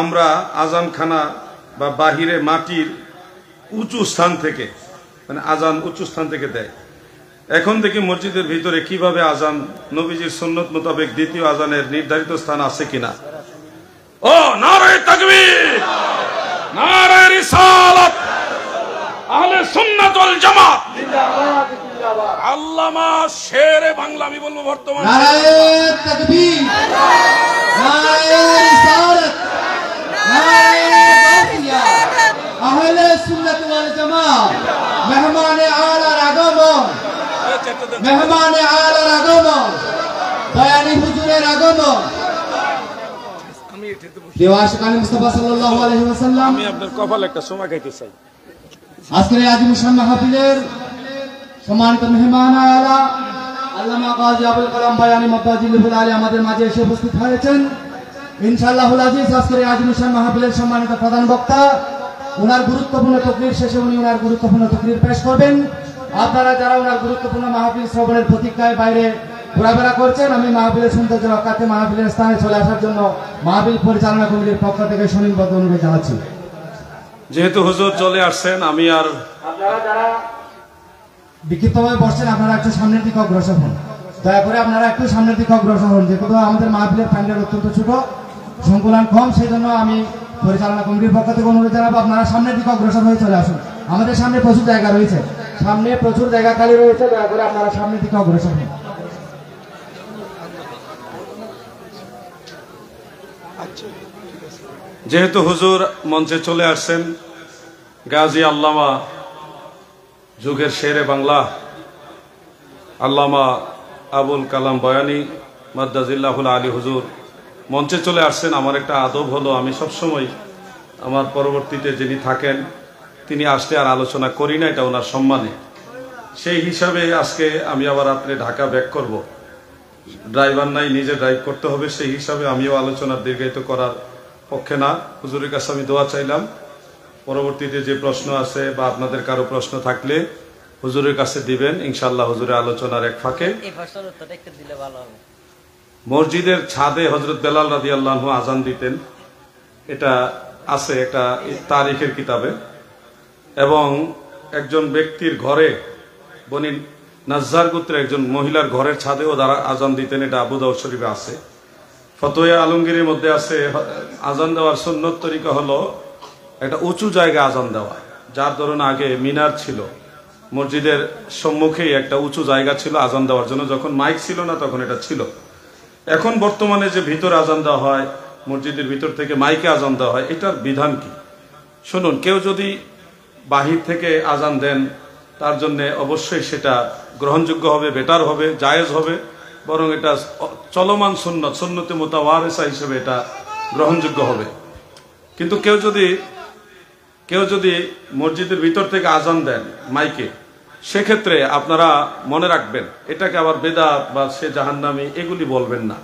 আমরা আজানখানা বা বাহিরে মাটির উঁচু স্থান থেকে, মানে আজান উঁচু স্থান থেকে দেয়। এখন থেকে মসজিদের ভিতরে কিভাবে আজান নবীজির সুন্নত মোতাবেক দ্বিতীয় আজানের নির্ধারিত স্থান আছে কিনা? ও নারে তাকবীর, নারে রিসালাত, আহলে সুন্নাত ওয়াল জামাত জিন্দাবাদ জিন্দাবাদ। আল্লামা শেরে বাংলা আমি বলবো বর্তমান নারে তাকবীর, নারে রিসালাত, নারে গাউসিয়া, আহলে সুন্নাত ওয়াল জামাত। মেহমানে আলার আগমন, মেহমানে আলার আগমন, বয়ানী হুজুরের আগমন। দেওয়াশকানি মুস্তাফা সাল্লাল্লাহু আলাইহি ওয়াসাল্লাম, আমি আপনার কপালে একটা সময় খাইতে চাই। আজকের আজিমুশান মাহফিলের সম্মানিত মেহমান আলা আল্লামা গাজী আবুল কালাম বয়ানী মাদ্দাজিল্লাহুল আলী আমাদের মাঝে এসে উপস্থিত হয়েছেন। ইনশাআল্লাহুল আজিজ আজকের আজিমুশান মাহফিলের সম্মানিত প্রধান বক্তা, ওনার গুরুত্বপূর্ণ তাকরীর শেষে উনি ওনার গুরুত্বপূর্ণ তাকরীর পেশ করবেন। আপনারা যারা ওনার গুরুত্বপূর্ণ মাহফিল শ্রবণের প্রতীক্ষায় বাইরে ঘোরাফেরা করছেন, আমি মাহফিলের সৌন্দর্য রক্ষার্থে মাহফিলের স্থানে চলে আসার জন্য মাহফিল পরিচালনা কমিটির পক্ষ থেকে সুনির্বদ্ধ অনুরোধ জানাচ্ছি। যেহেতু হুজুর চলে আসছেন, আমি আর আপনারা যারা বিক্ষিপ্তভাবে বসছেন আপনারা একটু সামনের দিকে অগ্রসর হন, দয়া করে আপনারা একটু সামনের দিকে অগ্রসর হন। যেহেতু আমাদের মাহফিলের প্যান্ডেল অত্যন্ত ছোট, সংকুলান কম, সেই জন্য আমি পরিচালনা কমিটির পক্ষ থেকে অনুরোধ জানাবো আপনারা সামনের দিকে অগ্রসর হয়ে চলে আসুন। আমাদের সামনে প্রচুর জায়গা রয়েছে, সামনে প্রচুর জায়গা খালি রয়েছে, দয়া করে আপনারা সামনের দিকে অগ্রসর হন। যেহেতু হুজুর মঞ্চে চলে আসছেন, গাজী আল্লামা যুগের শেরে বাংলা আল্লামা আবুল কালাম বয়ানী মাদ্দাজিল্লাহুল আলী হুজুর মঞ্চে চলে আসছেন। আমার একটা আদব হলো, আমি সবসময় আমার পরবর্তীতে যিনি থাকেন তিনি আসলে আর আলোচনা করি না, এটা ওনার সম্মানে। সেই হিসাবে আজকে আমি আবার আপনি ঢাকা ব্যাক করব, ড্রাইভার নাই, নিজে ড্রাইভ করতে হবে। সেই হিসাবে আমিও আলোচনার দীর্ঘায়িত করার পক্ষে না। হুজুরের কাছে আমি দোয়া চাইলাম, পরবর্তীতে যে প্রশ্ন আছে বা আপনাদের কারো প্রশ্ন থাকলে হুজুরের কাছে দিবেন, ইনশাআল্লাহ হুজুরের আলোচনার এক ফাঁকে। মসজিদের ছাদে হযরত বেলাল রাদিয়াল্লাহু আনহু আজান দিতেন, এটা আছে একটা তারিখের কিতাবে। এবং একজন ব্যক্তির ঘরে, বনি নাজ্জার গোত্রের একজন মহিলার ঘরের ছাদেও যারা আজান দিতেন, এটা আবু দাউদ শরীফে আছে। ফতোয়া আলমগীরের মধ্যে আছে আজান দেওয়ার সুন্নত তরিকা হলো একটা উঁচু জায়গায় আজান দেওয়া। যার ধরুন আগে মিনার ছিল, মসজিদের সম্মুখেই একটা উঁচু জায়গা ছিল আজান দেওয়ার জন্য, যখন মাইক ছিল না তখন এটা ছিল। এখন বর্তমানে যে ভিতরে আজান দেওয়া হয়, মসজিদের ভিতর থেকে মাইকে আজান দেওয়া হয়, এটার বিধান কি? শুনুন, কেউ যদি বাহির থেকে আজান দেন তার জন্য অবশ্যই সেটা গ্রহণযোগ্য হবে, বেটার হবে, জায়েজ হবে, বরং এটা চলমান সুন্নত, সুন্নতে মুতাওয়ারিসা হিসেবে এটা গ্রহণযোগ্য হবে। কিন্তু কেউ যদি মসজিদের ভিতর থেকে আজান দেন মাইকে, সেক্ষেত্রে আপনারা মনে রাখবেন এটাকে আবার বেদাত বা সে জাহান্নামী এগুলি বলবেন না।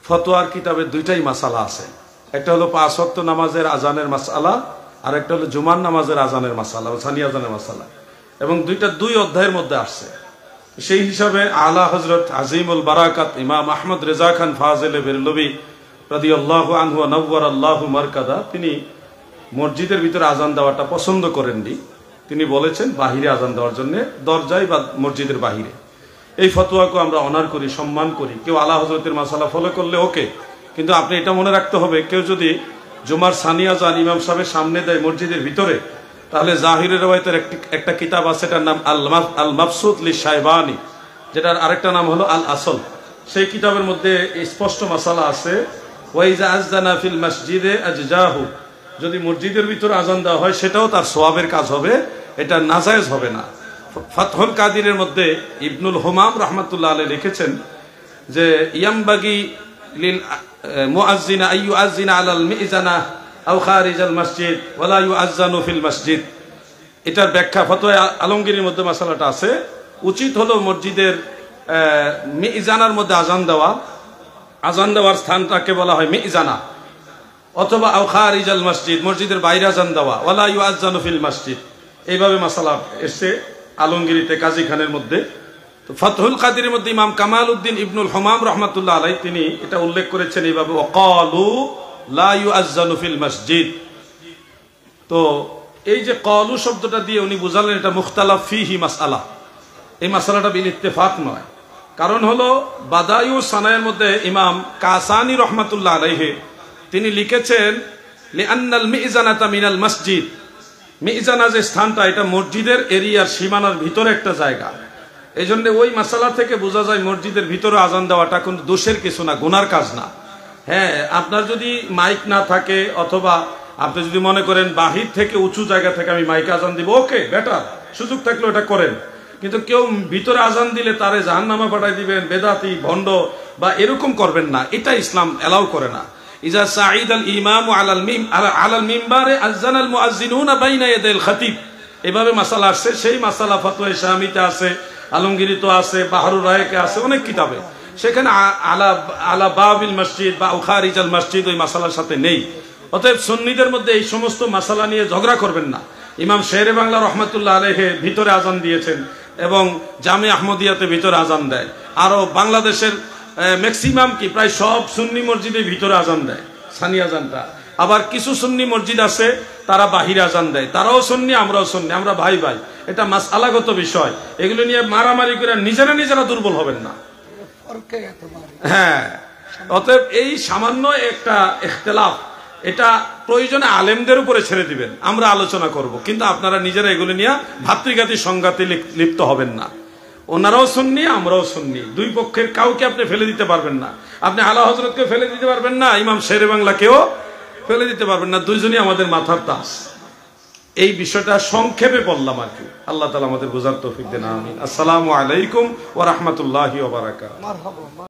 ফতোয়ার কিতাবে দুইটাই মাসালা আছে, একটা হলো 5 ওয়াক্ত নামাজের আজানের মাসালা, আর একটা হলো জুমার নামাজের আজানের মাসালা, সানি আজানের মাসালা, এবং দুইটা 2 অধ্যায়ের মধ্যে আসছে। সেই হিসাবে আলা হযরত আজিমুল বারাকাত ইমাম আহমদ রেজা খান ফাজিল বেরলভী রাদিয়াল্লাহু আনহু ওয়া নাওয়ারাল্লাহু মারকাদা, তিনি মসজিদের ভিতরে আজান দেওয়াটা পছন্দ করেননি। তিনি বলেছেন বাহিরে আজান দেওয়ার জন্য, দরজায় বা মসজিদের বাহিরে। এই ফতোয়াকে আমরা অনার করি, সম্মান করি। কেউ আলা হযরতের মাসালা ফলো করলে ওকে, কিন্তু আপনি এটা মনে রাখতে হবে, কেউ যদি জুমার সানিয়া যান ইমাম সাহেবের সামনে দেয় মসজিদের ভিতরে, তাহলে জাহিরের রওয়ায়াতের একটা কিতাব আছে, এটার নাম আল মাবসুত লিশাইবানি, যেটার আরেকটা নাম হলো আল আসল। সেই কিতাবের মধ্যে স্পষ্ট মাসালা আছে, ওয়াইজা আযযানা ফিল মসজিদে আজজাহু, যদি মসজিদের ভিতরে আজান দেওয়া হয় সেটাও তার সওয়াবের কাজ হবে, এটা নাজায়েজ হবে না। ফাতহুল কাদিরের মধ্যে ইবনুল হুমাম রাহমাতুল্লাহ আলাইহি লিখেছেন যে ইয়ামবাগি লিল মুআজ্জিনা আইয়ুআজ্জিনা আলাল মিজানা আও খারিজাল মসজিদ ওয়ালা ইউআজ্জানু ফিল মসজিদ। এটার ব্যাখ্যা ফতোয়া আলমগীরের মধ্যে মাসালাটা আছে, উচিত হলো মসজিদের মিজানার মধ্যে আজান দেওয়ার স্থানটাকে বলা হয় মিজানা, অথবা আও খারিজাল মসজিদ, মসজিদের বাইরে আজান দেওয়া, ওয়ালা ইউআজ্জানু ফিল মসজিদ। এইভাবে মাসালা এসছে আলমগীরিতে কাজী খানের মধ্যে। তো ফাতহুল কাদিরের মধ্যে ইমাম কামাল উদ্দিন ইবনুল হুমাম রাহমাতুল্লাহ আলাইহি তিনি এটা উল্লেখ করেছেন এইভাবে, ওয়াকালু লা ইউআজ্জানু ফিল মসজিদ। তো এই যে কলু শব্দটা দিয়ে উনি বুঝালেন এটা মুখতালাফ ফিহি মাসআলা, এই মাসালাটা বিল ইত্তেফাক নয়। কারণ হলো বাদায়ু সানায়ের মধ্যে ইমাম কাসানি রহমাতুল্লাহ আলাইহি তিনি লিখেছেন লিআন্নাল মিজানাতা মিনাল মসজিদ, মিজানা যে স্থানটা এটা মসজিদের এরিয়ার সীমানার ভিতরে একটা জায়গা, এই জন্য ওই মাসালা থেকে বোঝা যায় মসজিদের ভিতরে আজান দেওয়াটা কোনো দোষের কিছু না, গুনার কাজ না। হ্যাঁ, আপনার যদি মাইক না থাকে অথবা আপনি যদি মনে করেন বাহির থেকে উঁচু জায়গা থেকে আমি মাইক আজান দিব, ওকে বেটার, সুযোগ থাকলে ওটা করেন। কিন্তু কেউ ভিতরে আজান দিলে তারে জাহান্নামে পাঠাই দিবেন, বেদাতি ভণ্ড বা এরকম করবেন না, এটা ইসলাম এলাও করে না। ইজা সাঈদ আল ইমাম আলাল মিম্বারে আযানাল মুআজ্জিনুনা বাইনা ইয়াদাইল খতিব, এভাবে মাসালা আসছে। সেই মাসালা ফতোয়া শামিতে আছে, আলমগীরিতে আছে, বাহরুর রায়কে আছে, অনেক কিতাবে। সেখানে আলা বাবিল মসজিদ বা খারিজাল মসজিদ ওই মাসালার সাথে নেই। অতএব সুন্নিদের মধ্যে এই সমস্ত মাসালা নিয়ে ঝগড়া করবেন না। ইমাম শেরে বাংলা রহমাতুল্লাহ আলাইহি ভিতরে আজান দিয়েছেন এবং জামে আহমদিয়াতে ভিতরে আজান দেয়। আরো বাংলাদেশের ম্যাক্সিমাম কি প্রায় সব সুন্নি মসজিদে ভিতরে আজান দেয়, সানি আজানটা। আবার কিছু সুন্নি মসজিদ আছে তারা বাহিরে আজান দেয়, তারাও সুন্নি আমরাও সুন্নি, আমরা ভাই ভাই, এটা মাসআলাগত বিষয়। এগুলো নিয়ে মারামারি করে নিজেরা দুর্বল হবেন না। হ্যাঁ, অতএব এই সামান্য একটা ইখতিলাফ, এটা প্রয়োজনে আলেমদের উপরে ছেড়ে দিবেন, আমরা আলোচনা করব, কিন্তু আপনারা নিজেরা এগুলো নিয়ে ভাতৃঘাতী সংঘাতে লিপ্ত হবেন না। ওনারাও সুন্নি আমরাও সুন্নি, দুই পক্ষের কাউকে আপনি ফেলে দিতে পারবেন না। আপনি আলা হযরতকে ফেলে দিতে পারবেন না, ইমাম শেরে বাংলাকেও ফেলে দিতে পারবেন না, দুইজনই আমাদের মাথার তাস। এই বিষয়টা সংক্ষেপে বললাম আর কি। আল্লাহ তাআলা আমাদের বুঝার তৌফিক দেন, আমিন। আসসালামু আলাইকুম ওয়া রাহমাতুল্লাহি ওয়া বারাকাতুহু।